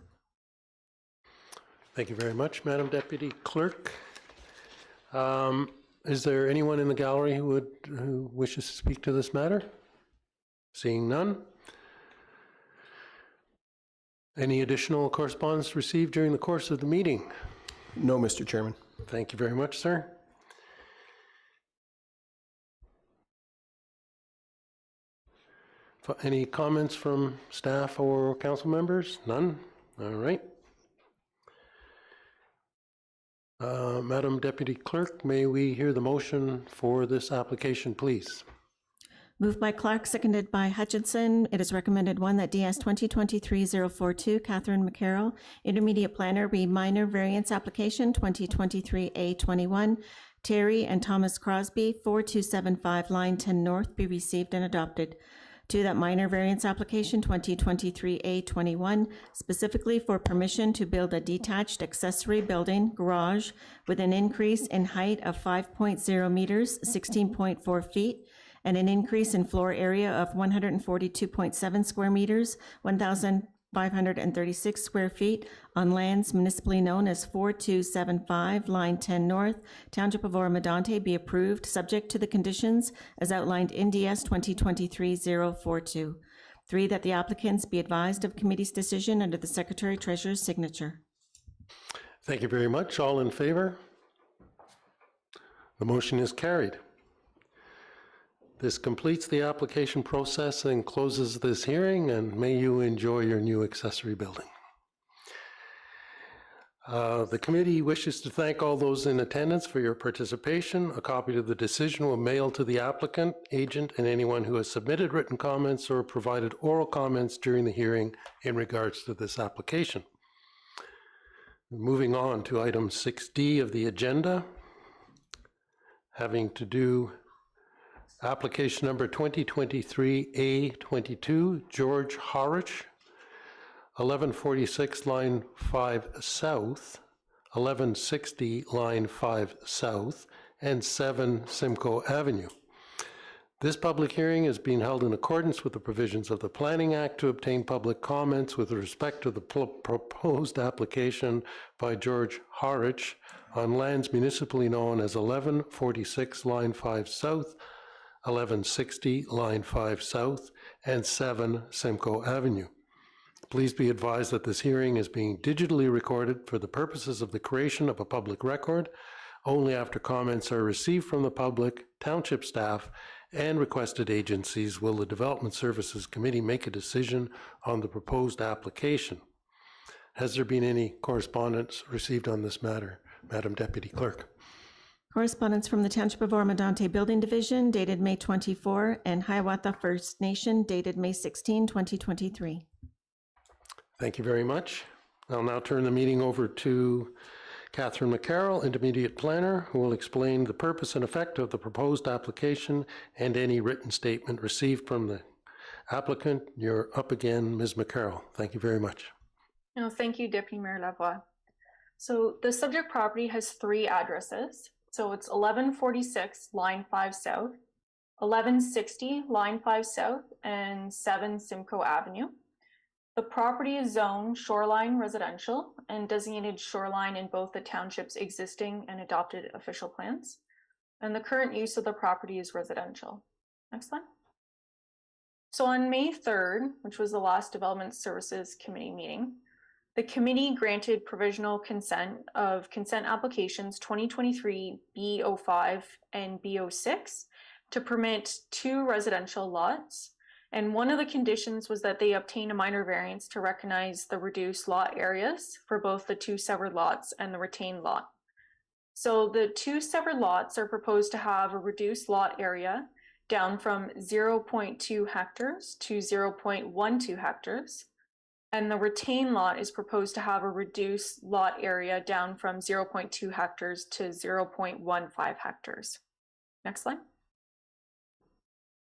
Thank you very much, Madam Deputy Clerk. Is there anyone in the gallery who wishes to speak to this matter? Seeing none. Any additional correspondence received during the course of the meeting? No, Mr. Chairman. Thank you very much, sir. Any comments from staff or council members? None? All right. Madam Deputy Clerk, may we hear the motion for this application, please? Moved by Clark, seconded by Hutchinson. It is recommended, 1, that DS 2023-042, Catherine McCarroll, Intermediate Planner, be minor variance application 2023-A21, Terry and Thomas Crosby, 4275 Line 10 North, be received and adopted. 2, that minor variance application 2023-A21, specifically for permission to build a detached accessory building garage with an increase in height of 5.0 meters, 16.4 feet, and an increase in floor area of 142.7 square meters, 1,536 square feet on lands municipally known as 4275 Line 10 North, Township of Oro-Medonte, be approved, subject to the conditions as outlined in DS 2023-042. 3, that the applicants be advised of committee's decision under the Secretary-Treasurer's signature. Thank you very much. All in favor? The motion is carried. This completes the application process and closes this hearing, and may you enjoy your new accessory building. The committee wishes to thank all those in attendance for your participation. A copy of the decision will mail to the applicant, agent, and anyone who has submitted written comments or provided oral comments during the hearing in regards to this application. Moving on to item 6D of the agenda, having to do application number 2023A22, George Harich, 1146 Line 5 South, 1160 Line 5 South, and 7 Simcoe Avenue. This public hearing is being held in accordance with the provisions of the Planning Act to obtain public comments with respect to the proposed application by George Harich on lands municipally known as 1146 Line 5 South, 1160 Line 5 South, and 7 Simcoe Avenue. Please be advised that this hearing is being digitally recorded for the purposes of the creation of a public record. Only after comments are received from the public, township staff, and requested agencies will the Development Services Committee make a decision on the proposed application. Has there been any correspondence received on this matter, Madam Deputy Clerk? Correspondence from the Township of Oro-Medonte Building Division dated May 24 and Hiawatha First Nation dated May 16, 2023. Thank you very much. I'll now turn the meeting over to Catherine McCarroll, Intermediate Planner, who will explain the purpose and effect of the proposed application and any written statement received from the applicant. You're up again, Ms. McCarroll. Thank you very much. No, thank you, Deputy Mayor Lavoie. So the subject property has 3 addresses. So it's 1146 Line 5 South, 1160 Line 5 South, and 7 Simcoe Avenue. The property is zoned shoreline residential and designated shoreline in both the township's existing and adopted official plans. And the current use of the property is residential. Next slide. So on May 3rd, which was the last Development Services Committee meeting, the committee granted provisional consent of consent applications 2023 B05 and B06 to permit 2 residential lots. And one of the conditions was that they obtain a minor variance to recognize the reduced lot areas for both the 2 severed lots and the retained lot. So the 2 severed lots are proposed to have a reduced lot area down from 0.2 hectares to 0.12 hectares. And the retained lot is proposed to have a reduced lot area down from 0.2 hectares to 0.15 hectares. Next slide.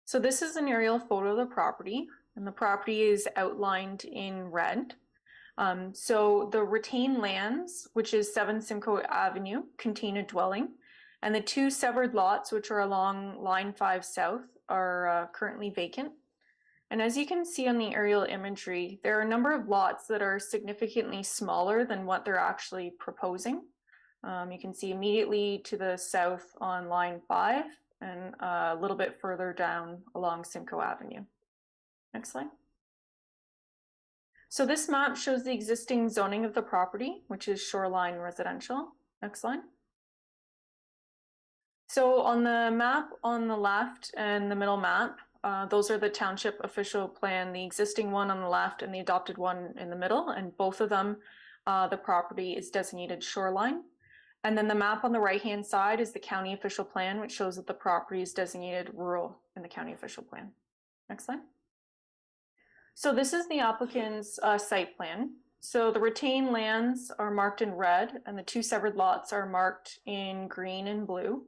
So this is an aerial photo of the property, and the property is outlined in red. So the retained lands, which is 7 Simcoe Avenue, contain a dwelling, and the 2 severed lots, which are along Line 5 South, are currently vacant. And as you can see on the aerial imagery, there are a number of lots that are significantly smaller than what they're actually proposing. You can see immediately to the south on Line 5, and a little bit further down along Simcoe Avenue. Next slide. So this map shows the existing zoning of the property, which is shoreline residential. Next slide. So on the map on the left and the middle map, those are the township official plan, the existing one on the left and the adopted one in the middle, and both of them, the property is designated shoreline. And then the map on the right-hand side is the county official plan, which shows that the property is designated rural in the county official plan. Next slide. So this is the applicant's site plan. So the retained lands are marked in red, and the 2 severed lots are marked in green and blue.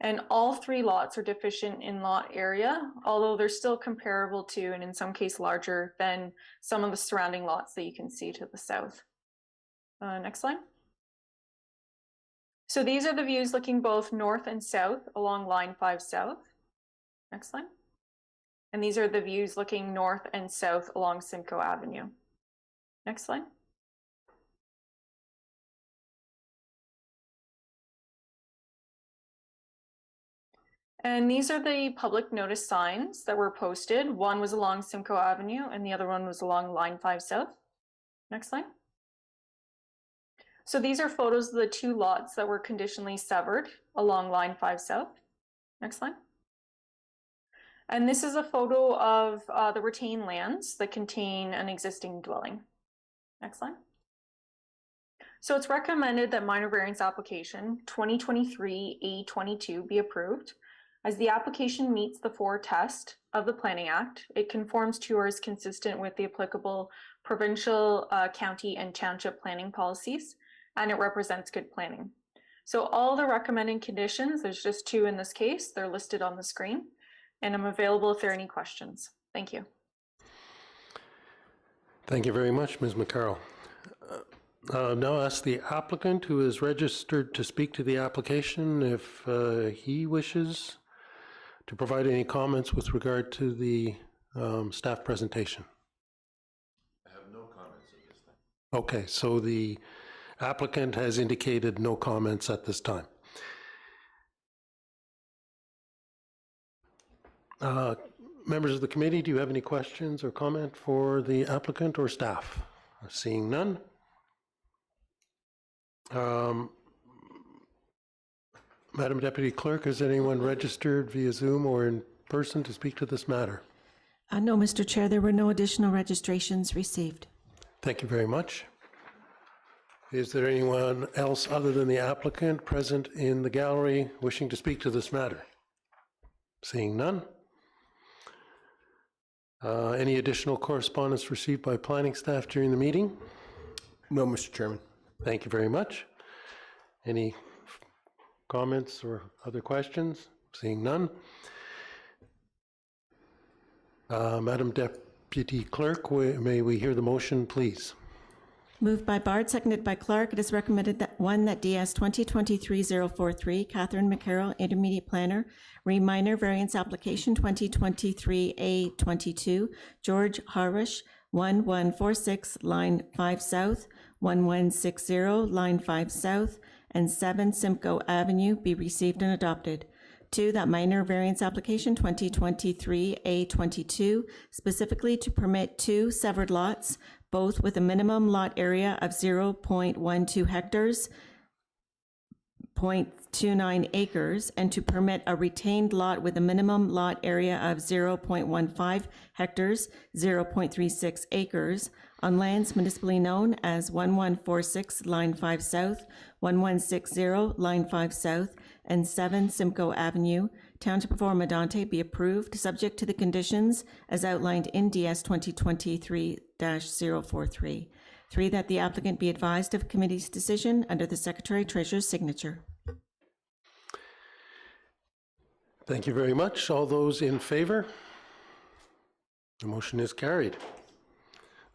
And all 3 lots are deficient in lot area, although they're still comparable to, and in some cases larger than, some of the surrounding lots that you can see to the south. Next slide. So these are the views looking both north and south along Line 5 South. Next slide. And these are the views looking north and south along Simcoe Avenue. Next slide. And these are the public notice signs that were posted. One was along Simcoe Avenue and the other one was along Line 5 South. Next slide. So these are photos of the 2 lots that were conditionally severed along Line 5 South. Next slide. And this is a photo of the retained lands that contain an existing dwelling. Next slide. So it's recommended that minor variance application 2023-A22 be approved, as the application meets the 4 test of the Planning Act. It conforms to or is consistent with the applicable provincial, county, and township planning policies, and it represents good planning. So all the recommended conditions, there's just 2 in this case, they're listed on the screen, and I'm available if there are any questions. Thank you. Thank you very much, Ms. McCarroll. Now ask the applicant who is registered to speak to the application if he wishes to provide any comments with regard to the staff presentation. I have no comments at this time. Okay, so the applicant has indicated no comments at this time. Members of the committee, do you have any questions or comment for the applicant or staff? Seeing none. Madam Deputy Clerk, is anyone registered via Zoom or in person to speak to this matter? No, Mr. Chair, there were no additional registrations received. Thank you very much. Is there anyone else other than the applicant present in the gallery wishing to speak to this matter? Seeing none. Any additional correspondence received by planning staff during the meeting? No, Mr. Chairman. Thank you very much. Any comments or other questions? Seeing none. Madam Deputy Clerk, may we hear the motion, please? Moved by Bard, seconded by Clark. It is recommended that that DS 2023-043, Catherine McCarroll, Intermediate Planner, minor variance application 2023-A22, George Harish, 1146 line 5 South, 1160 line 5 South, and 7 Simcoe Avenue be received and adopted. 2, that minor variance application 2023-A22, specifically to permit 2 severed lots, both with a minimum lot area of 0.12 hectares, 0.29 acres, and to permit a retained lot with a minimum lot area of 0.15 hectares, 0.36 acres, on lands municipally known as 1146 Line 5 South, 1160 Line 5 South, and 7 Simcoe Avenue, Township of Oro-Medonte, be approved, subject to the conditions as outlined in DS 2023-043. 3, that the applicant be advised of committee's decision under the Secretary-Treasurer's signature. Thank you very much. All those in favor? The motion is carried.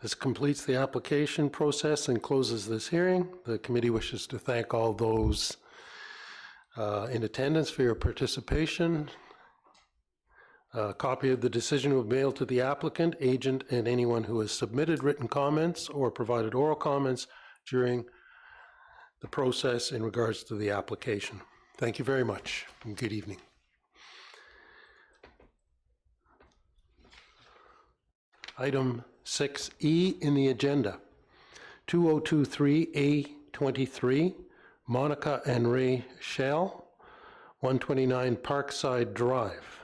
This completes the application process and closes this hearing. The committee wishes to thank all those in attendance for your participation. A copy of the decision will be mailed to the applicant, agent, and anyone who has submitted written comments or provided oral comments during the process in regards to the application. Thank you very much, and good evening. Item 6E in the agenda, 2023-A23, Monica and Ray Shell, 129 Parkside Drive.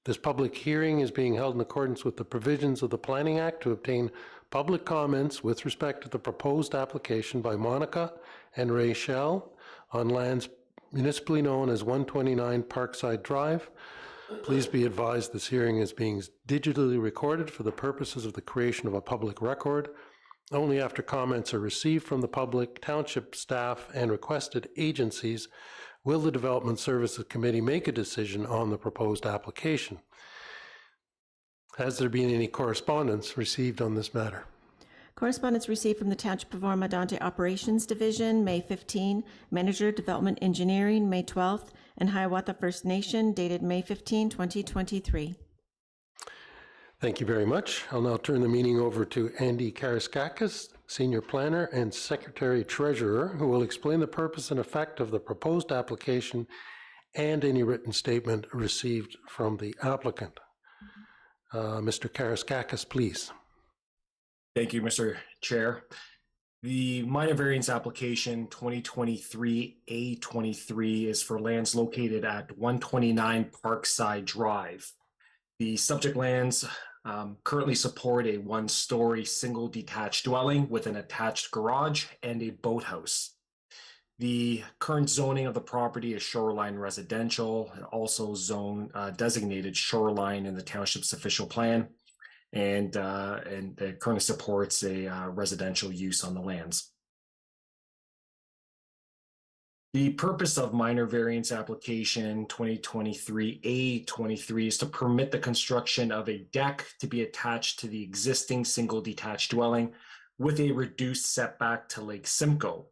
This public hearing is being held in accordance with the provisions of the Planning Act to obtain public comments with respect to the proposed application by Monica and Ray Shell on lands municipally known as 129 Parkside Drive. Please be advised this hearing is being digitally recorded for the purposes of the creation of a public record. Only after comments are received from the public, township staff, and requested agencies will the Development Services Committee make a decision on the proposed application. Has there been any correspondence received on this matter? Correspondence received from the Township of Oro-Medonte Operations Division, May 15, Manager, Development Engineering, May 12th, and Hiawatha First Nation, dated May 15, 2023. Thank you very much. I'll now turn the meeting over to Andy Karaskakis, Senior Planner and Secretary Treasurer, who will explain the purpose and effect of the proposed application and any written statement received from the applicant. Mr. Karaskakis, please. Thank you, Mr. Chair. The minor variance application 2023-A23 is for lands located at 129 Parkside Drive. The subject lands currently support a one-story single detached dwelling with an attached garage and a boathouse. The current zoning of the property is shoreline residential, and also designated shoreline in the township's official plan, and it currently supports a residential use on the lands. The purpose of minor variance application 2023A23 is to permit the construction of a deck to be attached to the existing single detached dwelling with a reduced setback to Lake Simcoe.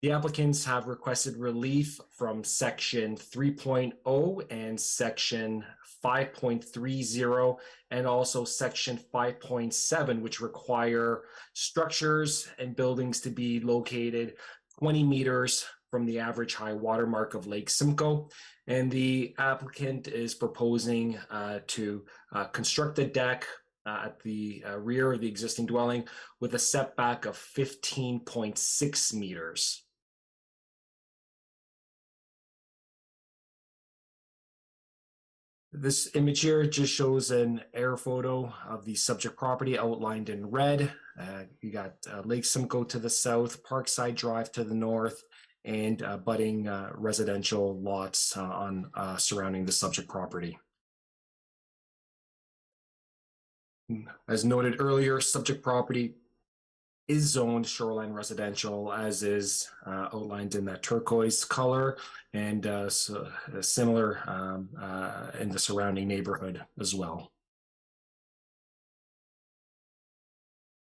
The applicants have requested relief from section 3.0 and section 5.30 and also section 5.7, which require structures and buildings to be located 20 meters from the average high water mark of Lake Simcoe. And the applicant is proposing to construct the deck at the rear of the existing dwelling with a setback of 15.6 meters. This image here just shows an air photo of the subject property outlined in red. You got Lake Simcoe to the south, Parkside Drive to the north, and budding residential lots surrounding the subject property. As noted earlier, subject property is zoned shoreline residential, as is outlined in that turquoise color, and similar in the surrounding neighborhood as well.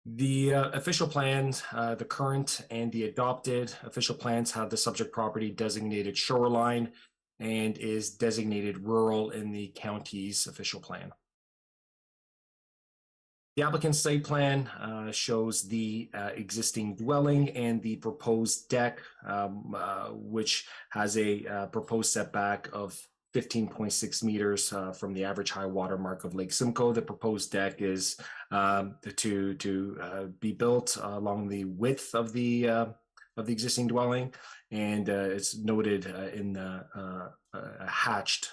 The official plans, the current and the adopted official plans have the subject property designated shoreline and is designated rural in the county's official plan. The applicant's site plan shows the existing dwelling and the proposed deck, which has a proposed setback of 15.6 meters from the average high water mark of Lake Simcoe. The proposed deck is to be built along the width of the existing dwelling, and it's noted in the hatched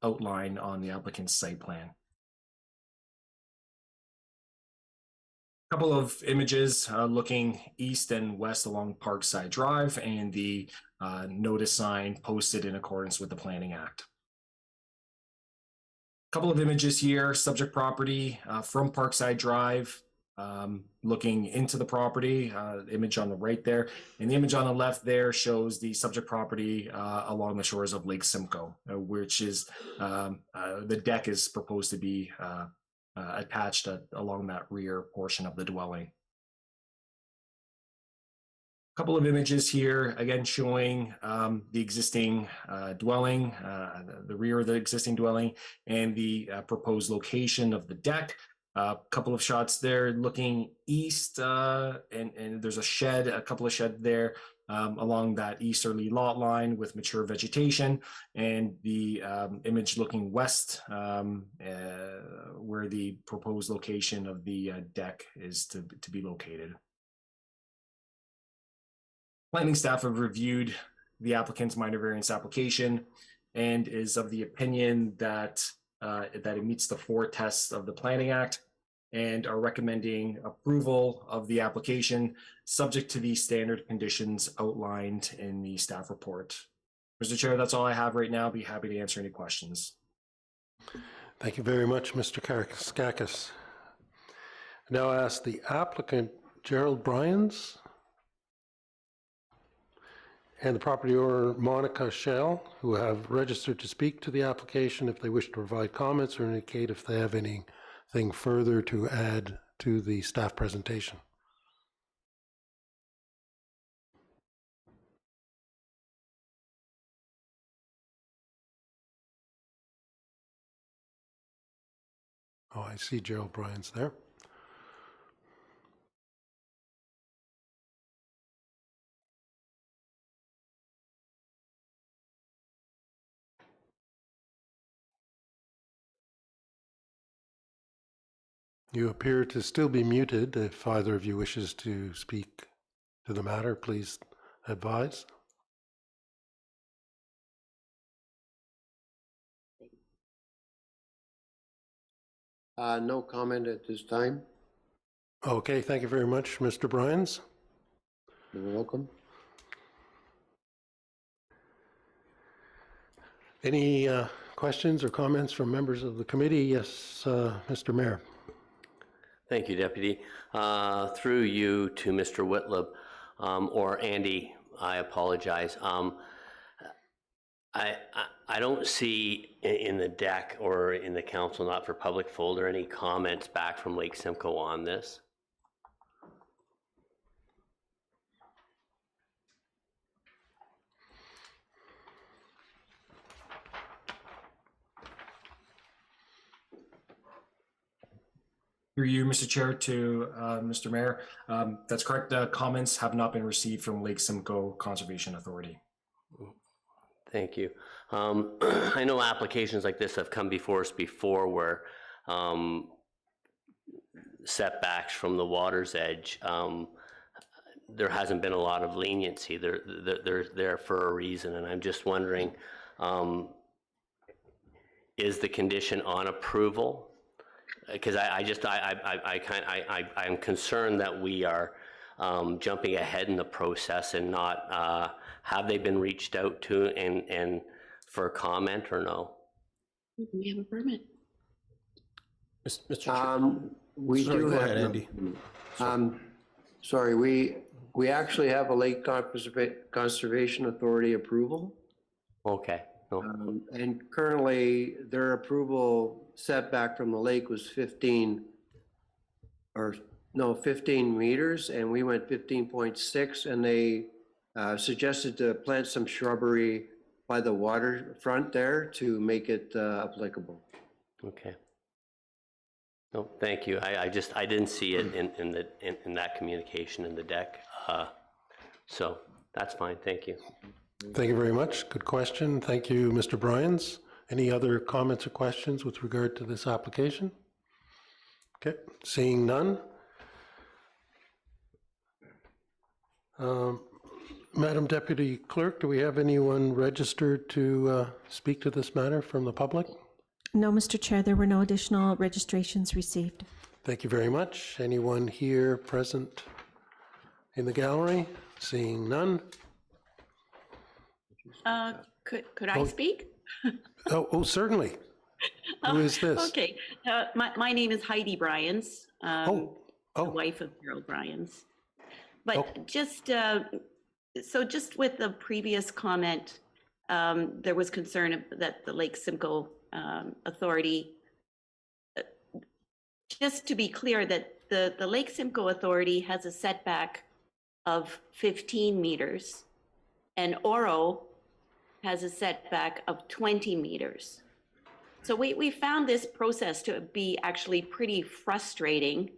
outline on the applicant's site plan. Couple of images looking east and west along Parkside Drive and the notice sign posted in accordance with the Planning Act. Couple of images here, subject property from Parkside Drive, looking into the property, image on the right there, and the image on the left there shows the subject property along the shores of Lake Simcoe, which is the deck is proposed to be attached along that rear portion of the dwelling. A couple of images here, again showing the existing dwelling, the rear of the existing dwelling, and the proposed location of the deck. A couple of shots there looking east, and there's a shed, a couple of sheds there along that easterly lot line with mature vegetation, and the image looking west where the proposed location of the deck is to be located. Planning staff have reviewed the applicant's minor variance application and is of the opinion that it meets the 4 tests of the Planning Act, and are recommending approval of the application subject to the standard conditions outlined in the staff report. Mr. Chair, that's all I have right now. I'll be happy to answer any questions. Thank you very much, Mr. Skakis. Now I ask the applicant, Gerald Bryans, and the property owner, Monica Schell, who have registered to speak to the application if they wish to provide comments or indicate if they have anything further to add to the staff presentation. Oh, I see Gerald Bryans there. You appear to still be muted. If either of you wishes to speak to the matter, please advise. No comment at this time. Okay, thank you very much, Mr. Bryans. You're welcome. Any questions or comments from members of the committee? Yes, Mr. Mayor. Thank you, Deputy. Through you to Mr. Whitlow, or Andy, I apologize. I don't see in the deck or in the council not for public folder any comments back from Lake Simcoe on this. Through you, Mr. Chair, to Mr. Mayor. That's correct. The comments have not been received from Lake Simcoe Conservation Authority. Thank you. I know applications like this have come before us before where setbacks from the water's edge, there hasn't been a lot of leniency. They're there for a reason, and I'm just wondering, is the condition on approval? Because I'm concerned that we are jumping ahead in the process and not, have they been reached out to and for comment or no? We have a permit. Mr. Chair. We do go have, ahead, Andy. Sorry, we actually have a Lake Conservation Authority approval. Okay. No. And currently their approval setback from the lake was 15 meters, and we went 15.6, and they suggested to plant some shrubbery by the waterfront there to make it applicable. Okay. No, thank you. I didn't see it in that communication in the deck. So that's fine. Thank you. Thank you very much. Good question. Thank you, Mr. Bryans. Any other comments or questions with regard to this application? Okay, seeing none. Madam Deputy Clerk, do we have anyone registered to speak to this matter from the public? No, Mr. Chair, there were no additional registrations received. Thank you very much. Anyone here present in the gallery? Seeing none. Could I speak? Oh, certainly. Who is this? Okay, my name is Heidi Bryans, the wife of Harold Bryans. But just with the previous comment, there was concern that the Lake Simcoe Authority, just to be clear, that the Lake Simcoe Authority has a setback of 15 meters, and Oro has a setback of 20 meters. So we found this process to be actually pretty frustrating.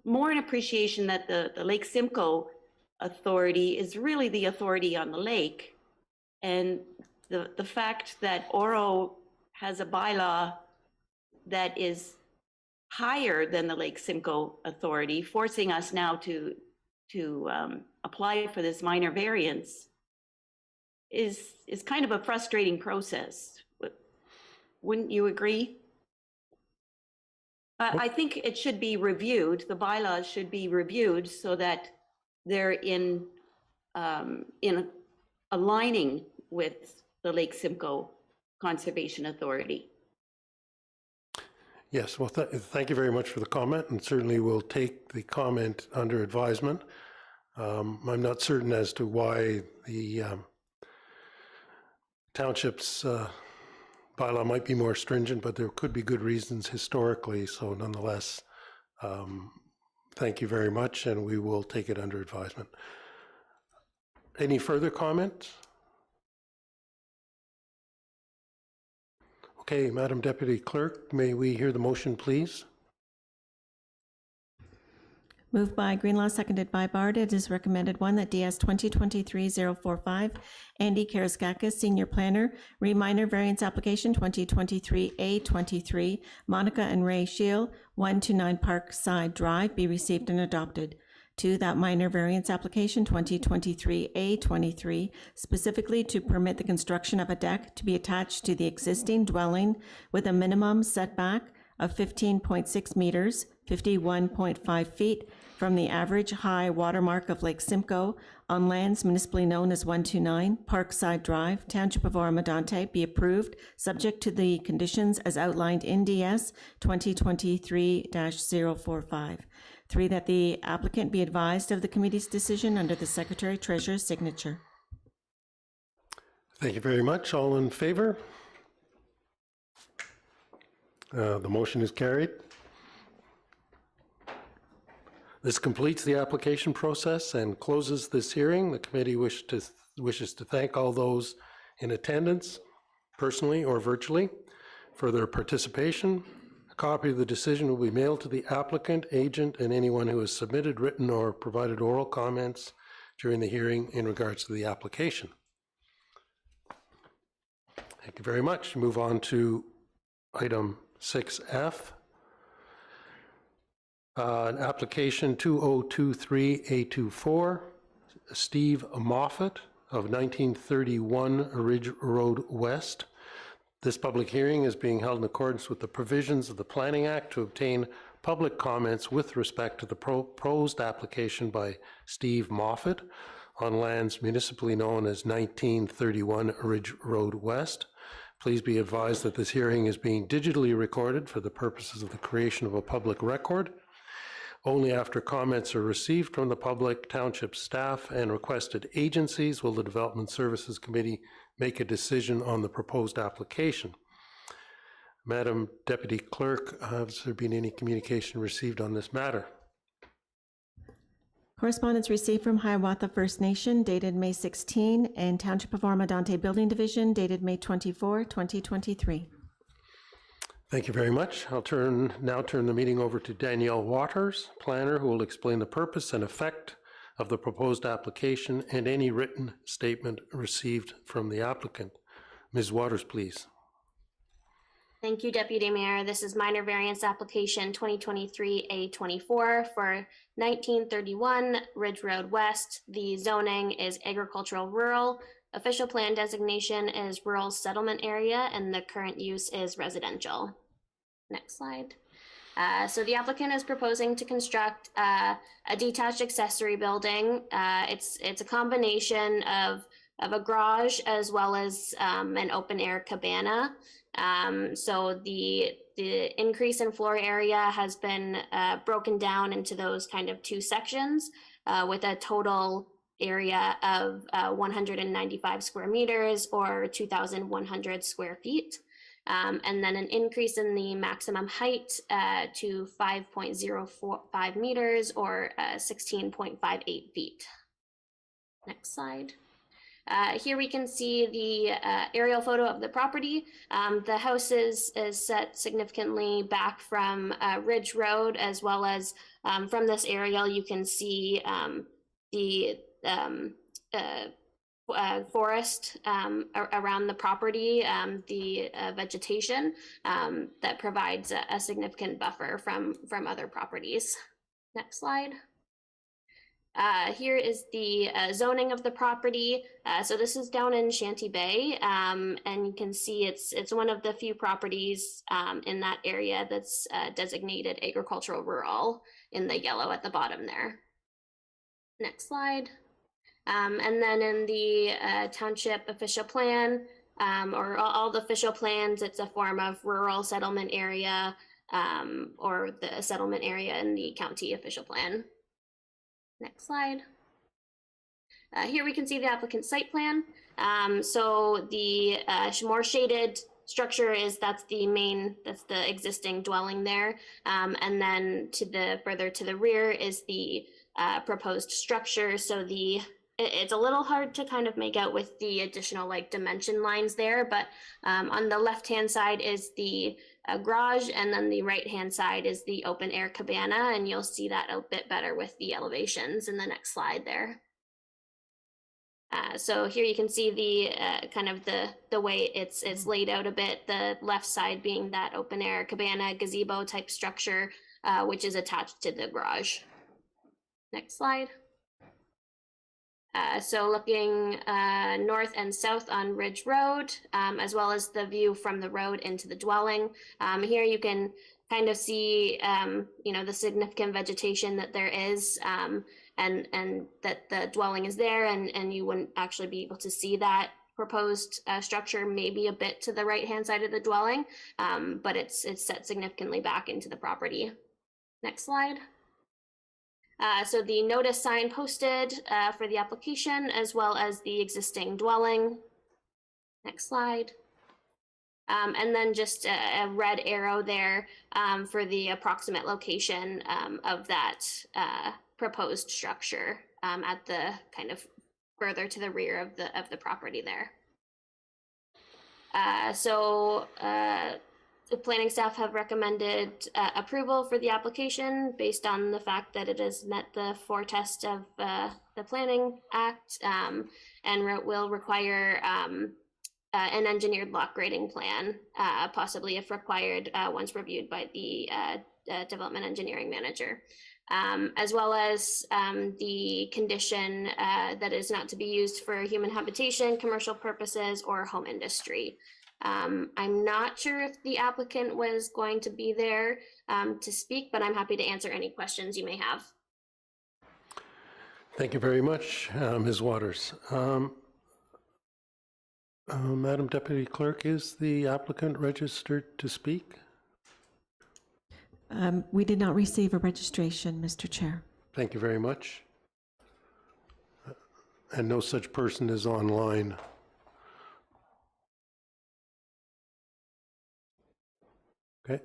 More an appreciation that the Lake Simcoe Authority is really the authority on the lake. And the fact that Oro has a bylaw that is higher than the Lake Simcoe Authority, forcing us now to apply for this minor variance, is kind of a frustrating process. Wouldn't you agree? I think it should be reviewed. The bylaws should be reviewed so that they're in aligning with the Lake Simcoe Conservation Authority. Yes, well, thank you very much for the comment, and certainly we'll take the comment under advisement. I'm not certain as to why the township's bylaw might be more stringent, but there could be good reasons historically. So nonetheless, thank you very much, and we will take it under advisement. Any further comments? Okay, Madam Deputy Clerk, may we hear the motion, please? Moved by Greenlaw, seconded by Bard. It is recommended, one, that DS 2023-045, Andy Karaskakis, Senior Planner, Minor Variance Application 2023-A23, Monica and Ray Shield, 129 Parkside Drive, be received and adopted. to that minor variance application 2023A23, specifically to permit the construction of a deck to be attached to the existing dwelling with a minimum setback of 15.6 meters, 51.5 feet from the average high watermark of Lake Simcoe on lands municipally known as 129 Parkside Drive, Township of Oro-Medonte, be approved, subject to the conditions as outlined in DS 2023-045. 3, that the applicant be advised of the committee's decision under the Secretary Treasurer's signature. Thank you very much. All in favor? The motion is carried. This completes the application process and closes this hearing. The committee wishes to thank all those in attendance, personally or virtually, for their participation. A copy of the decision will be mailed to the applicant, agent, and anyone who has submitted written or provided oral comments during the hearing in regards to the application. Thank you very much. Move on to item 6F. An application 2023A24, Steve Moffat of 1931 Ridge Road West. This public hearing is being held in accordance with the provisions of the Planning Act to obtain public comments with respect to the proposed application by Steve Moffat on lands municipally known as 1931 Ridge Road West. Please be advised that this hearing is being digitally recorded for the purposes of the creation of a public record. Only after comments are received from the public, township staff, and requested agencies will the Development Services Committee make a decision on the proposed application. Madam Deputy Clerk, has there been any communication received on this matter? Correspondence received from Hiawatha First Nation dated May 16 and Township of Oro-Medonte Building Division dated May 24, 2023. Thank you very much. I'll now turn the meeting over to Danielle Waters, planner, who will explain the purpose and effect of the proposed application and any written statement received from the applicant. Ms. Waters, please. Thank you, Deputy Mayor. This is minor variance application 2023A24 for 1931 Ridge Road West. The zoning is agricultural rural. Official plan designation is rural settlement area, and the current use is residential. Next slide. So the applicant is proposing to construct a detached accessory building. It's a combination of a garage as well as an open air cabana. So the increase in floor area has been broken down into those kind of two sections with a total area of 195 square meters or 2,100 square feet. And then an increase in the maximum height to 5.045 meters or 16.58 feet. Next slide. Here we can see the aerial photo of the property. The house is set significantly back from Ridge Road, as well as from this aerial you can see the forest around the property, the vegetation that provides a significant buffer from other properties. Next slide. Here is the zoning of the property. So this is down in Shanty Bay, and you can see it's one of the few properties in that area that's designated agricultural rural in the yellow at the bottom there. Next slide. And then in the township official plan, or all the official plans, it's a form of rural settlement area or the settlement area in the county official plan. Next slide. Here we can see the applicant's site plan. So the more shaded structure that's the existing dwelling there. And then further to the rear is the proposed structure. So it's a little hard to kind of make out with the additional dimension lines there, but on the left-hand side is the garage, and then the right-hand side is the open air cabana, and you'll see that a bit better with the elevations in the next slide there. So here you can see the kind of the way it's laid out a bit, the left side being that open air cabana gazebo type structure, which is attached to the garage. Next slide. So looking north and south on Ridge Road, as well as the view from the road into the dwelling. Here you can kind of see, the significant vegetation that there is, and that the dwelling is there, and you wouldn't actually be able to see that proposed structure maybe a bit to the right-hand side of the dwelling, but it's set significantly back into the property. Next slide. So the notice sign posted for the application, as well as the existing dwelling. Next slide. And then just a red arrow there for the approximate location of that proposed structure at the kind of further to the rear of the property there. The planning staff have recommended approval for the application based on the fact that it has met the 4 tests of the Planning Act, and will require an engineered lot grading plan, possibly if required, once reviewed by the development engineering manager, as well as the condition that is not to be used for human habitation, commercial purposes, or home industry. I'm not sure if the applicant was going to be there to speak, but I'm happy to answer any questions you may have. Thank you very much, Ms. Waters. Madam Deputy Clerk, is the applicant registered to speak? We did not receive a registration, Mr. Chair. Thank you very much. And no such person is online. Okay.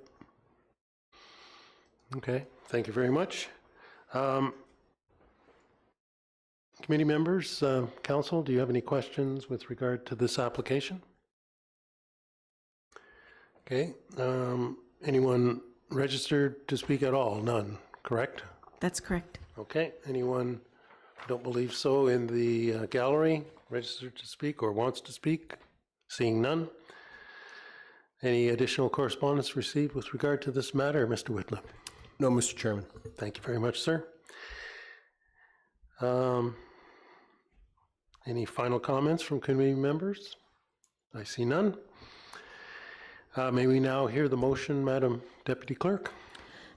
Okay, thank you very much. Committee members, council, do you have any questions with regard to this application? Okay, anyone registered to speak at all? None, correct? That's correct. Okay, anyone don't believe so in the gallery registered to speak or wants to speak? Seeing none. Any additional correspondence received with regard to this matter, Mr. Whitlam? No, Mr. Chairman. Thank you very much, sir. Any final comments from committee members? I see none. May we now hear the motion, Madam Deputy Clerk?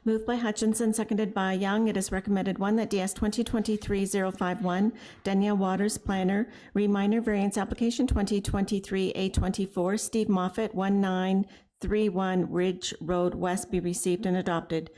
Moved by Hutchinson, seconded by Young. It is recommended, 1, that DS 2023-051, Danielle Waters, planner, minor variance application 2023-A24, Steve Moffett, 1931 Ridge Road West, be received and adopted.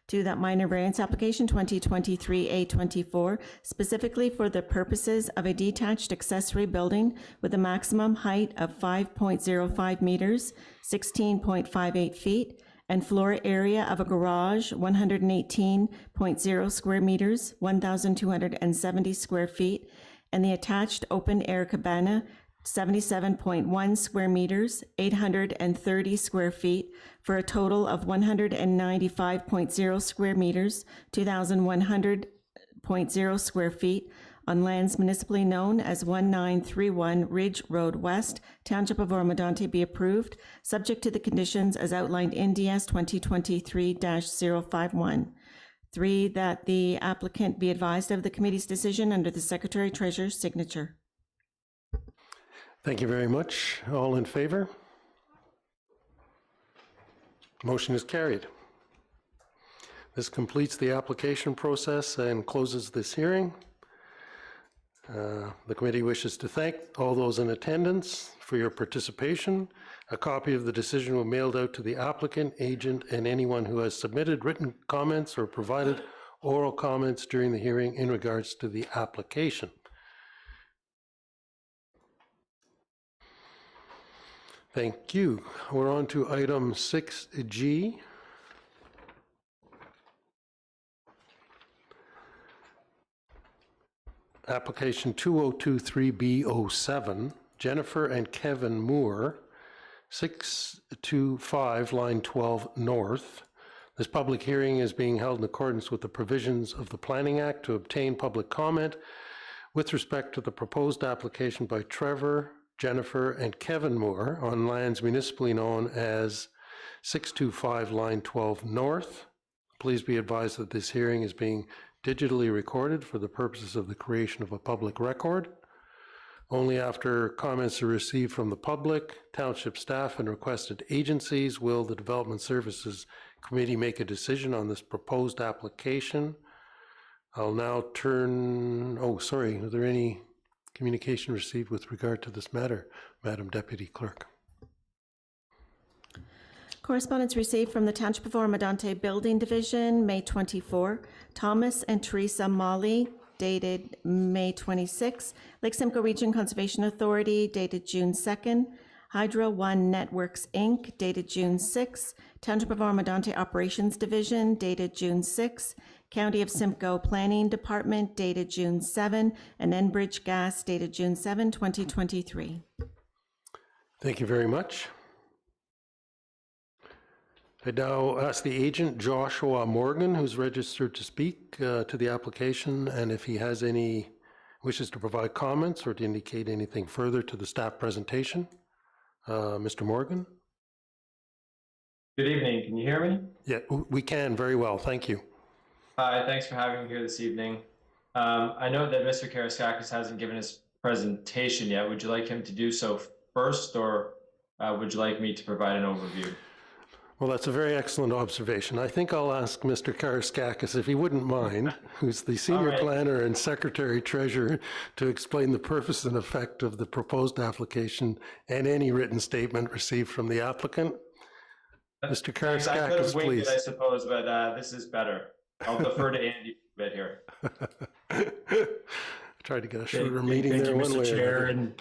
2, that minor variance application 2023-A24, specifically for the purposes of a detached accessory building with a maximum height of 5.05 meters, 16.58 feet, and floor area of a garage, 118.0 square meters, 1,270 square feet, and the attached open-air cabana, 77.1 square meters, 830 square feet, for a total of 195.0 square meters, 2,100.0 square feet, on lands municipally known as 1931 Ridge Road West, Township of Oro-Medonte, be approved, subject to the conditions as outlined in DS 2023-051. 3, that the applicant be advised of the committee's decision under the Secretary-Treasurer's signature. Thank you very much. All in favor? Motion is carried. This completes the application process and closes this hearing. The committee wishes to thank all those in attendance for your participation. A copy of the decision will be mailed out to the applicant, agent, and anyone who has submitted written comments or provided oral comments during the hearing in regards to the application. Thank you. We're on to item 6G. Application 2023B07, Jennifer and Kevin Moore, 625 line 12 north. This public hearing is being held in accordance with the provisions of the Planning Act to obtain public comment with respect to the proposed application by Trevor, Jennifer, and Kevin Moore on lands municipally known as 625 line 12 north. Please be advised that this hearing is being digitally recorded for the purposes of the creation of a public record. Only after comments are received from the public, township staff, and requested agencies will the Development Services Committee make a decision on this proposed application. I'll now turn, oh, sorry, are there any communication received with regard to this matter, Madam Deputy Clerk? Correspondence received from the Township of Oro-Medonte Building Division, May 24. Thomas and Teresa Molly, dated May 26. Lake Simcoe Region Conservation Authority, dated June 2nd. Hydro One Networks, Inc., dated June 6. Township of Oro-Medonte Operations Division, dated June 6. County of Simcoe Planning Department, dated June 7. And Enbridge Gas, dated June 7, 2023. Thank you very much. I now ask the agent, Joshua Morgan, who's registered to speak to the application, and if he has any wishes to provide comments or to indicate anything further to the staff presentation. Mr. Morgan? Good evening. Can you hear me? Yeah, we can very well. Thank you. Hi, thanks for having me here this evening. I know that Mr. Karaskakis hasn't given his presentation yet. Would you like him to do so first, or would you like me to provide an overview? Well, that's a very excellent observation. I think I'll ask Mr. Karaskakis, if he wouldn't mind, who's the Senior Planner and Secretary Treasurer, to explain the purpose and effect of the proposed application and any written statement received from the applicant. Mr. Karaskakis, I could have winged please. it, I suppose, but this is better. I'll defer to Andy a bit here. Tried to get a shorter meeting there one way or another.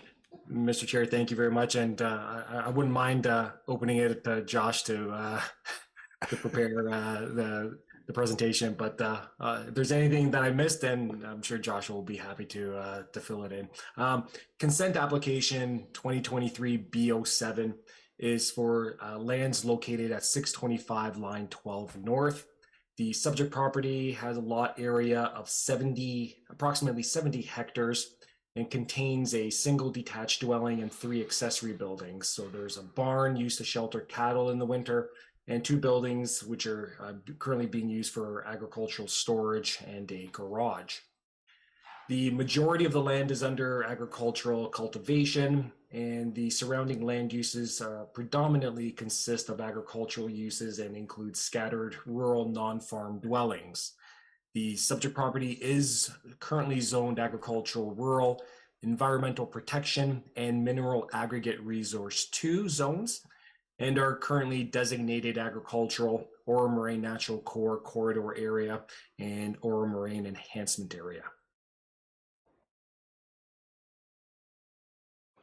Mr. Chair, thank you very much, and I wouldn't mind opening it to Josh to prepare the presentation. But if there's anything that I missed, then I'm sure Josh will be happy to fill it in. Consent application 2023 B07 is for lands located at 625 Line 12 North. The subject property has a lot area of approximately 70 hectares. And contains a single detached dwelling and 3 accessory buildings. So there's a barn used to shelter cattle in the winter, and 2 buildings which are currently being used for agricultural storage and a garage. The majority of the land is under agricultural cultivation, and the surrounding land uses predominantly consist of agricultural uses and include scattered rural non-farm dwellings. The subject property is currently zoned agricultural, rural, environmental protection, and mineral aggregate resource 2 zones, and are currently designated agricultural, Oro Moraine Natural Core Corridor Area, and Oro Moraine Enhancement Area.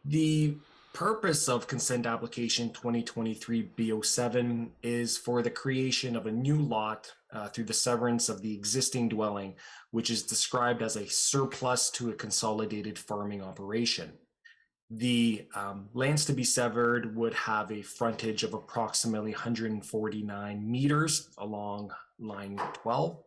The purpose of consent application 2023 B07 is for the creation of a new lot through the severance of the existing dwelling, which is described as a surplus to a consolidated farming operation. The lands to be severed would have a frontage of approximately 149 meters along line 12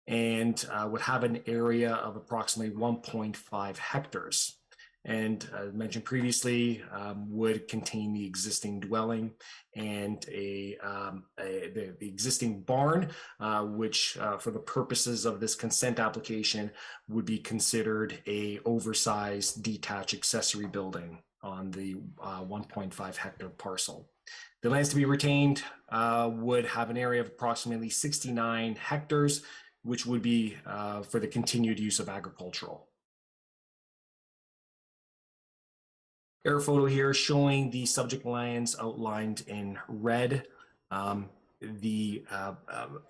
and would have an area of approximately 1.5 hectares. And as mentioned previously, would contain the existing dwelling and the existing barn, which for the purposes of this consent application would be considered a oversized detached accessory building on the 1.5 hectare parcel. The lands to be retained would have an area of approximately 69 hectares, which would be for the continued use of agricultural. Air photo here showing the subject lands outlined in red. The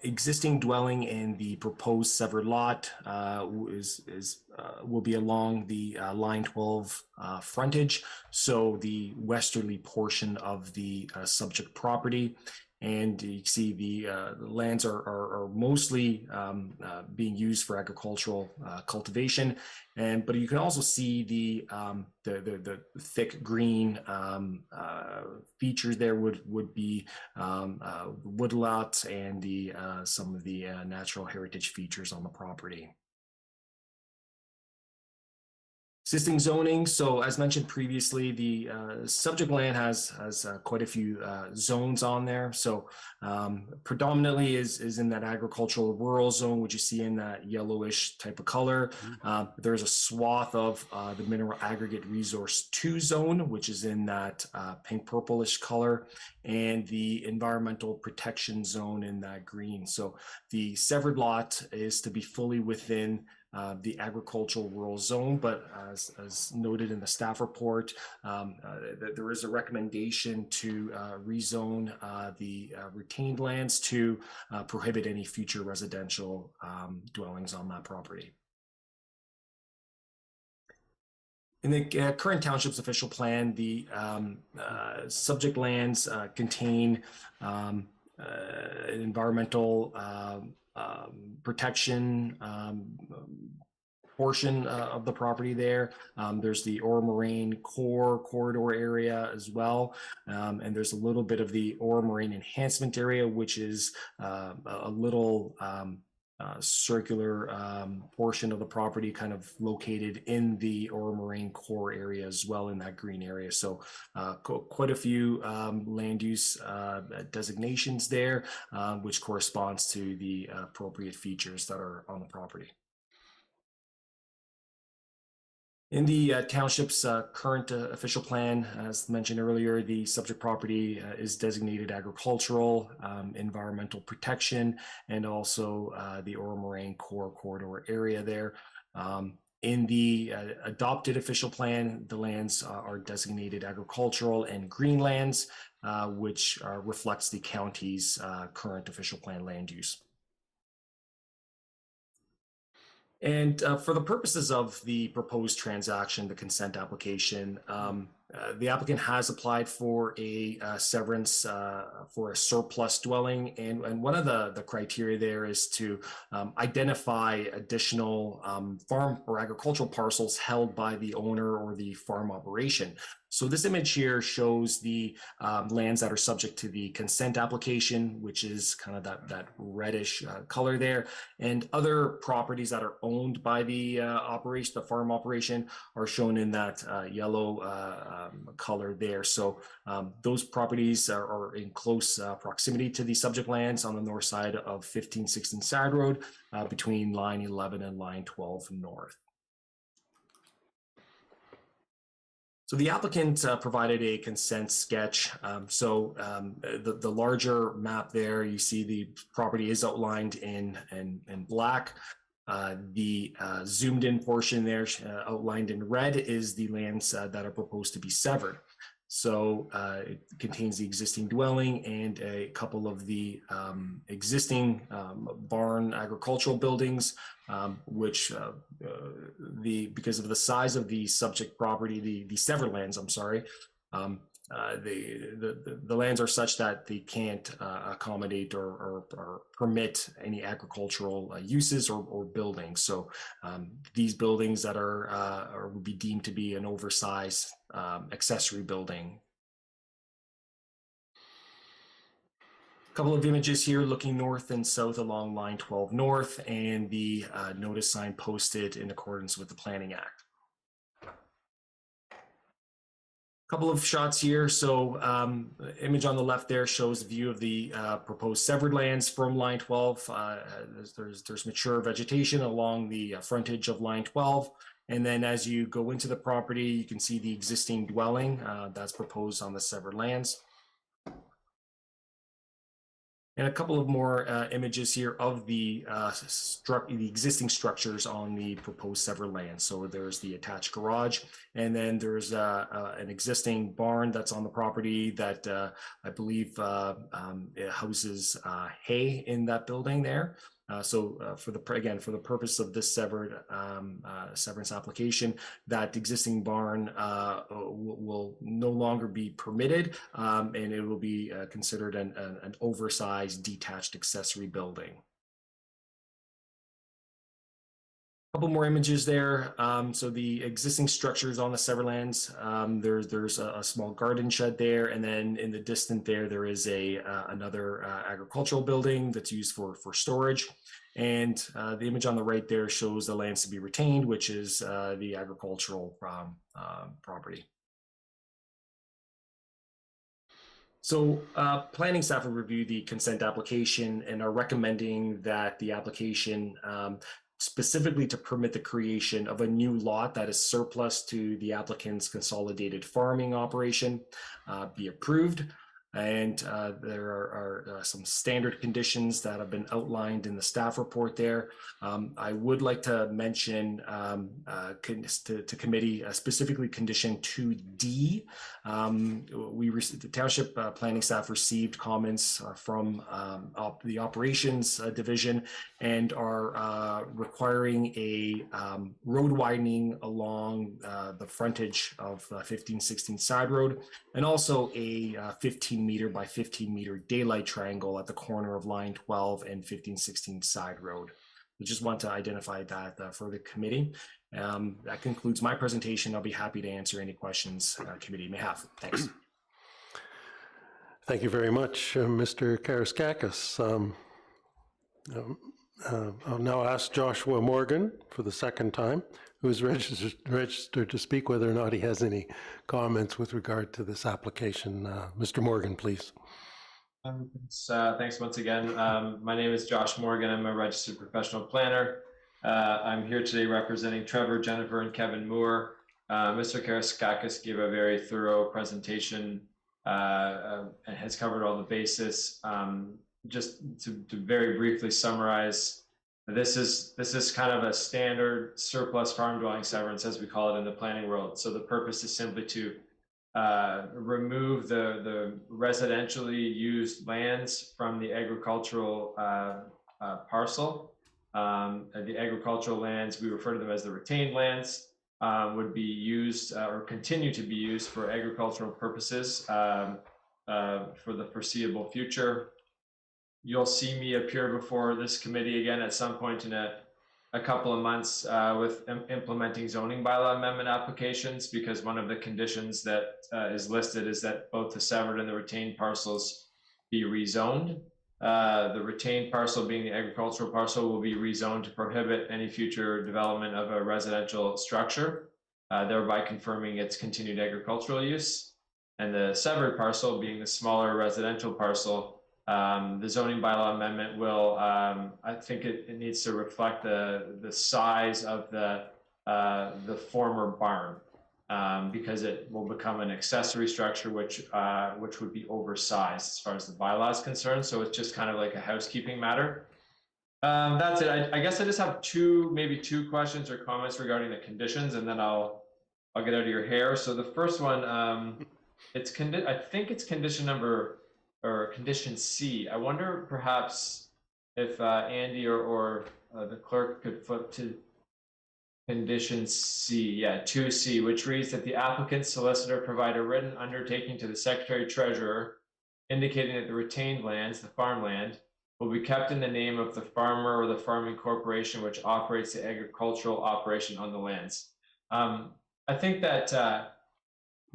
existing dwelling and the proposed severed lot will be along the line 12 frontage, so the westerly portion of the subject property. And you can see the lands are mostly being used for agricultural cultivation, but you can also see the thick green features there would be woodlots and the some of the natural heritage features on the property. Existing zoning. So as mentioned previously, the subject land has quite a few zones on there. So predominantly is in that agricultural rural zone, which you see in that yellowish type of color. There's a swath of the mineral aggregate resource 2 zone, which is in that pink purplish color, and the environmental protection zone in that green. So the severed lot is to be fully within the agricultural rural zone, but as noted in the staff report, there is a recommendation to rezone the retained lands to prohibit any future residential dwellings on that property. In the current township's official plan, the subject lands contain environmental protection portion of the property there. There's the Oro-Moraine core corridor area as well. And there's a little bit of the Oro-Moraine enhancement area, which is a little circular portion of the property kind of located in the Oro-Moraine core area as well, in that green area. So quite a few land use designations there, which corresponds to the appropriate features that are on the property. In the township's current official plan, as mentioned earlier, the subject property is designated agricultural, environmental protection, and also the Oro-Moraine core corridor area there. In the adopted official plan, the lands are designated agricultural and green lands, which reflects the county's current official plan land use. And for the purposes of the proposed transaction, the consent application, the applicant has applied for a severance for a surplus dwelling. And one of the criteria there is to identify additional farm or agricultural parcels held by the owner or the farm operation. So this image here shows the lands that are subject to the consent application, which is kind of that reddish color there. And other properties that are owned by the operation, the farm operation, are shown in that yellow color there. So those properties are in close proximity to the subject lands on the north side of 1516 Side Road, between line 11 and line 12 north. So the applicant provided a consent sketch. The larger map there, you see the property is outlined in black. The zoomed in portion there outlined in red is the lands that are proposed to be severed. So it contains the existing dwelling and a couple of the existing barn agricultural buildings, which because of the size of the subject property, the severed lands, I'm sorry, the lands are such that they can't accommodate or permit any agricultural uses or buildings. So these buildings that are would be deemed to be an oversized accessory building. A couple of images here looking north and south along line 12 north, and the notice sign posted in accordance with the Planning Act. Couple of shots here. So image on the left there shows a view of the proposed severed lands from line 12. There's mature vegetation along the frontage of line 12. And then as you go into the property, you can see the existing dwelling that's proposed on the severed lands. And a couple of more images here of the existing structures on the proposed severed land. So there's the attached garage, and then there's an existing barn that's on the property that I believe it houses hay in that building there. For the purpose of this severance application, that existing barn will no longer be permitted, and it will be considered an oversized detached accessory building. couple more images there. So the existing structures on the severed lands, there's a small garden shed there, and then in the distant there is another agricultural building that's used for storage. And the image on the right there shows the lands to be retained, which is the agricultural property. So planning staff will review the consent application and are recommending that the application specifically to permit the creation of a new lot that is surplus to the applicant's consolidated farming operation be approved. And there are some standard conditions that have been outlined in the staff report there. I would like to mention to committee specifically condition 2D. The township planning staff received comments from the operations division and are requiring a road widening along the frontage of 1516 side road, and also a 15-meter by 15-meter daylight triangle at the corner of line 12 and 1516 side road. I just want to identify that for the committee. That concludes my presentation. I'll be happy to answer any questions committee may have. Thanks. Thank you very much, Mr. Karaskakis. I'll now ask Joshua Morgan for the second time, who is registered to speak, whether or not he has any comments with regard to this application. Mr. Morgan, please. Thanks once again. My name is Josh Morgan. I'm a registered professional planner. I'm here today representing Trevor, Jennifer, and Kevin Moore. Mr. Karaskakis gave a very thorough presentation and has covered all the bases. Just to very briefly summarize, this is kind of a standard surplus farm dwelling severance, as we call it in the planning world. So the purpose is simply to remove the residentially used lands from the agricultural parcel. The agricultural lands, we refer to them as the retained lands, would be used or continue to be used for agricultural purposes for the foreseeable future. You'll see me appear before this committee again at some point in a couple of months with implementing zoning bylaw amendment applications, because one of the conditions that is listed is that both the severed and the retained parcels be rezoned. The retained parcel, being the agricultural parcel, will be rezoned to prohibit any future development of a residential structure, thereby confirming its continued agricultural use. And the severed parcel, being the smaller residential parcel, the zoning bylaw amendment will, I think it needs to reflect the size of the former barn, because it will become an accessory structure, which would be oversized as far as the bylaw is concerned. So it's just kind of like a housekeeping matter. That's it. I guess I just have maybe two questions or comments regarding the conditions, and then I'll get out of your hair. So the first one, I think it's condition number, or condition C. I wonder perhaps if Andy or the clerk could flip to condition C, yeah, 2C, which reads that the applicant's solicitor provide a written undertaking to the Secretary Treasurer indicating that the retained lands, the farmland, will be kept in the name of the farmer or the farming corporation which operates the agricultural operation on the lands. I think that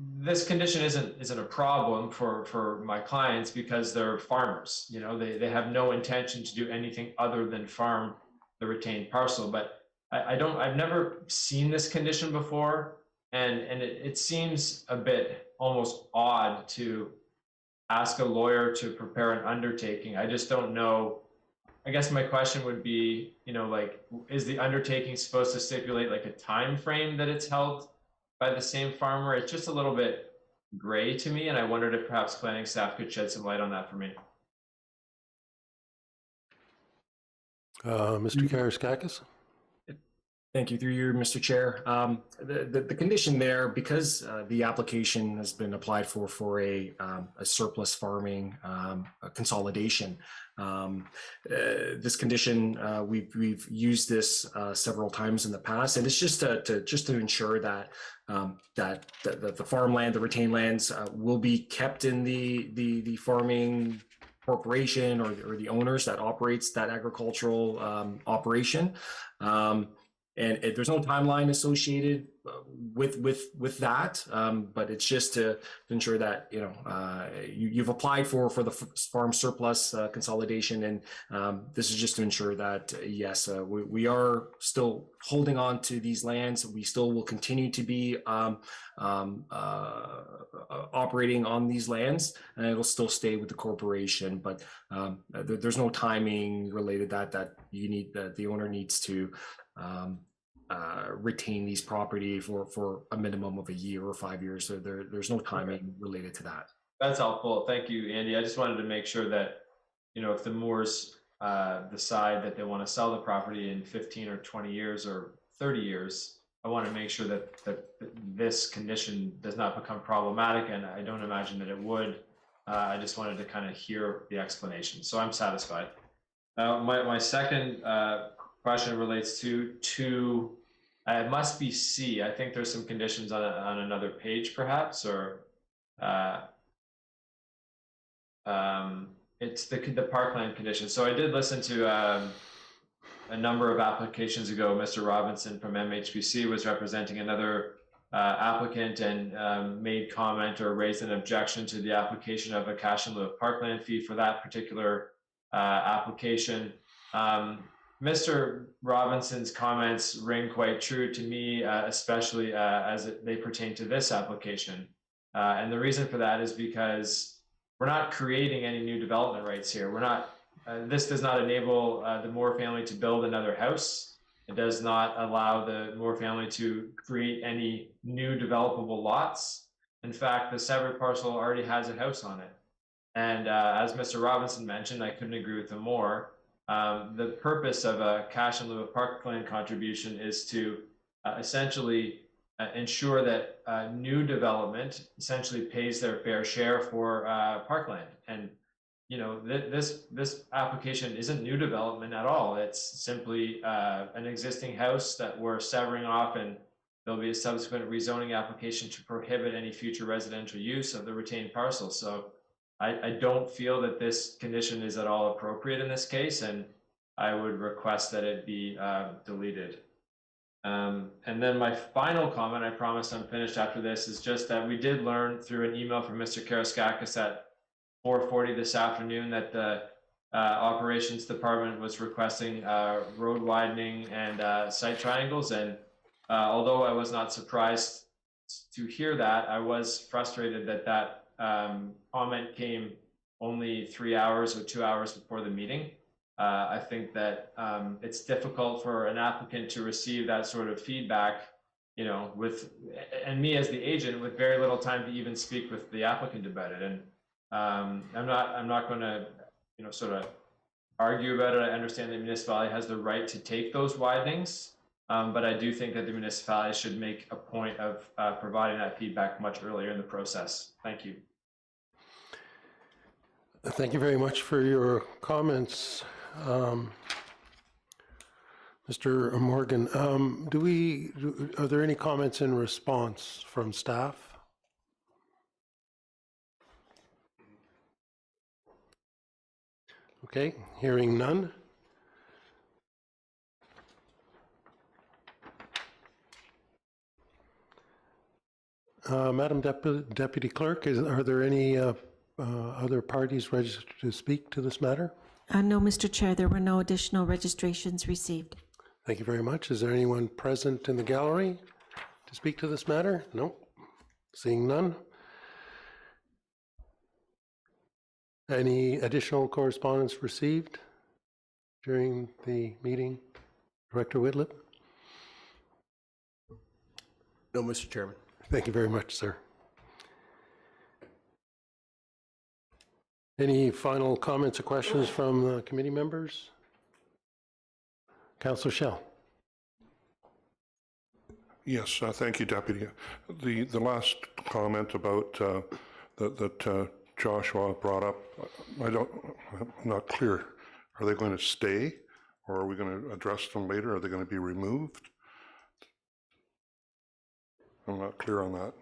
this condition isn't a problem for my clients, because they're farmers. You know, they have no intention to do anything other than farm the retained parcel. But I've never seen this condition before, and it seems a bit almost odd to ask a lawyer to prepare an undertaking. I just don't know. I guess my question would be, you know, like, is the undertaking supposed to stipulate like a time frame that it's held by the same farmer? It's just a little bit gray to me, and I wondered if perhaps planning staff could shed some light on that for me. Mr. Karaskakis? Thank you, through you, Mr. Chair. The condition there, because the application has been applied for a surplus farming consolidation. This condition, we've used this several times in the past, and it's just to ensure that the farmland, the retained lands, will be kept in the farming corporation or the owners that operates that agricultural operation. And there's no timeline associated with that, but it's just to ensure that you've applied for the farm surplus consolidation, and this is just to ensure that yes, we are still holding on to these lands. We still will continue to be operating on these lands, and it'll still stay with the corporation. But there's no timing related that the owner needs to retain these property for a minimum of a year or 5 years. So there's no timing related to that. That's helpful. Thank you, Andy. I just wanted to make sure that, if the Moores decide that they want to sell the property in 15 or 20 years or 30 years, I want to make sure that this condition does not become problematic, and I don't imagine that it would. I just wanted to kind of hear the explanation. So I'm satisfied. My second question relates to it must be C. I think there's some conditions on another page, perhaps, or it's the parkland condition. So I did listen to a number of applications ago. Mr. Robinson from MHPC was representing another applicant and made comment or raised an objection to the application of a cash in lieu of parkland fee for that particular application. Mr. Robinson's comments ring quite true to me, especially as they pertain to this application. And the reason for that is because we're not creating any new development rights here. We're not. This does not enable the Moore family to build another house. It does not allow the Moore family to create any new developable lots. In fact, the severed parcel already has a house on it. And as Mr. Robinson mentioned, I couldn't agree with him more. The purpose of a cash in lieu of parkland contribution is to essentially ensure that new development essentially pays their fair share for parkland. And this application isn't new development at all. It's simply an existing house that we're severing off, and there'll be a subsequent rezoning application to prohibit any future residential use of the retained parcel. So I don't feel that this condition is at all appropriate in this case, and I would request that it be deleted. And then my final comment, I promise I'm finished after this, is just that we did learn through an email from Mr. Karaskakis at 4:40 this afternoon that the operations department was requesting road widening and site triangles. And although I was not surprised to hear that, I was frustrated that comment came only 3 hours or 2 hours before the meeting. I think that it's difficult for an applicant to receive that sort of feedback, and me as the agent with very little time to even speak with the applicant about it. And I'm not going to, sort of argue about it. I understand the municipality has the right to take those widenings, but I do think that the municipality should make a point of providing that feedback much earlier in the process. Thank you. Thank you very much for your comments. Mr. Morgan, are there any comments in response from staff? Okay, hearing none. Madam Deputy Clerk, are there any other parties registered to speak to this matter? No, Mr. Chair, there were no additional registrations received. Thank you very much. Is there anyone present in the gallery to speak to this matter? No. Seeing none. Any additional correspondence received during the meeting? Director Whitlett? No, Mr. Chairman. Thank you very much, sir. Any final comments or questions from committee members? Councillor Schell. Yes, thank you, Deputy. The last comment about that Joshua brought up, I'm not clear. Are they going to stay, or are we going to address them later? Are they going to be removed? I'm not clear on that.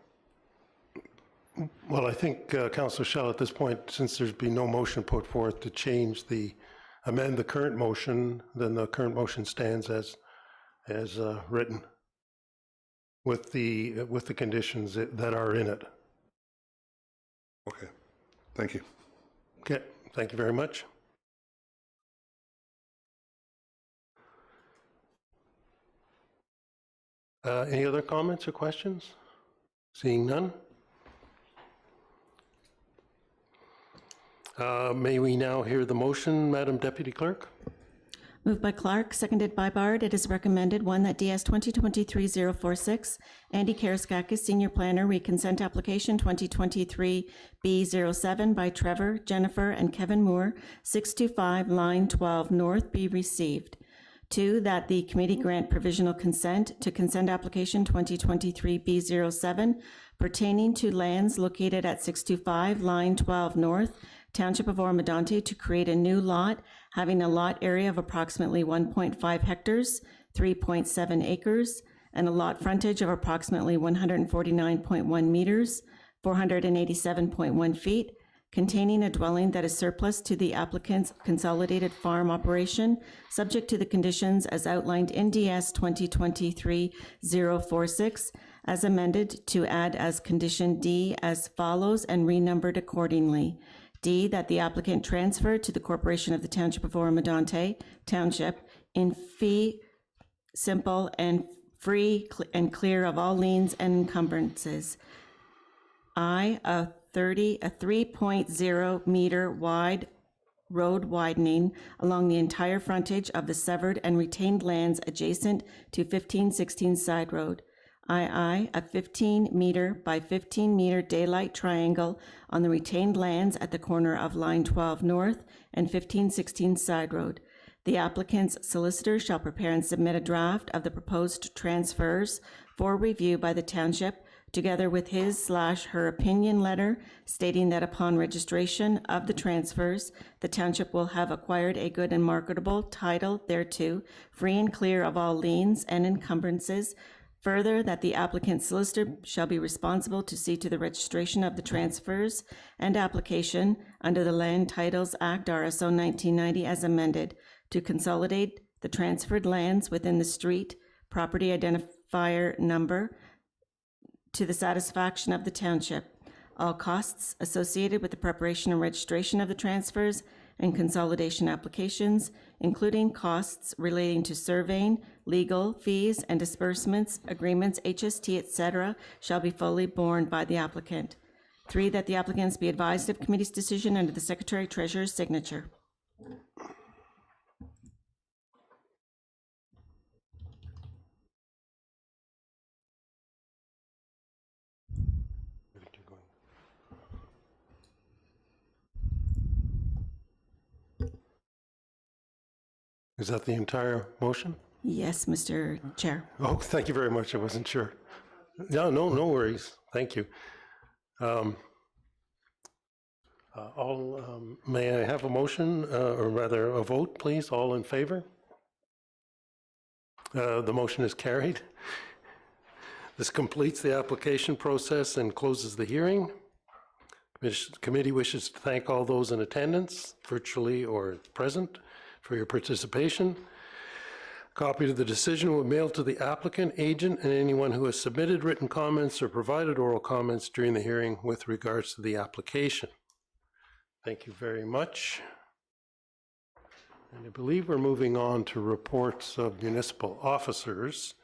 Well, I think Councillor Schell, at this point, since there's been no motion put forth to amend the current motion, then the current motion stands as written with the conditions that are in it. Okay, thank you. Okay, thank you very much. Any other comments or questions? Seeing none. May we now hear the motion, Madam Deputy Clerk? Moved by Clark, seconded by Bard. It is recommended, one, that DS 2023-046, Andy Karaskakis, Senior Planner, Reconsent Application 2023-B07 by Trevor, Jennifer, and Kevin Moore, 625 Line 12 North, be received. Two, that the committee grant provisional consent to consent application 2023-B07 pertaining to lands located at 625 Line 12 North, Township of Oro-Medonte, to create a new lot having a lot area of approximately 1.5 hectares, 3.7 acres, and a lot frontage of approximately 149.1 meters, 487.1 feet, containing a dwelling that is surplus to the applicant's consolidated farm operation, subject to the conditions as outlined in DS 2023-046, as amended to add as condition D as follows and renumbered accordingly. D, that the applicant transfer to the Corporation of the Township of Oro-Medonte Township in fee, simple, and free and clear of all liens and encumbrances. I, a 3.0 meter wide road widening along the entire frontage of the severed and retained lands adjacent to 1516 Side Road. II, a 15 meter by 15 meter daylight triangle on the retained lands at the corner of Line 12 North and 1516 Side Road. The applicant's solicitor shall prepare and submit a draft of the proposed transfers for review by the township, together with his/her opinion letter stating that upon registration of the transfers, the township will have acquired a good and marketable title thereto, free and clear of all liens and encumbrances. Further, that the applicant's solicitor shall be responsible to see to the registration of the transfers and application under the Land Titles Act, RSO 1990, as amended, to consolidate the transferred lands within the street property identifier number to the satisfaction of the township. All costs associated with the preparation and registration of the transfers and consolidation applications, including costs relating to surveying, legal fees and disbursements, agreements, HST, etc., shall be fully borne by the applicant. 3, that the applicants be advised of committee's decision under the Secretary Treasurer's signature. Is that the entire motion? Yes, Mr. Chair. Oh, thank you very much. I wasn't sure. No worries. Thank you. May I have a motion, or rather a vote, please? All in favor? The motion is carried. This completes the application process and closes the hearing. The committee wishes to thank all those in attendance, virtually or present, for your participation. A copy of the decision will be mailed to the applicant, agent, and anyone who has submitted written comments or provided oral comments during the hearing with regards to the application. Thank you very much. And I believe we're moving on to reports of municipal officers.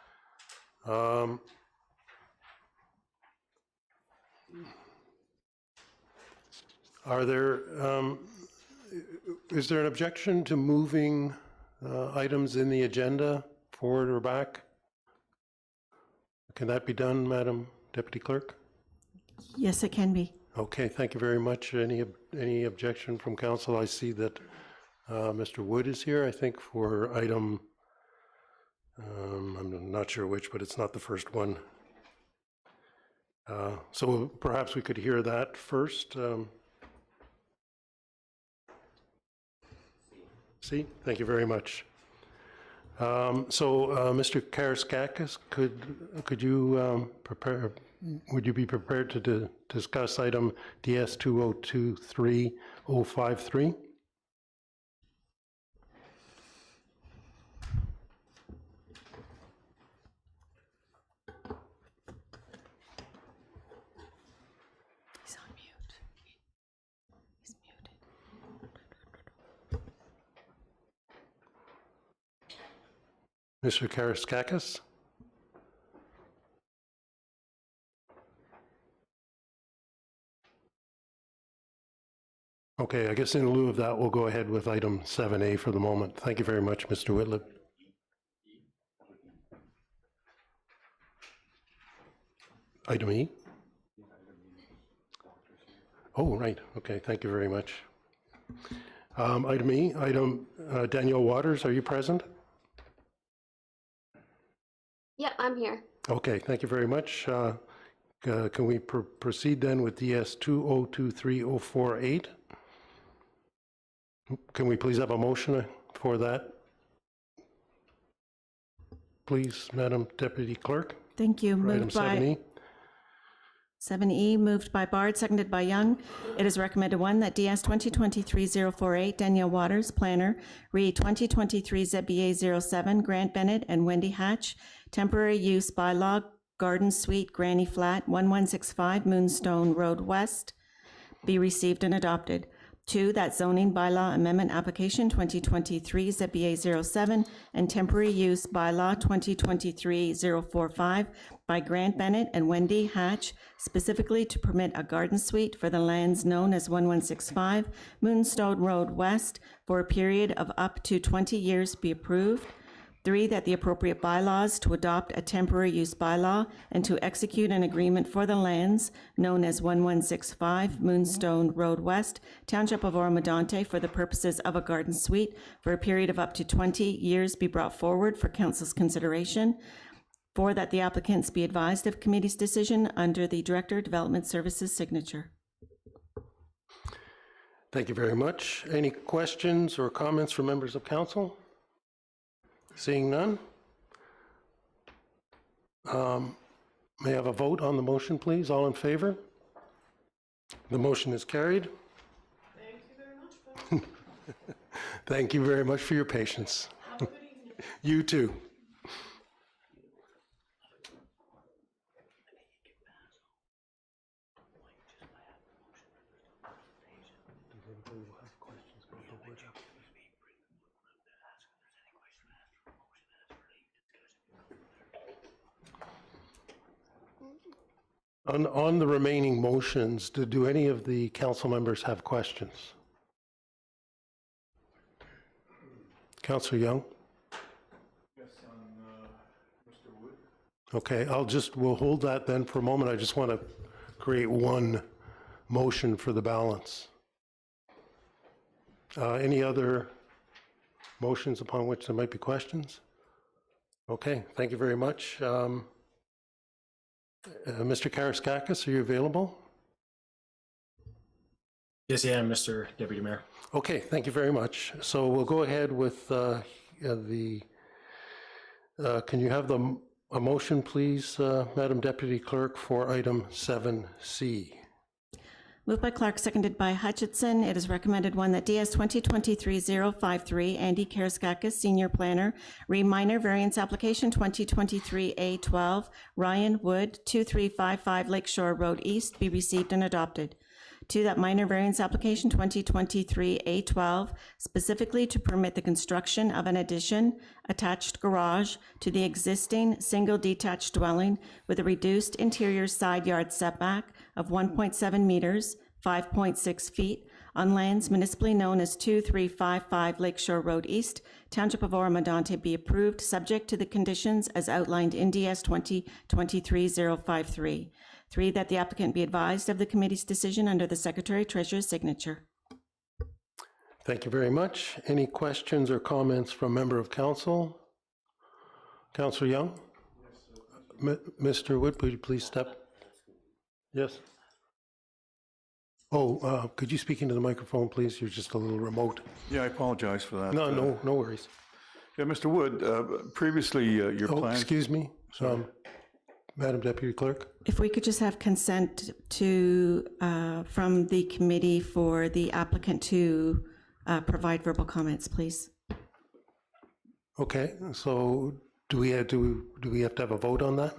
Is there an objection to moving items in the agenda forward or back? Can that be done, Madam Deputy Clerk? Yes, it can be. Okay, thank you very much. Any objection from council? I see that Mr. Wood is here, I think, for item, I'm not sure which, but it's not the first one. So perhaps we could hear that first. See, thank you very much. Mr. Karaskakis, could you would you be prepared to discuss item DS 2023-053? Mr. Karaskakis? Okay, I guess in lieu of that, we'll go ahead with item 7A for the moment. Thank you very much, Mr. Whitlip. Item E? Oh, right. Okay, thank you very much. Item E, Danielle Waters, are you present? Yep, I'm here. Okay, thank you very much. Can we proceed then with DS 2023048? Can we please have a motion for that? Please, Madam Deputy Clerk. Thank you. For item Moved by 7E. 7E, moved by Bard, seconded by Young. It is recommended, one, that DS 2023-048, Danielle Waters, planner, read 2023 ZBA 07, Grant Bennett and Wendy Hatch, temporary use bylaw, Garden Suite, Granny Flat, 1165 Moonstone Road West, be received and adopted. 2, that zoning bylaw amendment application 2023 ZBA 07 and temporary use bylaw 2023-045 by Grant Bennett and Wendy Hatch, specifically to permit a garden suite for the lands known as 1165 Moonstone Road West for a period of up to 20 years be approved. 3, that the appropriate bylaws to adopt a temporary use bylaw and to execute an agreement for the lands known as 1165 Moonstone Road West, Township of Oro-Medonte, for the purposes of a garden suite for a period of up to 20 years be brought forward for council's consideration. 4, that the applicants be advised of committee's decision under the Director of Development Services signature. Thank you very much. Any questions or comments from members of council? Seeing none. May I have a vote on the motion, please? All in favor? The motion is carried. Thank you very much. Thank you very much for your patience. Have a good evening. You too. On the remaining motions, do any of the council members have questions? Councillor Young? Yes, on Mr. Wood. Okay, we'll hold that then for a moment. I just want to create one motion for the balance. Any other motions upon which there might be questions? Okay, thank you very much. Mr. Karaskakis, are you available? Yes, I am, Mr. Deputy Mayor. Okay, thank you very much. So we'll go ahead with can you have a motion, please, Madam Deputy Clerk, for item 7C? Moved by Clark, seconded by Hutchinson. It is recommended, one, that DS 2023-053, Andy Karaskakis, Senior Planner, minor variance application 2023-A12, Ryan Wood, 2355 Lakeshore Road East, be received and adopted. 2, that minor variance application 2023-A12, specifically to permit the construction of an addition, attached garage to the existing single detached dwelling with a reduced interior side yard setback of 1.7 meters, 5.6 feet, on lands municipally known as 2355 Lakeshore Road East, Township of Oro-Medonte, be approved, subject to the conditions as outlined in DS 2023-053. 3, that the applicant be advised of the committee's decision under the Secretary Treasurer's signature. Thank you very much. Any questions or comments from member of council? Councillor Young? Mr. Wood, would you please step? Yes. Oh, could you speak into the microphone, please? You're just a little remote. Yeah, I apologize for that. No worries. Yeah, Mr. Wood, previously your plan. Excuse me, Madam Deputy Clerk. If we could just have consent to from the committee for the applicant to provide verbal comments, please. Okay, so do we have to have a vote on that?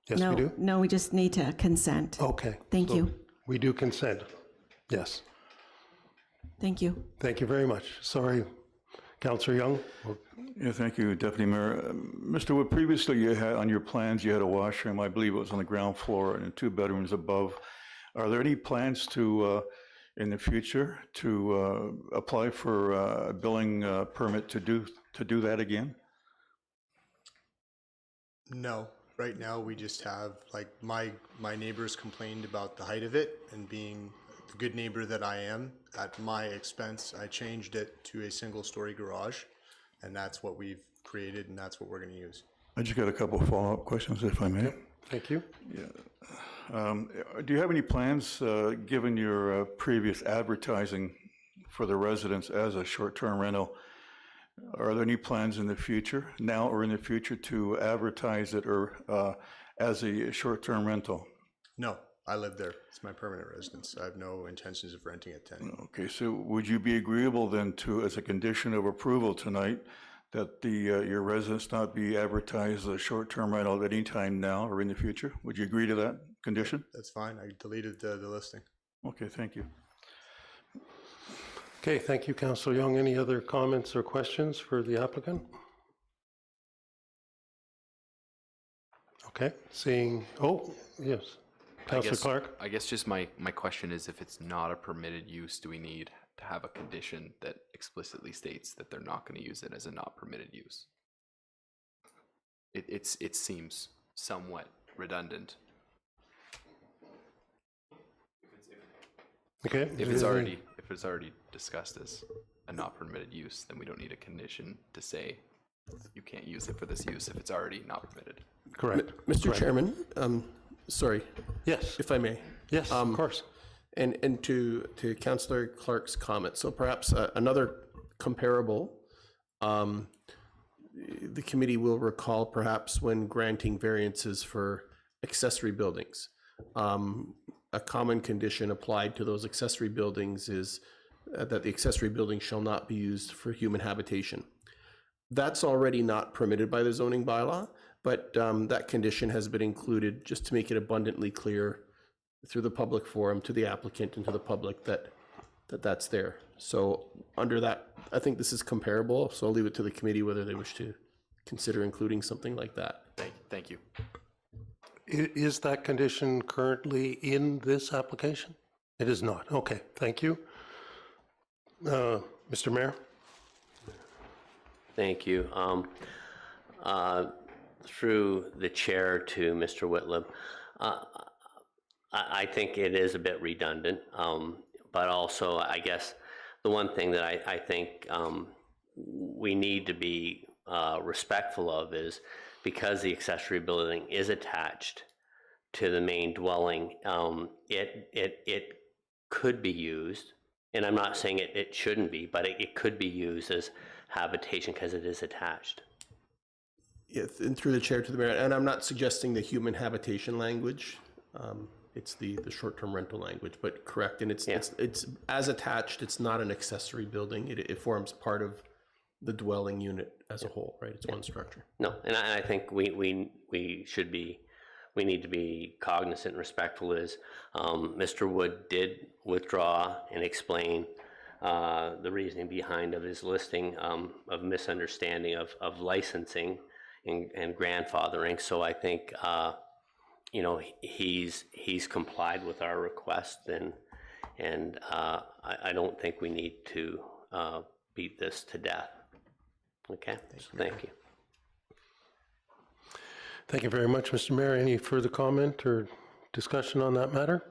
Yes, No, we do. no, we just need to consent. Okay. Thank you. We do consent. Yes. Thank you. Thank you very much. Sorry, Councillor Young? Yeah, thank you, Deputy Mayor. Mr. Wood, previously you had, on your plans, you had a washroom, I believe it was on the ground floor, and 2 bedrooms above. Are there any plans to, in the future, to apply for a building permit to do that again? No, right now we just have, like, my neighbors complained about the height of it, and being the good neighbor that I am, at my expense, I changed it to a single-story garage, and that's what we've created, and that's what we're going to use. I just got a couple of follow-up questions, if I may. Thank you. Yeah. Do you have any plans, given your previous advertising for the residents as a short-term rental, are there any plans in the future, now or in the future, to advertise it or as a short-term rental? No, I live there. It's my permanent residence. I have no intentions of renting it to anyone. Okay, so would you be agreeable then to, as a condition of approval tonight, that your residence not be advertised as a short-term rental at any time now or in the future? Would you agree to that condition? That's fine. I deleted the listing. Okay, thank you. Okay, thank you, Councillor Young. Any other comments or questions for the applicant? Okay, seeing, oh, yes. Councillor Clark? I guess just my question is, if it's not a permitted use, do we need to have a condition that explicitly states that they're not going to use it as a not permitted use? It seems somewhat redundant. Okay. If it's already discussed as a not permitted use, then we don't need a condition to say you can't use it for this use if it's already not permitted. Correct. Mr. Correct. Chairman, sorry. Yes. If I may. Yes, of course. And to Councillor Clark's comment, so perhaps another comparable, the committee will recall perhaps when granting variances for accessory buildings. A common condition applied to those accessory buildings is that the accessory building shall not be used for human habitation. That's already not permitted by the zoning bylaw, but that condition has been included just to make it abundantly clear through the public forum to the applicant and to the public that's there. So under that, I think this is comparable, so I'll leave it to the committee whether they wish to consider including something like that. Thank you. Is that condition currently in this application? It is not. Okay, thank you. Mr. Mayor? Thank you. Through the chair to Mr. Whitlam, I think it is a bit redundant, but also I guess the one thing that I think we need to be respectful of is because the accessory building is attached to the main dwelling, it could be used, and I'm not saying it shouldn't be, but it could be used as habitation because it is attached. Yeah, and through the chair to the mayor, and I'm not suggesting the human habitation language. It's the short-term rental language, but correct. And it's as attached. It's not an accessory building. It forms part of the dwelling unit as a whole, right? It's one structure. No, and I think we need to be cognizant and respectful. Is Mr. Wood did withdraw and explain the reasoning behind of his listing of misunderstanding of licensing and grandfathering. So I think he's complied with our request, and I don't think we need to beat this to death. Okay, thank you. Thank you very much, Mr. Mayor. Any further comment or discussion on that matter?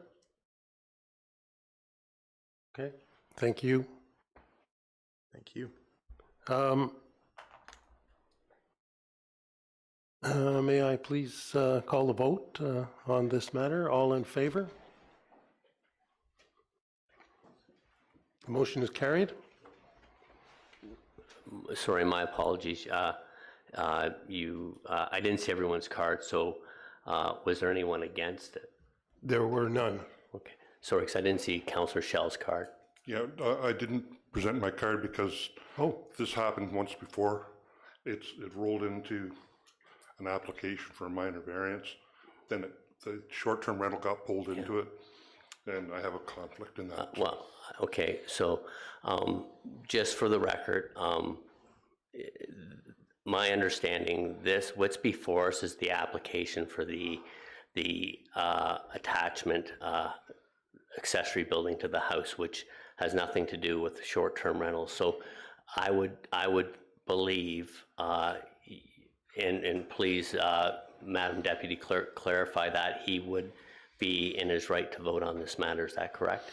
Okay, thank you. Thank you. May I please call the vote on this matter? All in favor? The motion is carried. Sorry, my apologies. I didn't see everyone's card, so was there anyone against it? There were none. Okay, sorry, because I didn't see Councillor Schell's card. Yeah, I didn't present my card because this happened once before. It rolled into an application for a minor variance. Then the short-term rental got pulled into it, and I have a conflict in that. Well, okay, so just for the record, my understanding, what's before us is the application for the attachment accessory building to the house, which has nothing to do with short-term rentals. So I would believe, and please, Madam Deputy Clerk, clarify that he would be in his right to vote on this matter. Is that correct?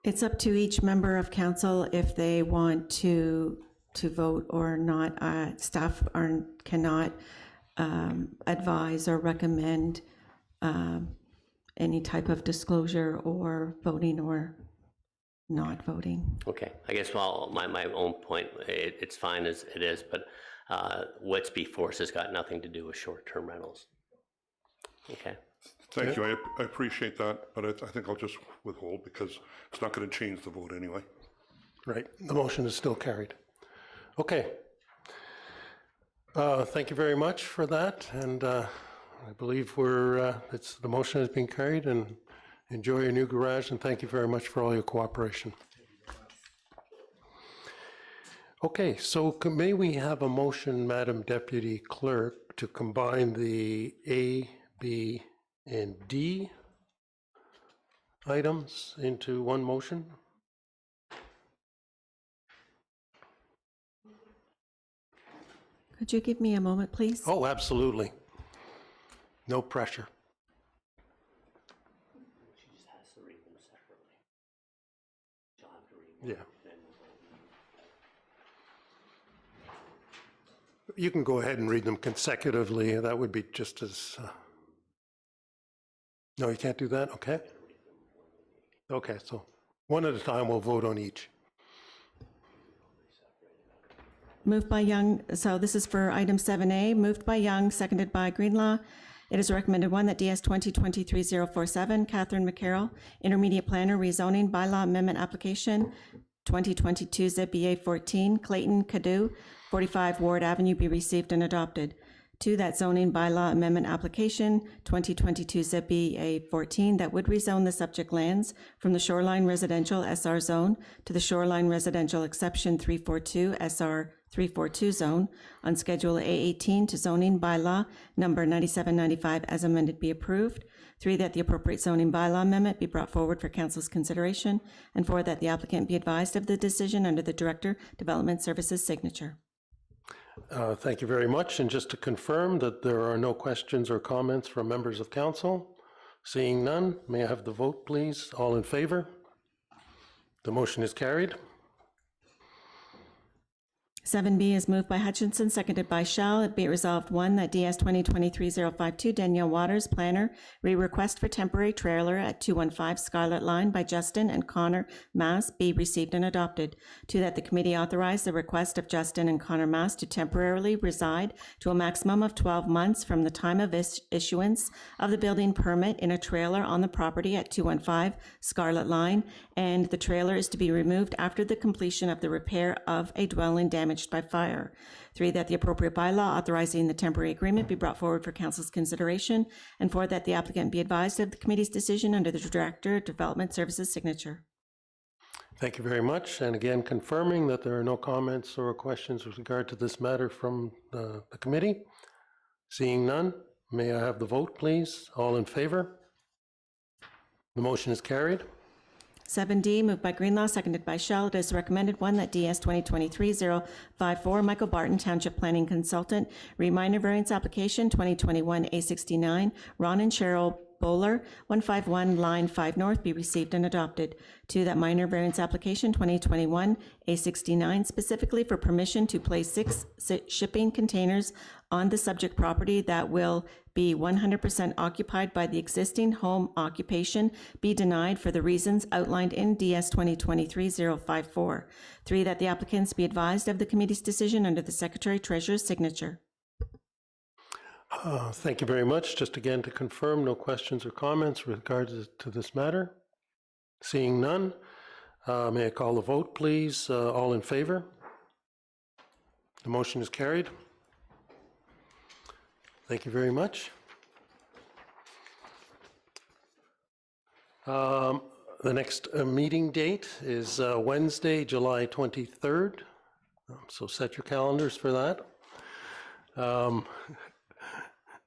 It's up to each member of council if they want to vote or not. Staff cannot advise or recommend any type of disclosure or voting or not voting. Okay, I guess, well, my own point, it's fine as it is, but what's before us has got nothing to do with short-term rentals. Okay. Thank you. I appreciate that, but I think I'll just withhold because it's not going to change the vote anyway. Right. The motion is still carried. Okay. Thank you very much for that, and I believe the motion has been carried, and enjoy your new garage, and thank you very much for all your cooperation. Okay, so may we have a motion, Madam Deputy Clerk, to combine the A, B, and D items into one motion? Could you give me a moment, please? Oh, absolutely. No pressure. Yeah. You can go ahead and read them consecutively. That would be just as... No, you can't do that? Okay. Okay, so one at a time, we'll vote on each. Moved by Young, so this is for item 7A, moved by Young, seconded by Greenlaw. It is recommended one that DS 2023-047, Catherine McCarroll, Intermediate Planner, Rezoning Bylaw Amendment Application 2022 ZBA 14, Clayton Cadu, 45 Ward Avenue be received and adopted. 2, that zoning bylaw amendment application 2022 ZBA 14 that would rezone the subject lands from the shoreline residential SR zone to the shoreline residential exception 342 SR 342 zone on Schedule A18 to zoning bylaw number 9795 as amended be approved. 3, that the appropriate zoning bylaw amendment be brought forward for council's consideration. And 4, that the applicant be advised of the decision under the Director, Development Services signature. Thank you very much. And just to confirm that there are no questions or comments from members of council. Seeing none, may I have the vote, please? All in favor? The motion is carried. 7B is moved by Hutchinson, seconded by Shell. It be it resolved, 1, that DS 2023-052 Danielle Waters, planner, request for temporary trailer at 215 Scarlet Line by Justin and Connor Mass be received and adopted. 2, that the committee authorize the request of Justin and Connor Mass to temporarily reside to a maximum of 12 months from the time of issuance of the building permit in a trailer on the property at 215 Scarlet Line, and the trailer is to be removed after the completion of the repair of a dwelling damaged by fire. 3, that the appropriate bylaw authorizing the temporary agreement be brought forward for council's consideration. And 4, that the applicant be advised of the committee's decision under the Director of Development Services signature. Thank you very much. And again, confirming that there are no comments or questions with regard to this matter from the committee. Seeing none, may I have the vote, please? All in favor? The motion is carried. 7D, moved by Greenlaw, seconded by Shell. It is recommended, 1, that DS 2023-054 Michael Barton, Township Planning Consultant, minor variance application 2021 A69, Ron and Cheryl Bowler, 151 Line 5 North be received and adopted. 2, that minor variance application 2021 A69 specifically for permission to place 6 shipping containers on the subject property that will be 100% occupied by the existing home occupation be denied for the reasons outlined in DS 2023-054. 3, that the applicants be advised of the committee's decision under the Secretary Treasurer's signature. Thank you very much. Just again to confirm, no questions or comments with regard to this matter. Seeing none, may I call the vote, please? All in favor? The motion is carried. Thank you very much. The next meeting date is Wednesday, July 23rd. So set your calendars for that.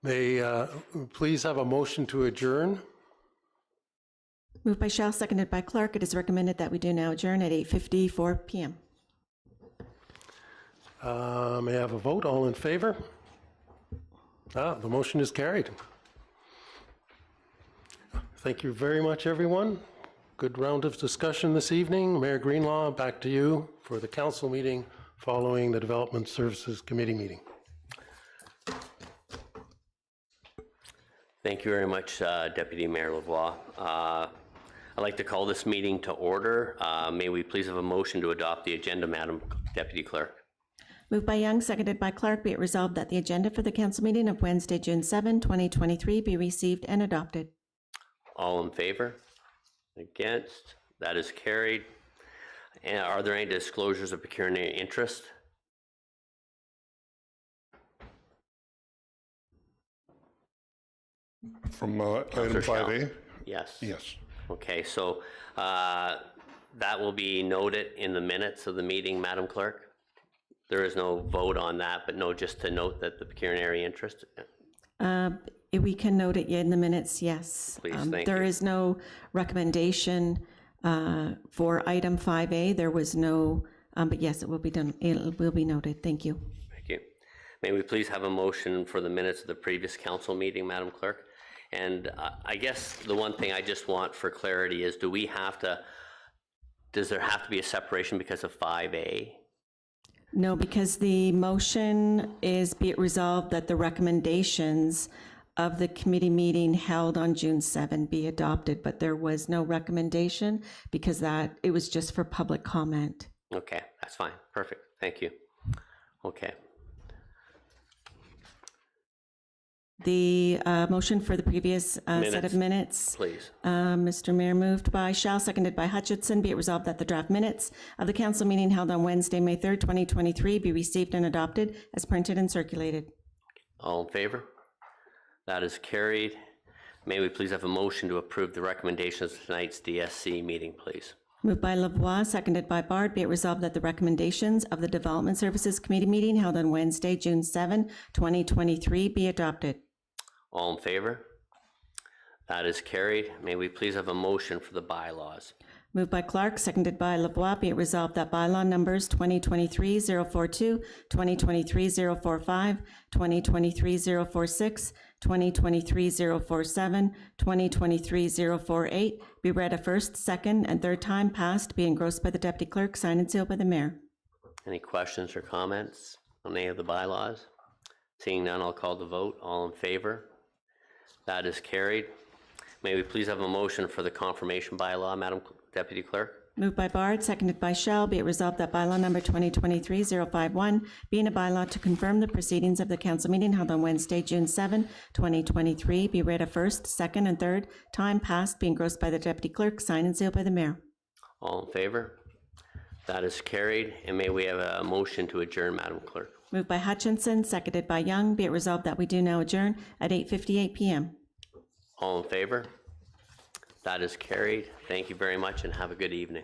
May please have a motion to adjourn. Moved by Shell, seconded by Clark. It is recommended that we do now adjourn at 8:54 p.m. May I have a vote? All in favor? The motion is carried. Thank you very much, everyone. Good round of discussion this evening. Mayor Greenlaw, back to you for the council meeting following the Development Services Committee meeting. Thank you very much, Deputy Mayor Lavoie. I'd like to call this meeting to order. May we please have a motion to adopt the agenda, Madam Deputy Clerk? Moved by Young, seconded by Clark. Be it resolved that the agenda for the council meeting of Wednesday, June 7, 2023 be received and adopted. All in favor? Against? That is carried. And are there any disclosures of pecuniary interest? From item Councillor Shell? 5A? Yes. Yes. Okay, so that will be noted in the minutes of the meeting, Madam Clerk. There is no vote on that, but no, just to note that the pecuniary interest. We can note it in the minutes, yes. Please, thank There you. is no recommendation for item 5A. There was no, but yes, it will be done. It will be noted. Thank you. Thank you. May we please have a motion for the minutes of the previous council meeting, Madam Clerk? And I guess the one thing I just want for clarity is, does there have to be a separation because of 5A? No, because the motion is be it resolved that the recommendations of the committee meeting held on June 7 be adopted, but there was no recommendation because it was just for public comment. Okay, that's fine. Perfect. Thank you. Okay. The motion for the previous set of minutes. Please. Mr. Mayor, moved by Shell, seconded by Hutchinson. Be it resolved that the draft minutes of the council meeting held on Wednesday, May 3rd, 2023 be received and adopted as printed and circulated. All in favor? That is carried. May we please have a motion to approve the recommendations of tonight's DSC meeting, please? Moved by Lavoie, seconded by Bard. Be it resolved that the recommendations of the Development Services Committee meeting held on Wednesday, June 7, 2023 be adopted. All in favor? That is carried. May we please have a motion for the bylaws? Moved by Clark, seconded by Lavoie. Be it resolved that bylaw numbers 2023-042, 2023-045, 2023-046, 2023-047, 2023-048 be read a first, second, and third time, passed, be engrossed by the Deputy Clerk, signed and sealed by the Mayor. Any questions or comments on any of the bylaws? Seeing none, I'll call the vote. All in favor? That is carried. May we please have a motion for the confirmation bylaw, Madam Deputy Clerk? Moved by Bard, seconded by Shell. Be it resolved that bylaw number 2023-051, being a bylaw to confirm the proceedings of the council meeting held on Wednesday, June 7, 2023, be read a first, second, and third time, passed, be engrossed by the Deputy Clerk, signed and sealed by the Mayor. All in favor? That is carried. And may we have a motion to adjourn, Madam Clerk? Moved by Hutchinson, seconded by Young. Be it resolved that we do now adjourn at 8:58 p.m. All in favor? That is carried. Thank you very much and have a good evening.